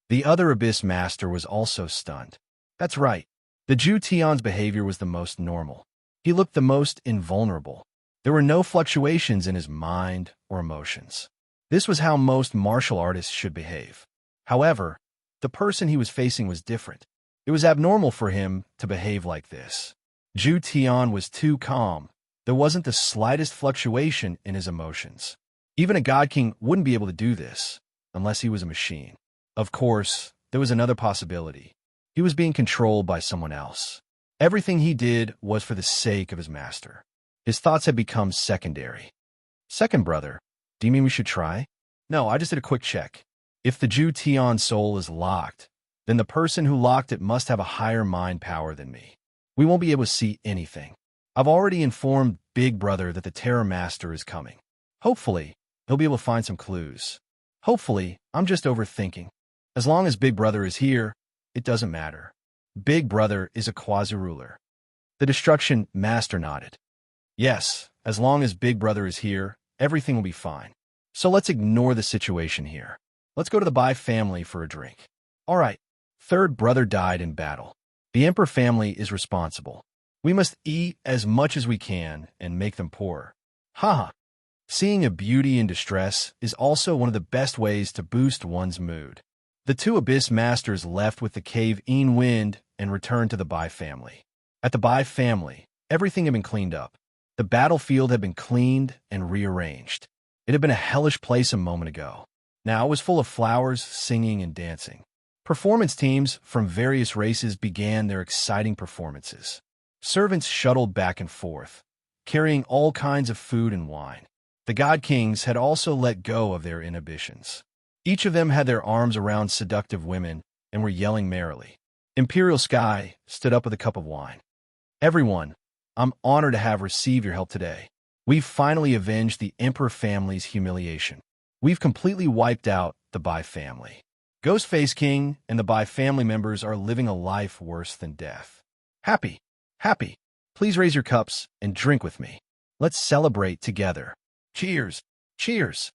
The other Abyss Master was also stunned. That's right. The Ju Tian's behavior was the most normal. He looked the most invulnerable. There were no fluctuations in his mind or emotions. This was how most martial artists should behave. However, the person he was facing was different. It was abnormal for him to behave like this. Ju Tian was too calm. There wasn't the slightest fluctuation in his emotions. Even a God King wouldn't be able to do this, unless he was a machine. Of course, there was another possibility. He was being controlled by someone else. Everything he did was for the sake of his master. His thoughts had become secondary. Second brother, do you mean we should try? No, I just did a quick check. If the Ju Tian soul is locked, then the person who locked it must have a higher mind power than me. We won't be able to see anything. I've already informed Big Brother that the Terror Master is coming. Hopefully, he'll be able to find some clues. Hopefully, I'm just overthinking. As long as Big Brother is here, it doesn't matter. Big Brother is a quasi-ruler. The Destruction Master nodded. Yes, as long as Big Brother is here, everything will be fine. So let's ignore the situation here. Let's go to the Bai family for a drink. All right. Third brother died in battle. The Emperor family is responsible. We must eat as much as we can and make them poorer. Haha. Seeing a beauty in distress is also one of the best ways to boost one's mood. The two Abyss Masters left with the cave-in wind and returned to the Bai family. At the Bai family, everything had been cleaned up. The battlefield had been cleaned and rearranged. It had been a hellish place a moment ago. Now it was full of flowers, singing, and dancing. Performance teams from various races began their exciting performances. Servants shuttled back and forth, carrying all kinds of food and wine. The God Kings had also let go of their inhibitions. Each of them had their arms around seductive women and were yelling merrily. Imperial Sky stood up with a cup of wine. Everyone, I'm honored to have received your help today. We've finally avenged the Emperor family's humiliation. We've completely wiped out the Bai family. Ghostface King and the Bai family members are living a life worse than death. Happy. Please raise your cups and drink with me. Let's celebrate together. Cheers. Cheers.